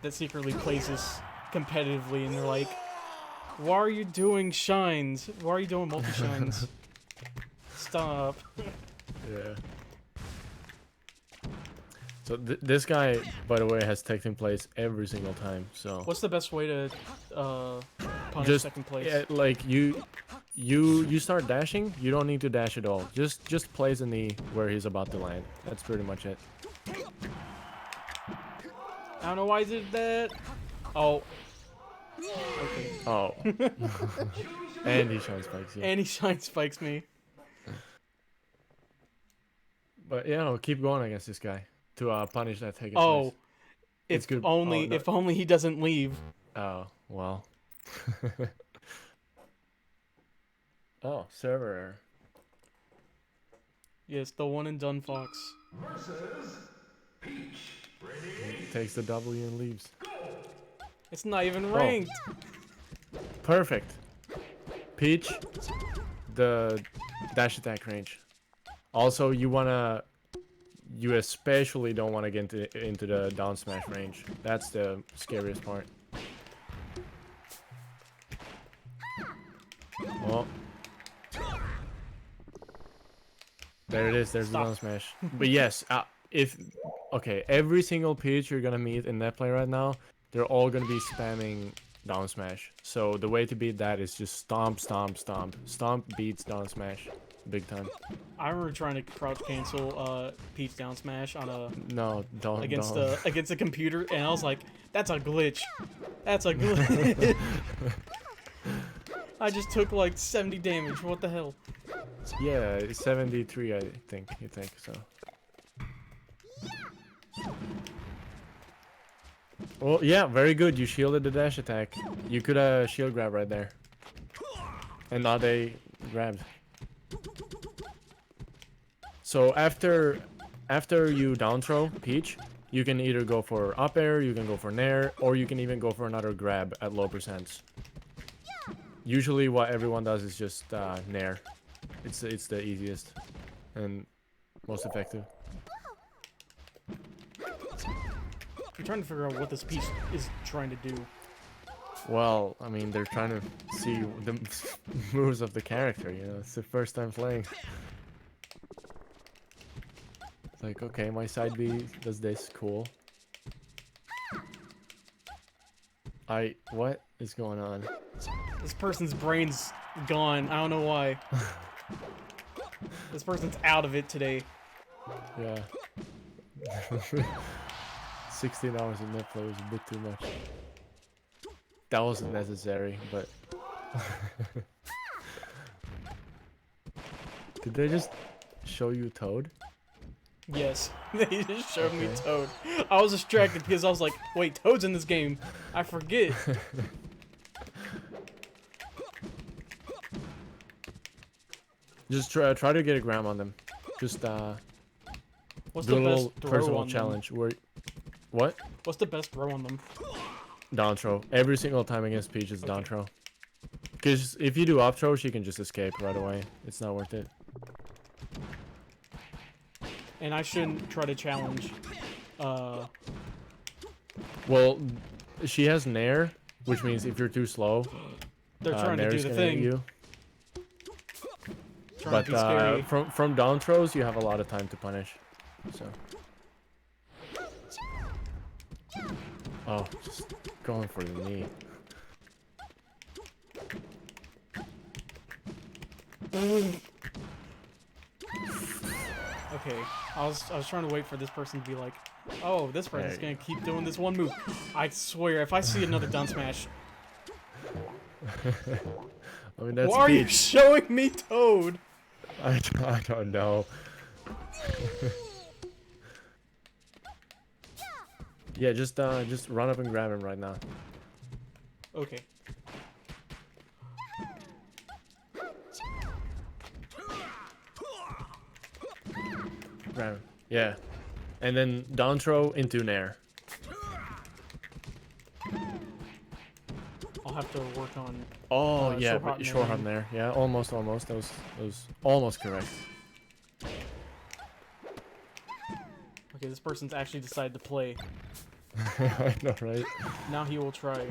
that secretly plays this competitively, and they're like, "Why are you doing shines? Why are you doing multi shines? Stop!" Yeah. So this guy, by the way, has taken place every single time. So What's the best way to punish just second place? yeah, like you start dashing. You don't need to dash at all. Just place a knee where he's about to land. That's pretty much it. I don't know why I did that. Oh. Okay. Oh. And he shine spikes. Yeah. And he shine spikes me. But yeah, no, keep going against this guy to punish that taking Oh. place. If good. only Oh, no. if only he doesn't leave. Oh well. Oh, server error. Yes, the one in Dunfox. Versus Peach. Ready? Takes the W and leaves. It's not even Oh. ranked. Perfect. Peach, the dash attack range. Also, you especially don't want to get into the down smash range. That's the scariest part. Oh. There it is, there's the Stop. down smash. But yes, okay, every single Peach you're gonna meet in that play right now, they're all gonna be spamming down smash. So the way to beat that is just stomp, stomp, stomp. Stomp beats down smash. Big time. I remember trying to crouch cancel Peach down smash on a No, don't. against a computer, and I was like, that's a glitch. That's a glitch. I just took like 70 damage. What the hell? Yeah, 73, I think. You think so? Well, yeah, very good. You shielded the dash attack. You could shield grab right there. And now they grabbed. So after you down throw Peach, you can either go for up air, you can go for nair, or you can even go for another grab at low percents. Usually what everyone does is just nair. It's the easiest and most effective. I'm trying to figure out what this Peach is trying to do. Well, I mean, they're trying to see the moves of the character, you know, it's the first time playing. It's like, okay, my side B does this, cool. What is going on? This person's brain's gone. I don't know why. This person's out of it today. Yeah. 16 hours of Netflix was a bit too much. That wasn't necessary, but... Did they just show you Toad? Yes, they just showed me Okay. Toad. I was distracted because I was like, wait, Toad's in this game. I forget. Just try to get a gram on them. Just What's do the a little best throw personal on challenge where... What? them? What's the best throw on them? Down throw. Every single time against Peach is down Okay. throw. Because if you do up throw, she can just escape right away. It's not worth it. And I shouldn't try to challenge. Well, she has nair, which means if you're too slow, They're trying to do nair's the gonna hit thing. you. Trying But to be scary. from down throws, you have a lot of time to punish. So. Oh, just going for the knee. Okay, I was trying to wait for this person to be like, oh, this person's There gonna keep doing this one move. I swear, if I see another down smash, I mean, that's why are you Peach. showing me Toad? I don't know. Yeah, just run up and grab him right now. Okay. Grab him. Yeah. And then down throw into nair. I'll have to work on. Oh yeah, short but hop short hop nair. nair. Yeah, almost. That was almost correct. Okay, this person's actually decided to play. I know, right? Now he will try.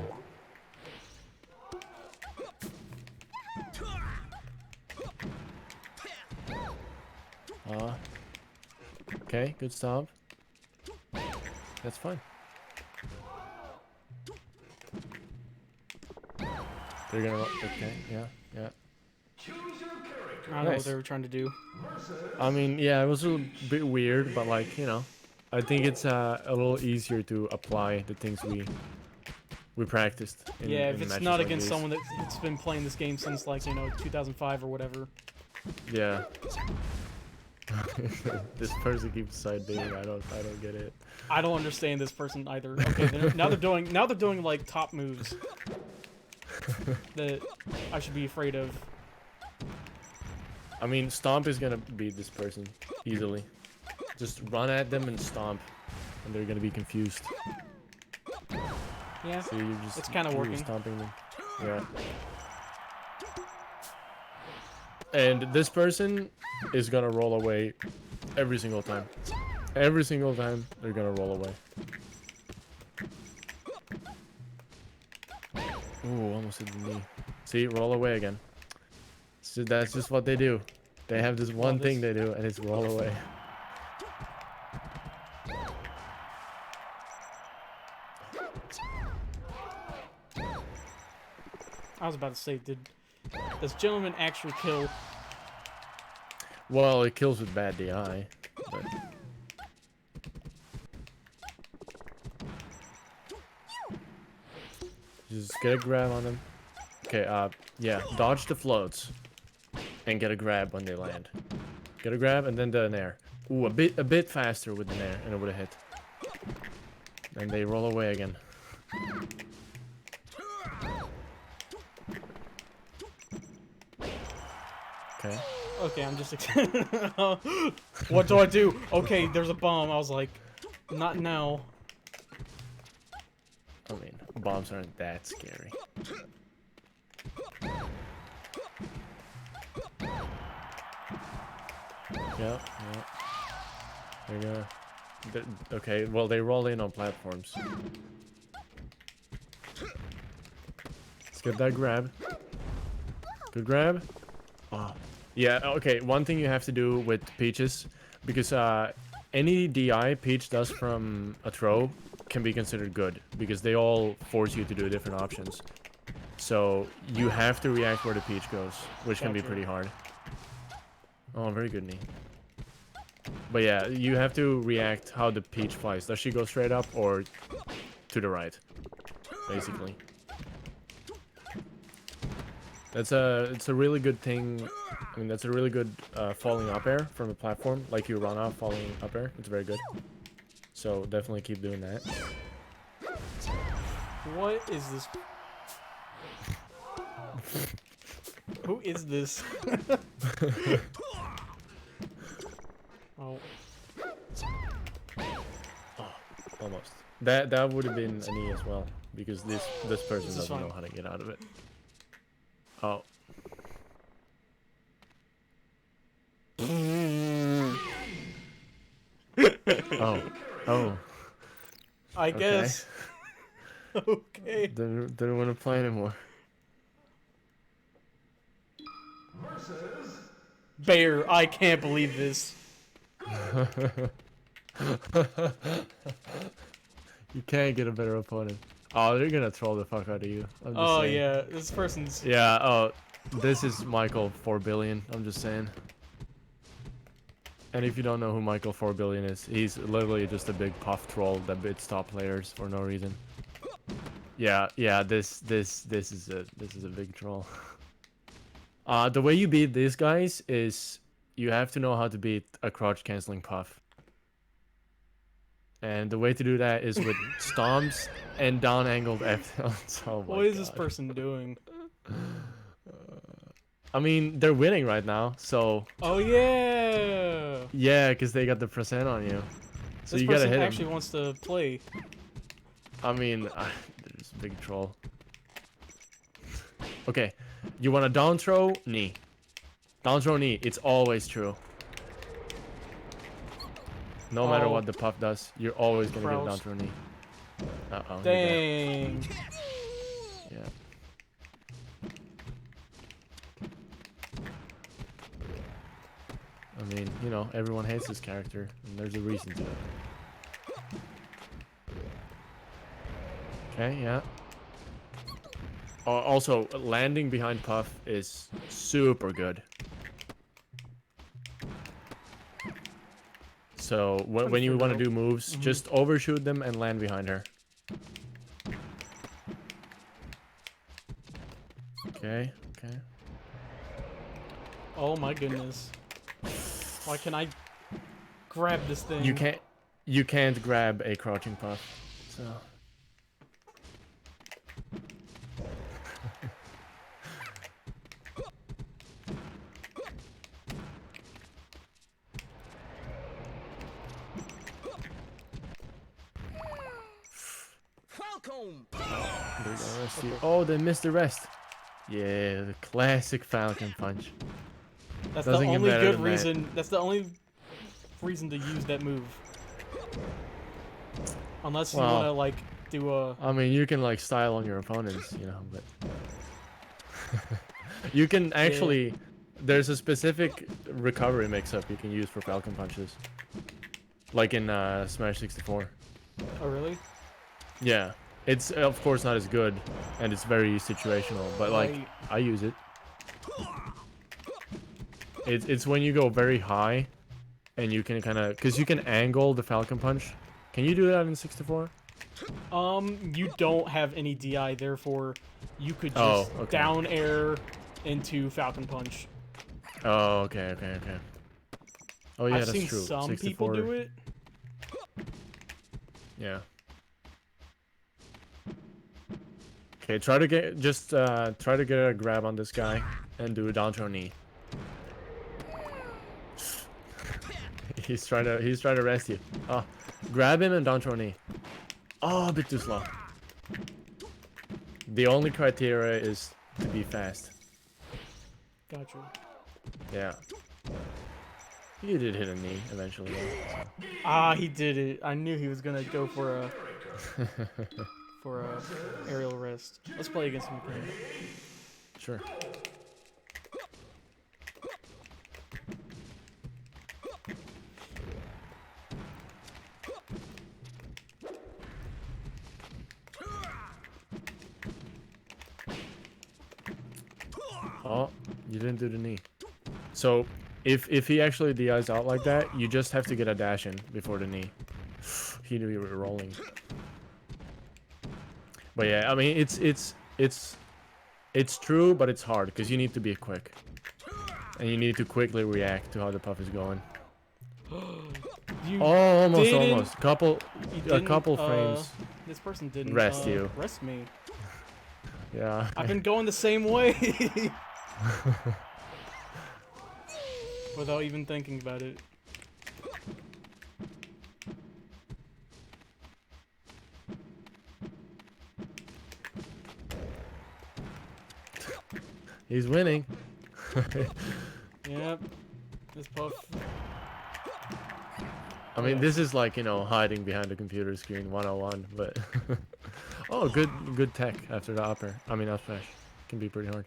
Okay, good stop. That's fine. They're gonna. Okay, yeah. Choose your character. I don't know what Nice. they were trying to do. I mean, yeah, it was a bit weird, but like, you know, I think it's a little easier to apply the things we practiced. Yeah, if in it's matches not like against these. someone that's been playing this game since like 2005 or whatever. Yeah. This person keeps side being. I don't get it. I don't understand this person either. Okay, now they're doing like top moves that I should be afraid of. I mean, Stomp is gonna beat this person easily. Just run at them and stomp, and they're gonna be confused. Yeah, So you're just it's kind of you're working. stomping them. Yeah. And this person is gonna roll away every single time. Every single time they're gonna roll away. Ooh, almost hit the knee. See, roll away again. So that's just what they do. They have this one thing they do, and it's roll away. I was about to say, did this gentleman actually kill? Well, it kills with bad DI, but... Just get a grab on them. Okay, yeah, dodge the floats. And get a grab when they land. Get a grab and then the nair. Ooh, a bit faster with the nair, and it would have hit. And they roll away again. Okay. Okay, I'm just. What do I do? Okay, there's a bomb. I was like, not now. I mean, bombs aren't that scary. Yep. They're gonna... okay, well, they roll in on platforms. Let's get that grab. Good grab. Oh. Yeah, okay, one thing you have to do with Peaches, because any DI Peach does from a throw can be considered good, because they all force you to do different options. So, you have to react where the Peach goes, which can be pretty hard. Oh, very good knee. But yeah, you have to react how the Peach flies. Does she go straight up or to the right? Basically. It's a really good thing. I mean, that's a really good falling up air from the platform. Like you run off falling up air. It's very good. So definitely keep doing that. What is this? Who is this? Oh. Oh, almost. That would have been an E as well, because this person doesn't know how to get out of it. Oh. Oh. I guess. Okay. Didn't want to play anymore. Bear, I can't believe this. You can't get a better opponent. Oh, they're gonna troll the fuck out of you. I'm just saying. Yeah, this person's... Yeah, oh, this is Michael 4 billion, I'm just saying. And if you don't know who Michael 4 billion is, he's literally just a big puff troll that bits top players for no reason. Yeah, this is a big troll. The way you beat these guys is you have to know how to beat a crouch canceling puff. And the way to do that is with stomps and down angled F tilts. Oh my What is God. this person doing? I mean, they're winning right now, so... Oh yeah! Yeah, because they got the percent on you. So This you gotta person hit actually him. wants to play. I mean, there's a big troll. Okay, you want a down throw? Knee. Down throw knee. It's always true. No matter what the puff does, you're always gonna get a down throw knee. Uh-oh. Dang. Yeah. I mean, you know, everyone hates this character, and there's a reason to it. Okay, yeah. Also, landing behind Puff is super good. So, when you want to do moves, just overshoot them and land behind her. Okay, okay. Oh my goodness. Why can I grab this thing? You can't grab a crouching Puff. So They're gonna rest you. Oh, they missed the rest. Yeah, the classic Falcon Punch. That's Doesn't the get only better good than that. reason. That's the only reason to use that move. Unless you Well, want to like do a. I mean, you can like style on your opponents, you know, but you can actually. There's a specific recovery mix-up you can use for Falcon Punches, like in Smash 64. Oh really? Yeah, it's of course not as good, and it's very situational, but like Right. I use it. It's when you go very high, and you can kind of, cause you can angle the Falcon Punch. Can you do that in 64? You don't have any DI, therefore you could Oh, just okay. down air into Falcon Punch. Oh, okay. Oh yeah, I've that's seen true. some 64. people do it. Yeah. Okay, try to get try to get a grab on this guy and do a down throw knee. he's trying to rest you. Oh, grab him and down throw knee. Oh, a bit too slow. The only criteria is to be fast. Gotcha. Yeah. You did hit a knee eventually. Though, so. Ah, he did it. I knew he was gonna go for a aerial rest. Let's play against him again. Sure. Oh, you didn't do the knee. So, if he actually DIs out like that, you just have to get a dash in before the knee. He knew you were rolling. But yeah, I mean it's true, but it's hard because you need to be quick, and you need to quickly react to how the puff is going. You Oh, didn't- almost. you A couple didn't, frames. This person didn't Rest you. Rest me. Yeah. I've been going the same way. Without even thinking about it. He's winning. Yep. This puff. I mean, this is like, you know, hiding behind the computer screen 101, but oh, good tech after the upper. I mean, up smash can be pretty hard.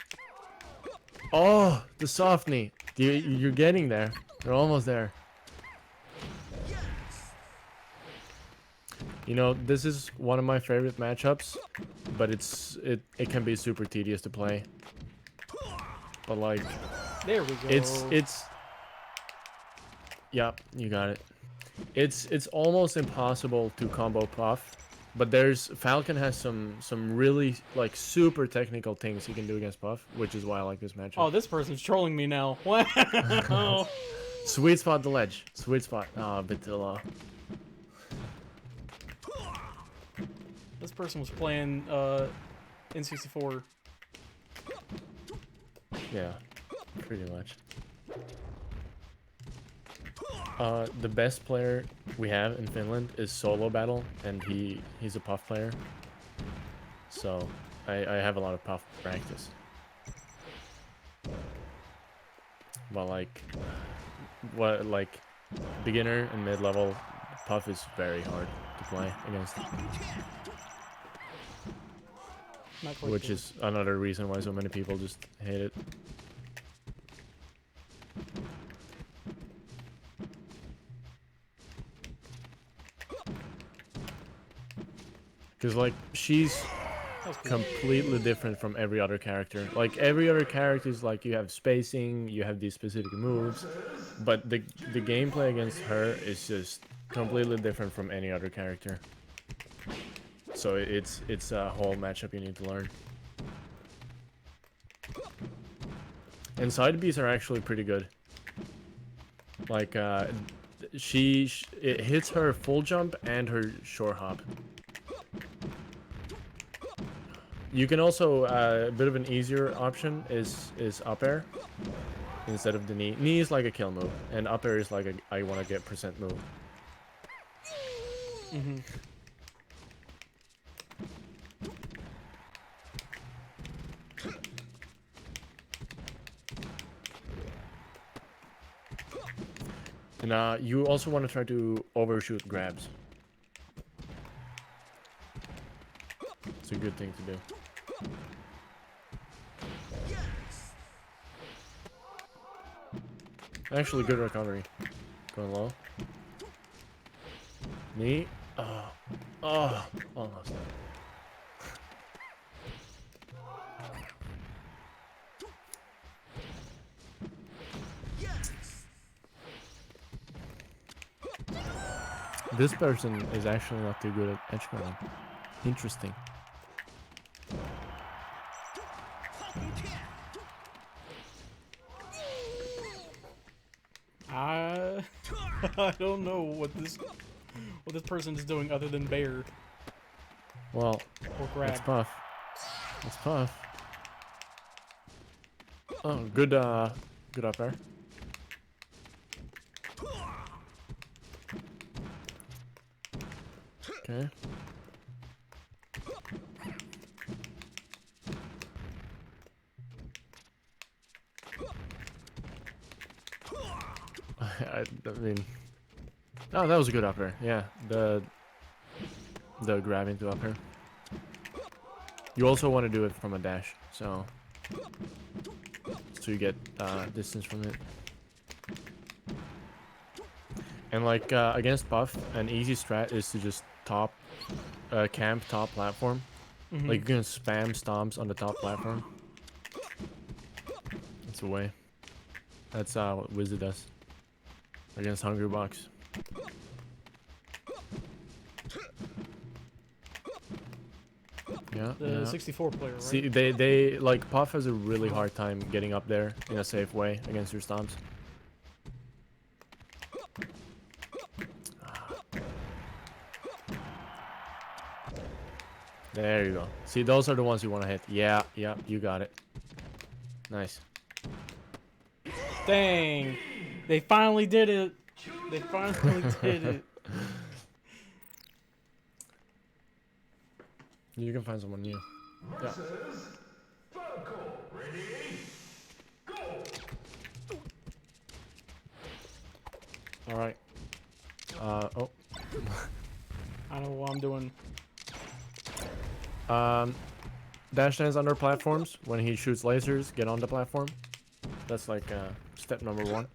Oh, the soft knee. You're getting there. You're almost there. You know, this is one of my favorite matchups, but it can be super tedious to play. But like, There we go. it's yeah, you got it. It's almost impossible to combo Puff, but Falcon has some really like super technical things he can do against Puff, which is why I like this matchup. Oh, this person's trolling me now. Wow. Sweet spot the ledge. Sweet spot. Oh, a bit too low. This person was playing N64. Yeah, pretty much. The best player we have in Finland is Solo Battle, and he's a Puff player. So I have a lot of Puff practice. But like beginner and mid level, Puff is very hard to play against. Not quite Which sure. is another reason why so many people just hate it. Because, like, she's That's cool. completely different from every other character. Like, every other character is like, you have spacing, you have these specific moves, but the gameplay against her is just completely different from any other character. So it's a whole matchup you need to learn. And side Bs are actually pretty good. Like, it hits her full jump and her short hop. You can also, a bit of an easier option is up air instead of the knee. Knee is like a kill move, and up air is like a I want to get % move. Mm-hmm. And you also want to try to overshoot grabs. It's a good thing to do. Actually, good recovery. Going low. Knee. Oh. Oh. Almost. This person is actually not too good at edge guarding. Interesting. I don't know what this person is doing other than bear Well, or grab. it's Puff. It's Puff. Oh, good good up there. Okay. I mean, oh, that was a good upper. Yeah, the grab into upper. You also want to do it from a dash, so you get distance from it. And like against Puff, an easy strat is to just camp top platform. Mm-hmm. Like you can spam stomps on the top platform. That's a way. That's what Wizard does against Hungry Box. Yeah, The 64 player, right? See, they like Puff has a really hard time getting up there in a safe way against your stomps. There you go. See, those are the ones you want to hit. Yeah, yeah, you got it. Nice. Dang. They finally did it. They finally did it. You can find someone new. Yeah. All right. Oh. I know what I'm doing. Dash dance under platforms. When he shoots lasers, get on the platform. That's like step number 1.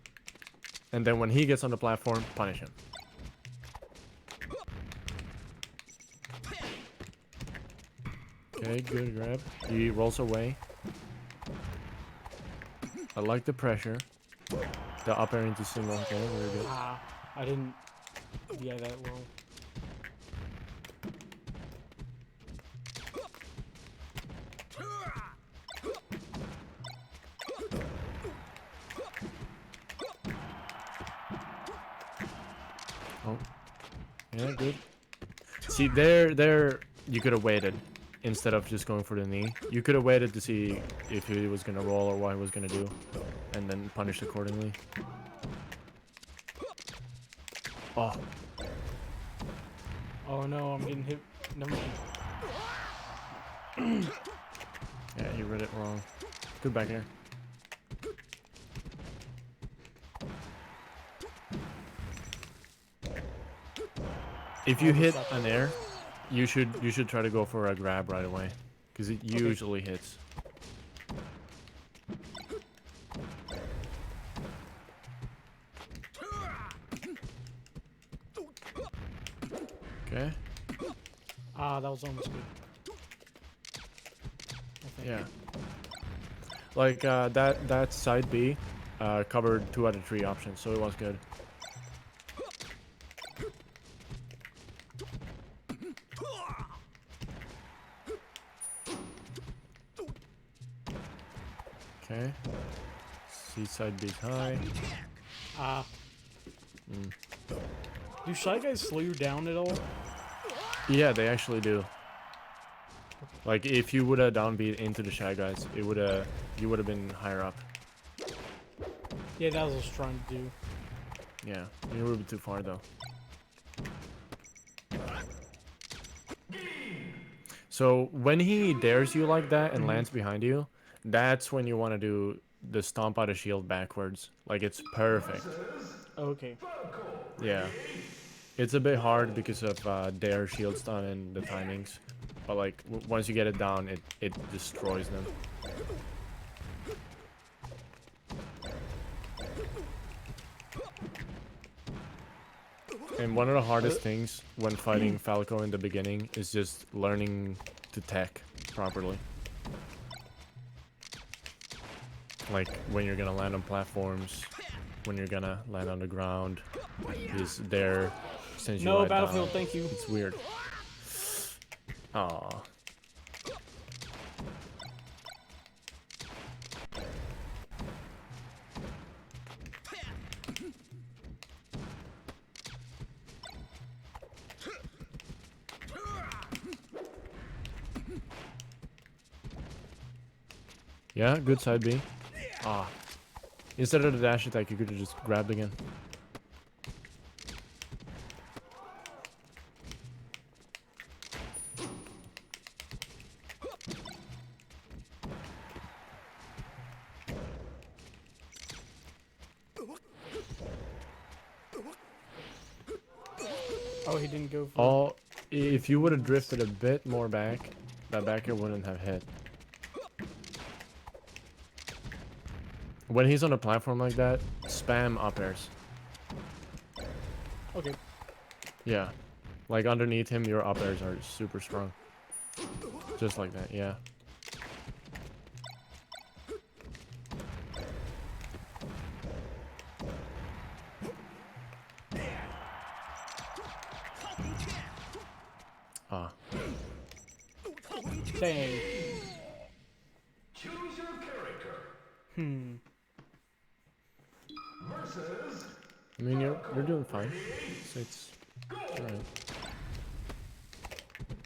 And then when he gets on the platform, punish him. Okay, good grab. He rolls away. I like the pressure. The up air into single. Okay, very good. I didn't. Yeah, that well. Oh. Yeah, good. See, there, you could have waited instead of just going for the knee. You could have waited to see if he was going to roll or what he was going to do, and then punished accordingly. Oh. Oh no, I'm getting hit. Never mind. Yeah, he read it wrong. Good back air. If you hit an air, you should try to go for a grab right away, because it usually hits. Okay. That was almost good. Yeah. Like that side B covered 2 out of 3 options, so it was good. Okay. C side B high. Do Shy Guys slow you down at all? Yeah, they actually do. Like if you would have downbeat into the Shy Guys, you would have been higher up. Yeah, that was what I was trying to do. Yeah, you're a little bit too far though. So when he dares you like that and lands behind you, that's when you want to do the stomp out of shield backwards. Like it's perfect. Okay. Yeah. It's a bit hard because of their shield stun and the timings. But like once you get it down, it destroys them. And one of the hardest things when fighting Falco in the beginning is just learning to tech properly. Like when you're gonna land on platforms, when you're gonna land on the ground, is there sends you No right Battlefield, down. thank you. It's weird. Aw. Yeah, good side B. Ah. Instead of the dash attack, you could have just grabbed again. Oh, he didn't go for. Oh, if you would have drifted a bit more back, that back air wouldn't have hit. When he's on a platform like that, spam up airs. Okay. Yeah. Like underneath him, your up airs are super strong. Just like that, yeah. Ah. Dang. Choose your character. Versus I mean, you're doing fine. So it's alright.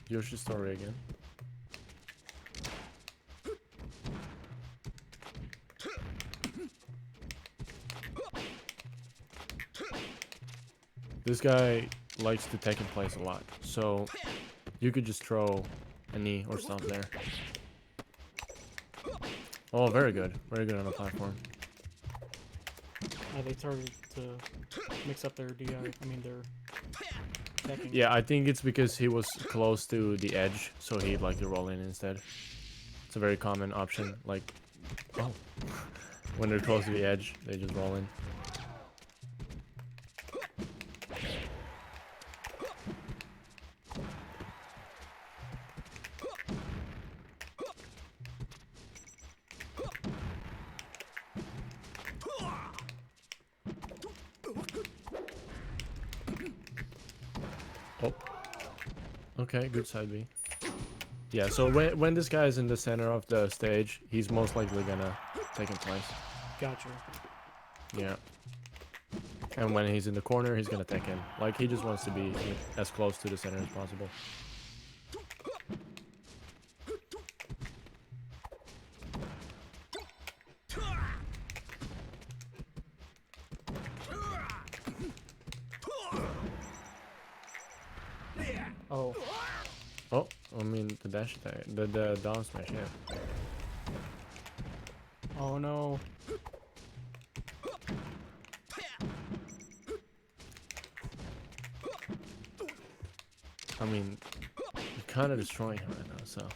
Yoshi's story again. This guy likes to take in place a lot, so you could just throw a knee or stomp there. Oh, very good. Very good on the platform. They started to mix up their DI. I mean their attacking. Yeah, I think it's because he was close to the edge, so he'd like to roll in instead. It's a very common option. Like, oh, when they're close to the edge, they just roll in. Oh. Okay, good side B. Yeah, so when this guy is in the center of the stage, he's most likely gonna take in place. Gotcha. Yeah. And when he's in the corner, he's gonna take in. Like, he just wants to be as close to the center as possible. Oh. Oh, I mean, the dash attack, the down smash, yeah. Oh no. I mean, you're kind of destroying him right now, so.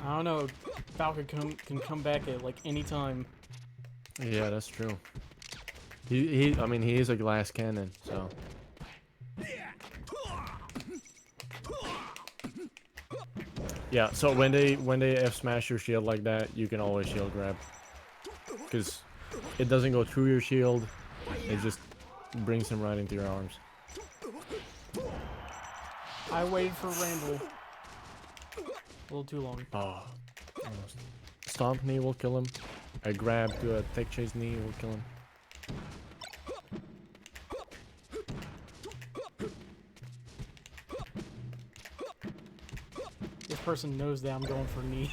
I don't know. Falcon can come back at like any time. Yeah, that's true. I mean, he is a glass cannon, so. Yeah, so when they F smash your shield like that, you can always shield grab. Because it doesn't go through your shield, it just brings him right into your arms. I waited for Randall. A little too long. Oh, almost. Stomp knee will kill him. A grab to a tech chase knee will kill him. This person knows that I'm going for knee.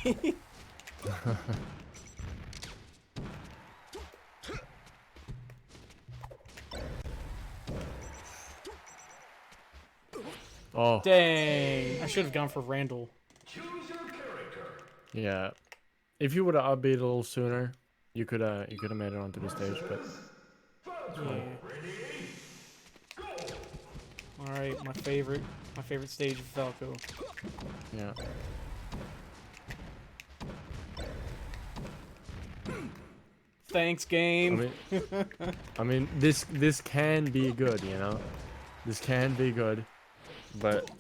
Oh, Dang. I should have gone for Randall. Choose your character. yeah. If you would have upbeat a little sooner, you could have made it onto the stage. But Yeah. All right, my favorite stage of Falco. yeah. Thanks, I game. mean, this can be good, you know. This can be good, but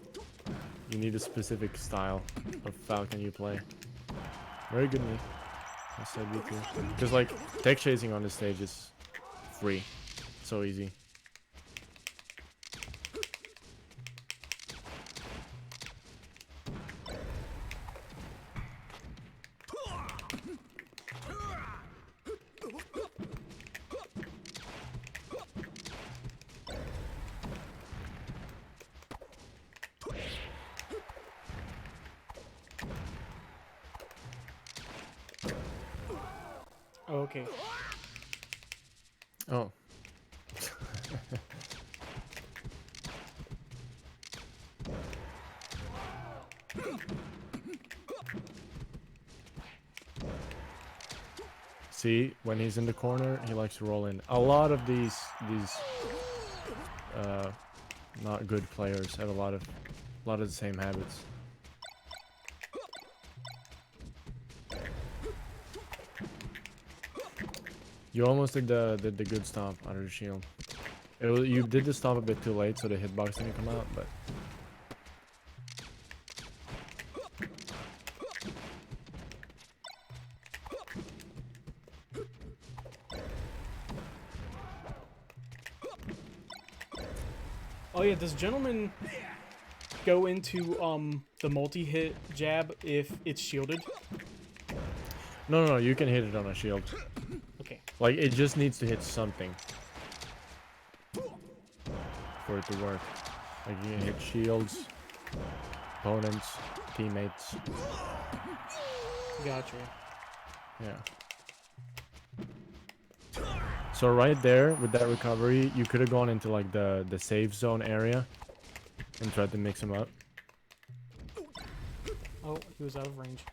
you need a specific style of Falcon you play. Very good me. I said you too. Because like tech chasing on this stage is free, so easy. Okay. Oh. See, when he's in the corner, he likes to roll in. A lot of these not good players have a lot of the same habits. You almost did the good stomp under the shield. You did the stomp a bit too late, so the hitbox didn't come out, but Oh yeah, does gentleman go into the multi-hit jab if it's shielded? no, you can hit it on a shield. Okay. Like it just needs to hit something for it to work. Like you can hit shields, opponents, teammates. Gotcha. Yeah. So right there with that recovery, you could have gone into like the safe zone area and tried to mix him up. Oh, he was out of range.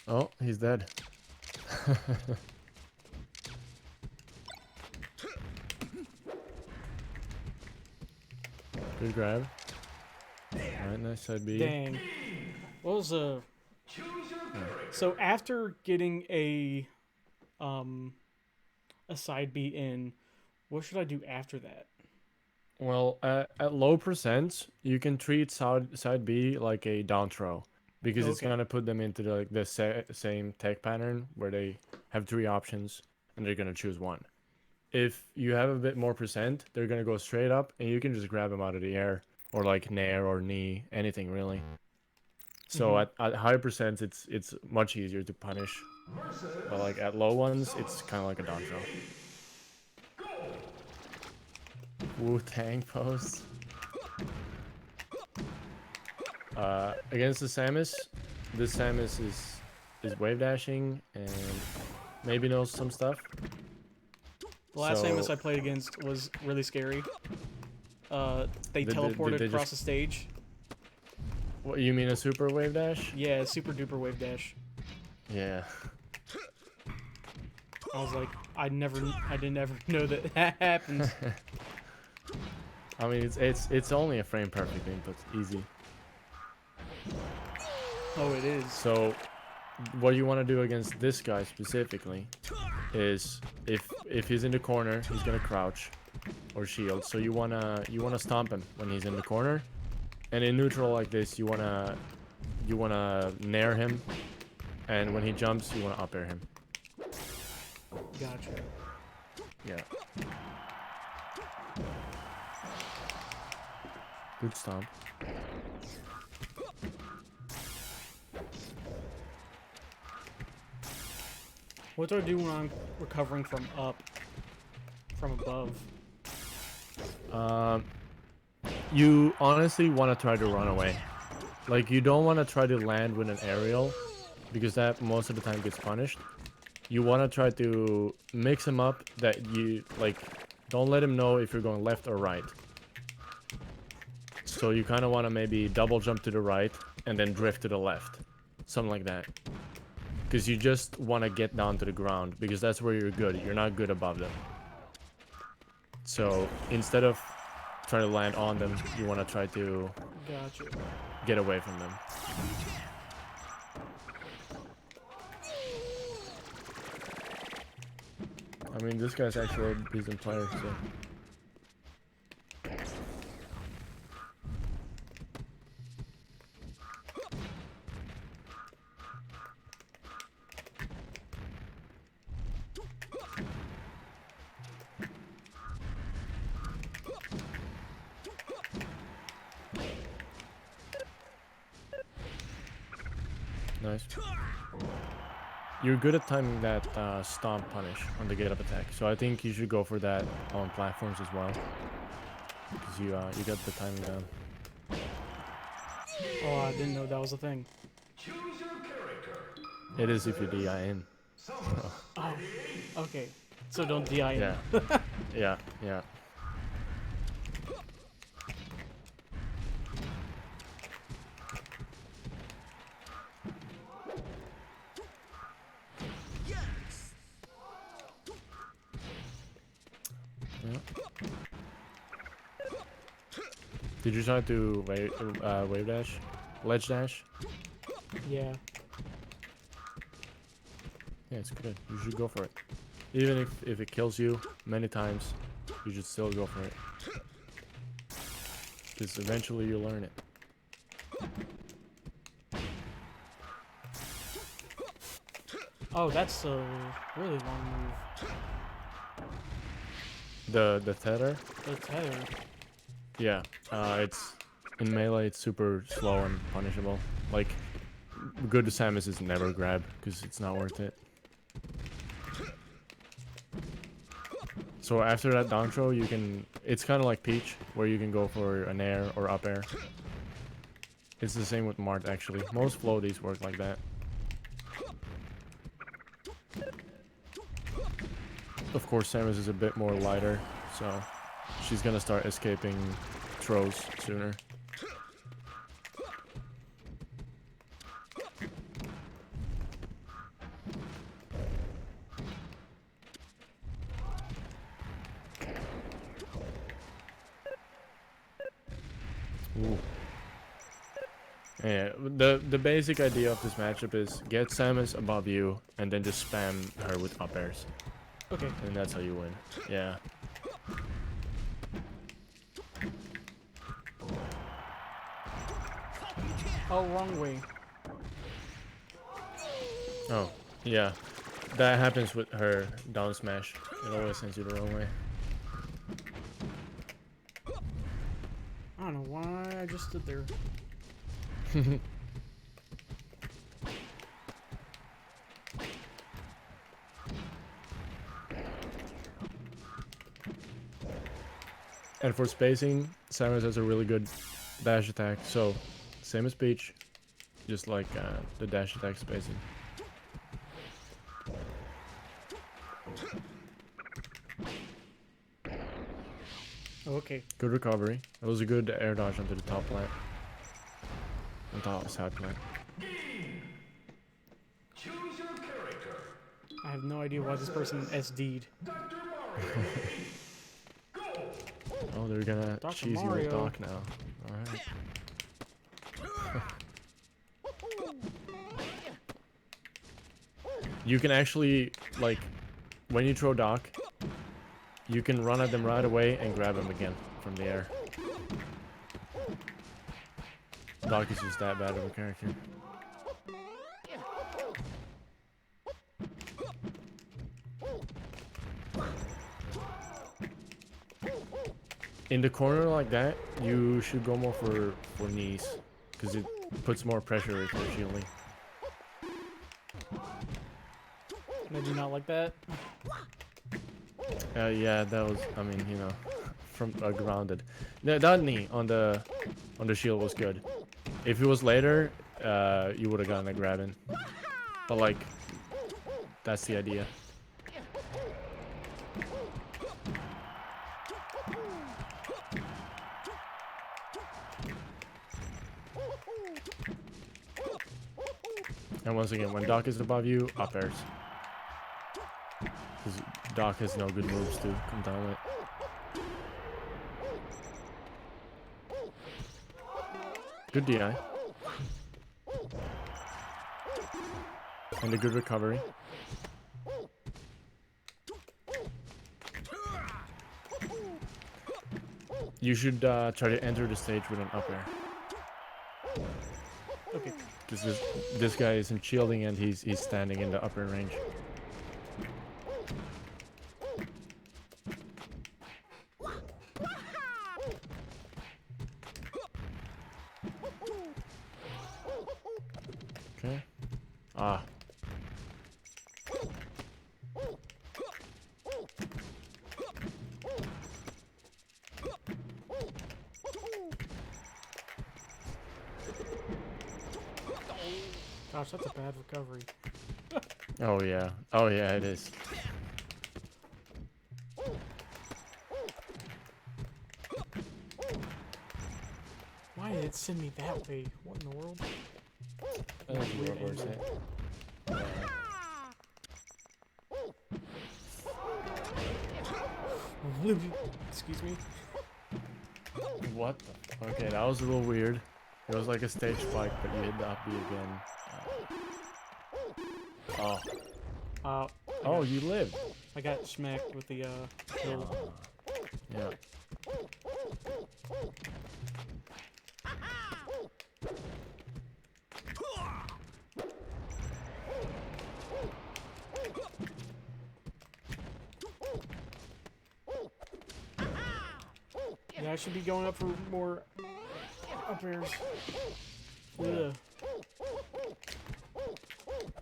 Oh, he's dead. Good grab. Alright, nice side B. Dang. What was so after getting a side B in, what should I do after that? Well, at low percents, you can treat side B like a down throw. Because it's Okay. gonna put them into the same tech pattern where they have 3 options and they're gonna choose one. If you have a bit more percent, they're gonna go straight up and you can just grab them out of the air or like nair or knee, anything really. So at high percents, it's much easier to punish. But like at low ones, it's kind of like a down throw. Wu-Tang pose. Against the Samus, this Samus is wave dashing and maybe knows some stuff. The last So- Samus I played against was really scary. They Did teleported they across just- the stage. What, you mean a super wave dash? Yeah, super duper wave dash. Yeah. I was like, I didn't ever know that happens. I mean, it's only a frame perfect input, easy. Oh, it is. So, what you want to do against this guy specifically is if he's in the corner, he's gonna crouch or shield. So you wanna stomp him when he's in the corner, and in neutral like this, you wanna nair him, and when he jumps, you wanna up air him. Gotcha. Yeah. Good stomp. What do I do when I'm recovering from above? You honestly want to try to run away. Like, you don't want to try to land with an aerial, because that most of the time gets punished. You want to try to mix him up that you, like, don't let him know if you're going left or right. So you kind of want to maybe double jump to the right and then drift to the left. Something like that. Because you just want to get down to the ground, because that's where you're good. You're not good above them. So instead of trying to land on them, you want to try to Gotcha. get away from them. I mean, this guy's actually a decent player, so... Nice. You're good at timing that stomp punish on the get-up attack, so I think you should go for that on platforms as well. Because you got the timing down. Oh, I didn't know that was a thing. Choose your character. It is if you DI in. Oh, okay. So don't DI in. Yeah. Yeah, yeah. Did you try to wave dash? Ledge dash? Yeah. Yeah, it's good. You should go for it. Even if it kills you many times, you should still go for it. Because eventually you'll learn it. Oh, that's a really long move. The tether? The tether. Yeah. It's in melee. It's super slow and punishable. Like, good Samus is never grab because it's not worth it. So after that down throw, you can... It's kind of like Peach, where you can go for an air or up air. It's the same with Mart, actually. Most floaties work like that. Of course, Samus is a bit more lighter, so she's gonna start escaping throws sooner. Ooh. Yeah, the basic idea of this matchup is get Samus above you and then just spam her with up airs. Okay. And that's how you win. Yeah. Oh, wrong way. Oh, yeah. That happens with her down smash. It always sends you the wrong way. I don't know why I just stood there. And for spacing, Samus has a really good dash attack. So, same as Peach, just like the dash attack spacing. Okay. Good recovery. That was a good air dodge onto the top plant. On top of side plant. Choose your character. I have no idea why this person SD'd. Dr. Mario. Go. Oh, they're gonna Dr. cheese you Mario. with Doc now. Alright. You can actually, like, when you throw Doc, you can run at them right away and grab them again from the air. Doc is just that bad of a character. In the corner like that, you should go more for knees, because it puts more pressure if you're shielding. Maybe not like that. Yeah, that was, I mean, you know, from grounded. That knee on the shield was good. If it was later, you would have gotten a grab in. But like, that's the idea. And once again, when Doc is above you, up airs. Because Doc has no good moves to come down with. Good DI. And a good recovery. You should try to enter the stage with an up air. Okay. Because this guy isn't shielding and he's standing in the upper range. Okay. Ah. Gosh, that's a bad recovery. Oh yeah. Oh yeah, it is. Why did it send me that way? What in the world? I think you were saying. Excuse me. What the? Okay, that was a little weird. It was like a stage spike, but you hit the up B again. Oh. Oh, you lived. I got smacked with the kill. Yeah. Yeah, I should be going up for more up airs. Yeah.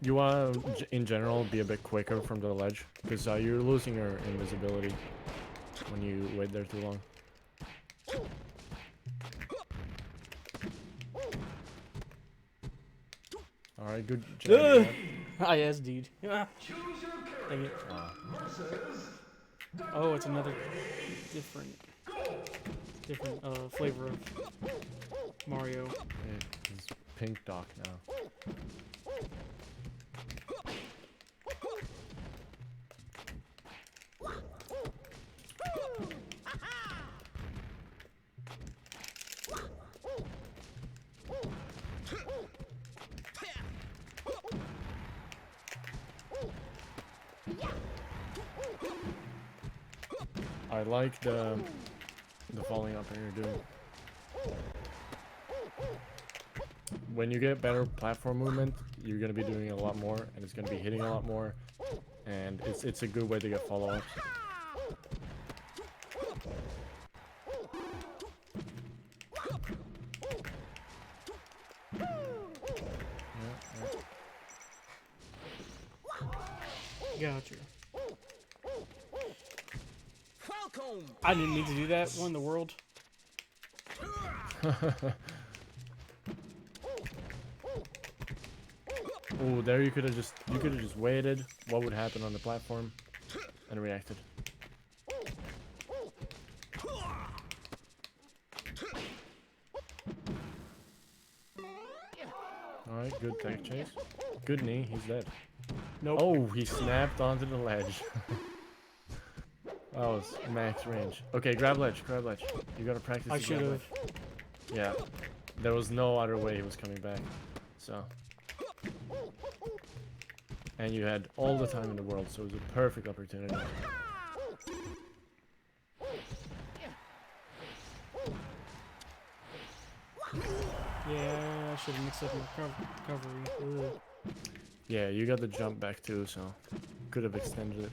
You want to, in general, be a bit quicker from the ledge, because you're losing your invisibility when you wait there too long. Alright, good job. I SD'd. Ah, Choose your dang character it. versus Oh, it's another different flavor of Mario. It's pink Doc now. I like the falling up you're doing. When you get better platform movement, you're gonna be doing a lot more, and it's gonna be hitting a lot more, and it's a good way to get follow-ups. Gotcha. I didn't mean to do that. What in the world? Oh, there you could have just waited. What would happen on the platform, and reacted. All right, good tech chase. Good knee. He's dead. Nope. Oh, he snapped onto the ledge. That was max range. Okay, grab ledge, grab ledge. You gotta practice. I the should grab have. ledge. Yeah, there was no other way he was coming back. So, and you had all the time in the world, so it was a perfect opportunity. Yeah, I should have mixed up my recovery. Ugh. Yeah, you got the jump back too, so could have extended it.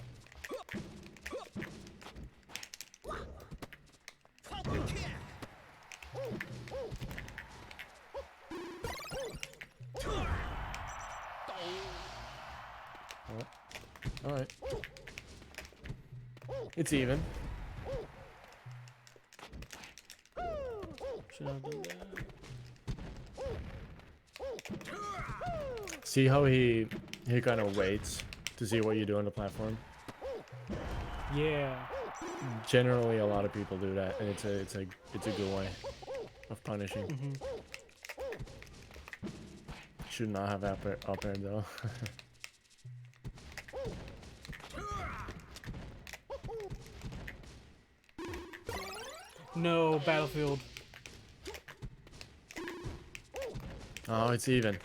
Alright. It's even. Should have done that. See how he kind of waits to see what you do on the platform? Yeah. Generally, a lot of people do that, and it's a good way of punishing. Mm-hmm. Should not have up air though. No, Battlefield. Oh, it's even.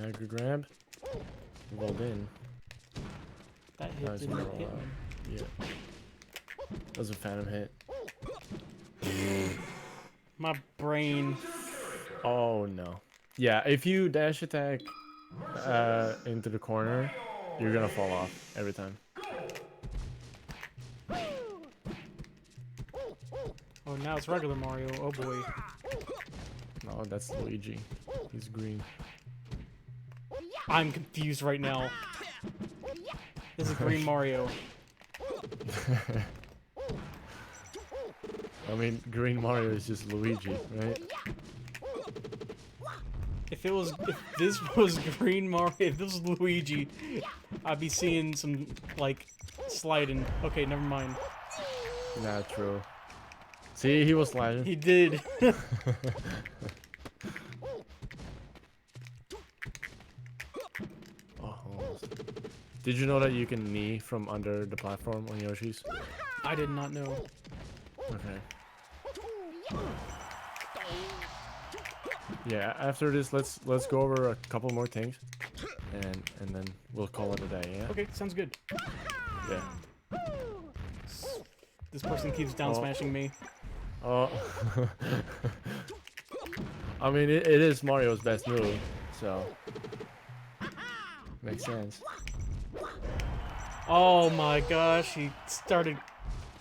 Yeah, good grab. Rolled in. That hit Nice didn't roll hit out. me. Yeah. That was a phantom hit. My brain. Oh no. Yeah, if you dash attack into the corner, you're gonna fall off every time. Oh, now it's regular Mario. Oh boy. No, that's Luigi. He's green. I'm confused right now. This is Green Mario. I mean, green Mario is just Luigi, right? If this was Green Mario, if this was Luigi, I'd be seeing some like sliding. Okay, never mind. Not true. See, he was sliding. He did. Oh, almost. Did you know that you can knee from under the platform on Yoshi's? I did not know. Okay. Yeah, after this, let's go over a couple more things, and then we'll call it a day. Yeah. Okay, sounds good. Yeah. This person keeps down smashing me. Oh. I mean, it is Mario's best move, so makes sense. Oh my gosh, he started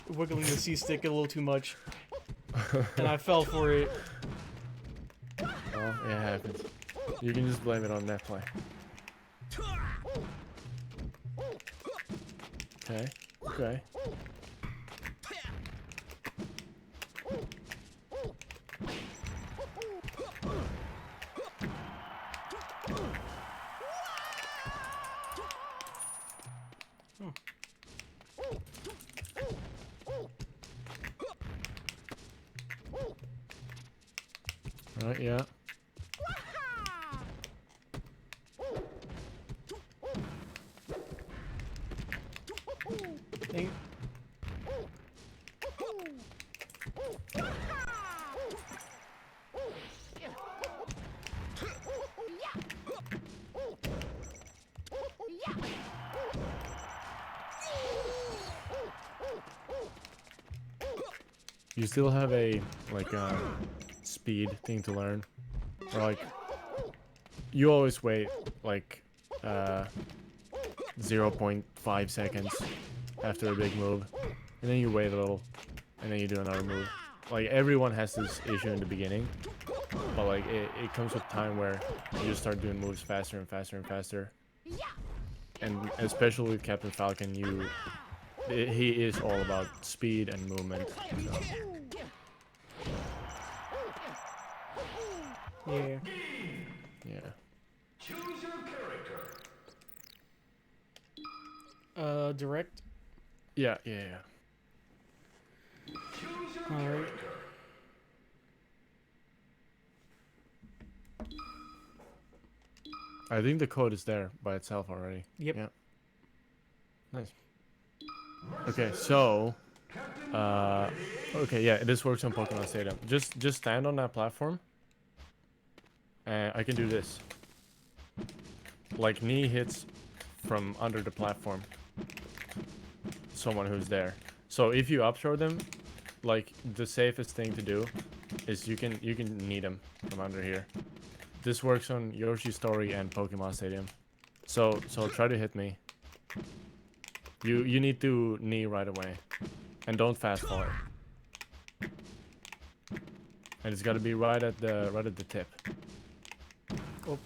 wiggling the C-stick a little too much. And I fell for it. Oh, it happens. You can just blame it on that play. Okay. Okay. Right, yeah. Dang. You still have a like speed thing to learn, or like you always wait like 0.5 seconds after a big move, and then you wait a little, and then you do another move. Like everyone has this issue in the beginning, but like it comes with time where you just start doing moves faster and faster and faster. And especially with Captain Falcon, he is all about speed and movement. So. Yeah. Yeah. Choose your character. Direct. Yeah, yeah, yeah. Choose your Alright. character. I think the code is there by itself already. Yep. Yeah. Nice. Okay, so okay, yeah, this works on Pokemon Stadium. Just stand on that platform. And I can do this. Like knee hits from under the platform. Someone who's there. So if you up throw them, like the safest thing to do is you can knee them from under here. This works on Yoshi's Story and Pokemon Stadium. So try to hit me. You need to knee right away. And don't fast forward. And it's gotta be right at the tip. Oh.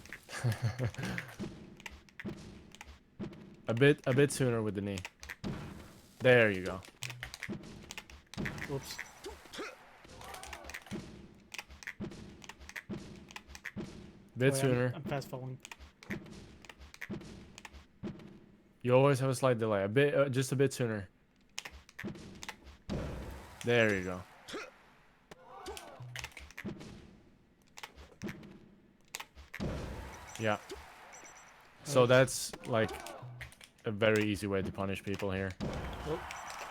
a bit sooner with the knee. There you go. Whoops. Bit Wait, sooner. I'm fast falling. You always have a slight delay. A bit, just a bit sooner. There you go. Yeah. So that's like a very easy way to punish people here. Oh.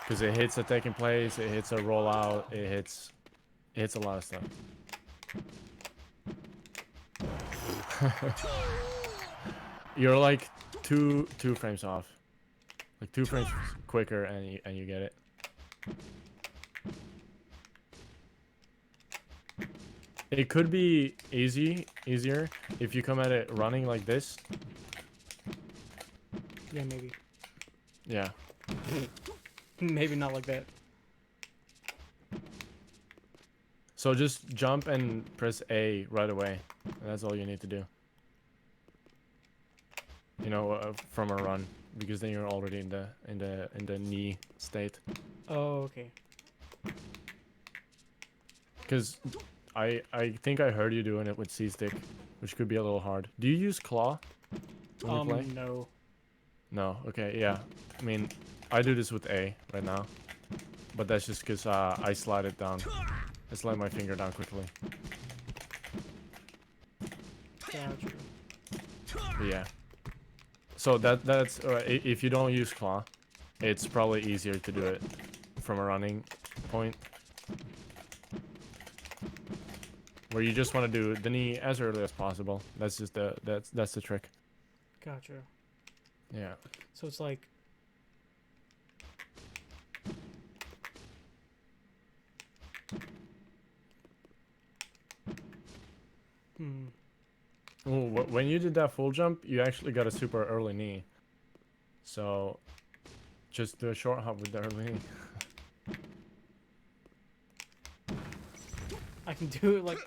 Because it hits a taking place, it hits a rollout, it hits a lot of stuff. You're like two frames off. Like 2 frames quicker and you get it. It could be easier if you come at it running like this. Yeah, maybe. Yeah. Maybe not like that. So just jump and press A right away. And that's all you need to do. You know, from a run, because then you're already in the knee state. Oh, okay. Because I think I heard you doing it with C stick, which could be a little hard. Do you use claw when you play? No. No. Okay. Yeah. I mean, I do this with A right now, but that's just because I slide it down. I slide my finger down quickly. Gotcha. But yeah. So that's if you don't use claw, it's probably easier to do it from a running point, where you just want to do the knee as early as possible. That's just that's the trick. Gotcha. Yeah. So it's like. Hmm. Ooh, when you did that full jump, you actually got a super early knee. So just do a short hop with the early knee. I can do it like.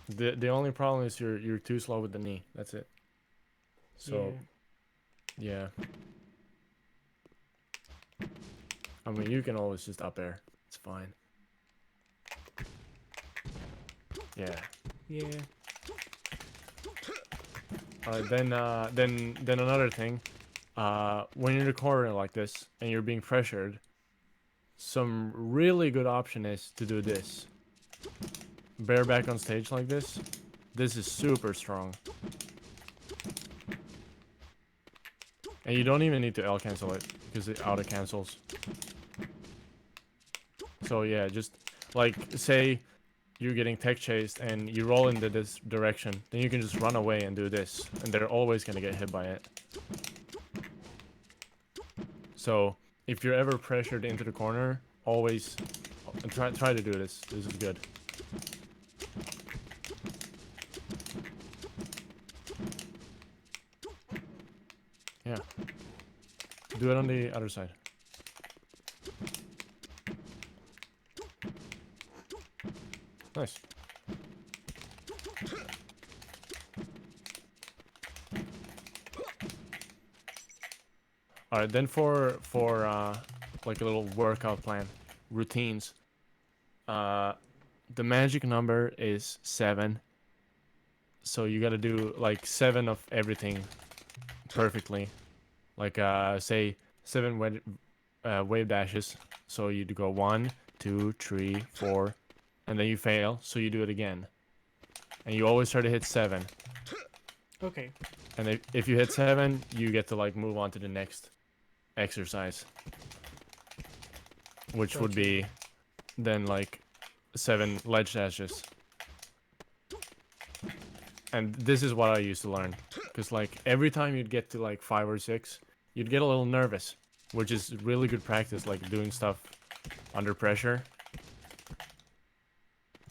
The only problem is you're too slow with the knee. That's it. So yeah. I mean, you can always just up air. It's fine. Yeah. Yeah. Alright, then another thing. When you're in a corner like this and you're being pressured, some really good option is to do this. Bareback on stage like this. This is super strong. And you don't even need to L cancel it, because it auto cancels. So yeah, just like say you're getting tech chased and you roll into this direction, then you can just run away and do this, and they're always gonna get hit by it. So if you're ever pressured into the corner, always try to do this. This is good. Yeah. Do it on the other side. Nice. All right, then for like a little workout plan, routines. The magic number is 7. So you got to do like 7 of everything perfectly. Like say 7 wave dashes. So you go 1, 2, 3, 4, and then you fail, so you do it again. And you always try to hit 7. Okay. And if you hit 7, you get to like move on to the next exercise, which would be then like 7 ledge dashes. And this is what I used to learn, because like every time you'd get to like 5 or 6, you'd get a little nervous, which is really good practice, like doing stuff under pressure.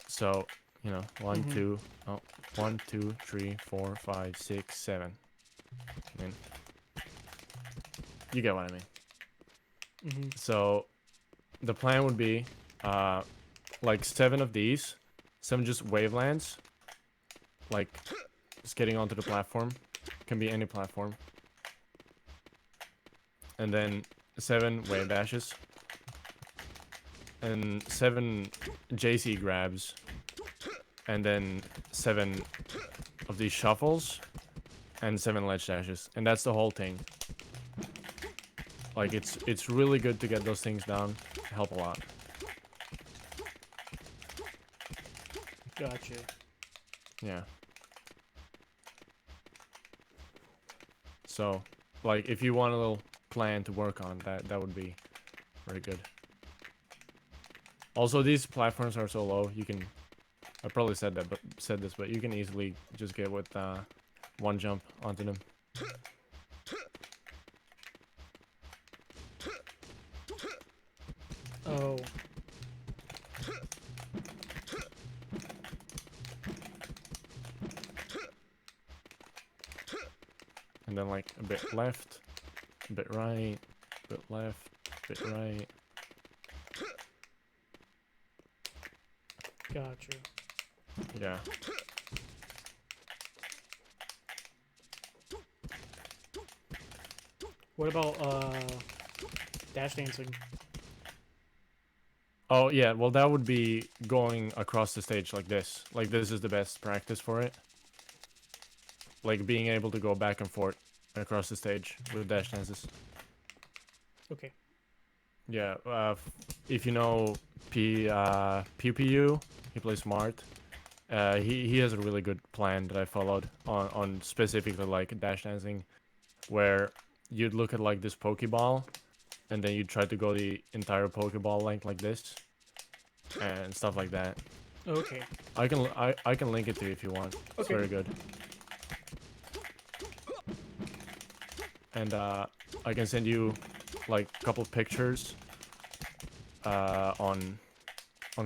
So, you know, 1, 2, 1, 2, 3, 4, 5, 6, 7. I mean, you get what I mean. So the plan would be like 7 of these, 7 just wavelands, like just getting onto the platform. Can be any platform. And then 7 wave dashes. and 7 JC grabs, and then 7 of these shuffles, and 7 ledge dashes, and that's the whole thing. Like it's really good to get those things down. Help a lot. Gotcha. Yeah. So, like, if you want a little plan to work on, that would be very good. Also, these platforms are so low, you can... I probably said this, but you can easily just get with one jump onto them. Oh. And then, like, a bit left, a bit right, a bit left, a bit right. Gotcha. Yeah. What about dash dancing? Oh, yeah, well, that would be going across the stage like this. Like, this is the best practice for it. Like, being able to go back and forth across the stage with dash dances. Okay. Yeah, if you know Pew Pew, he plays smart. He has a really good plan that I followed on specifically, like, dash dancing, where you'd look at, like, this Pokeball, and then you try to go the entire Pokeball length like this, and stuff like that. Okay. I can link it to you if you want. It's Okay. very good. And I can send you like a couple pictures on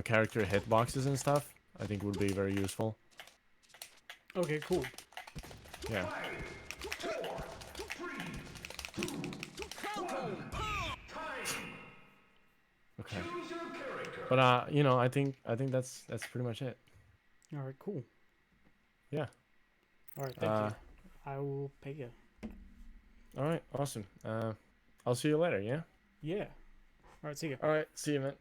character hitboxes and stuff. I think would be very useful. Okay, cool. Yeah. 5, 4, 3, 2, 1. Time. Okay. Choose your character. But you know, I think that's pretty much it. All right, cool. Yeah. All right, thank you. I will pay you. All right. Awesome. I'll see you later. Yeah. Yeah. All right, see ya. All right. See you, man.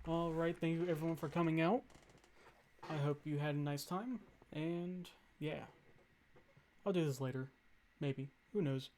All right, thank you everyone for coming out. I hope you had a nice time, and yeah. I'll do this later. Maybe. Who knows?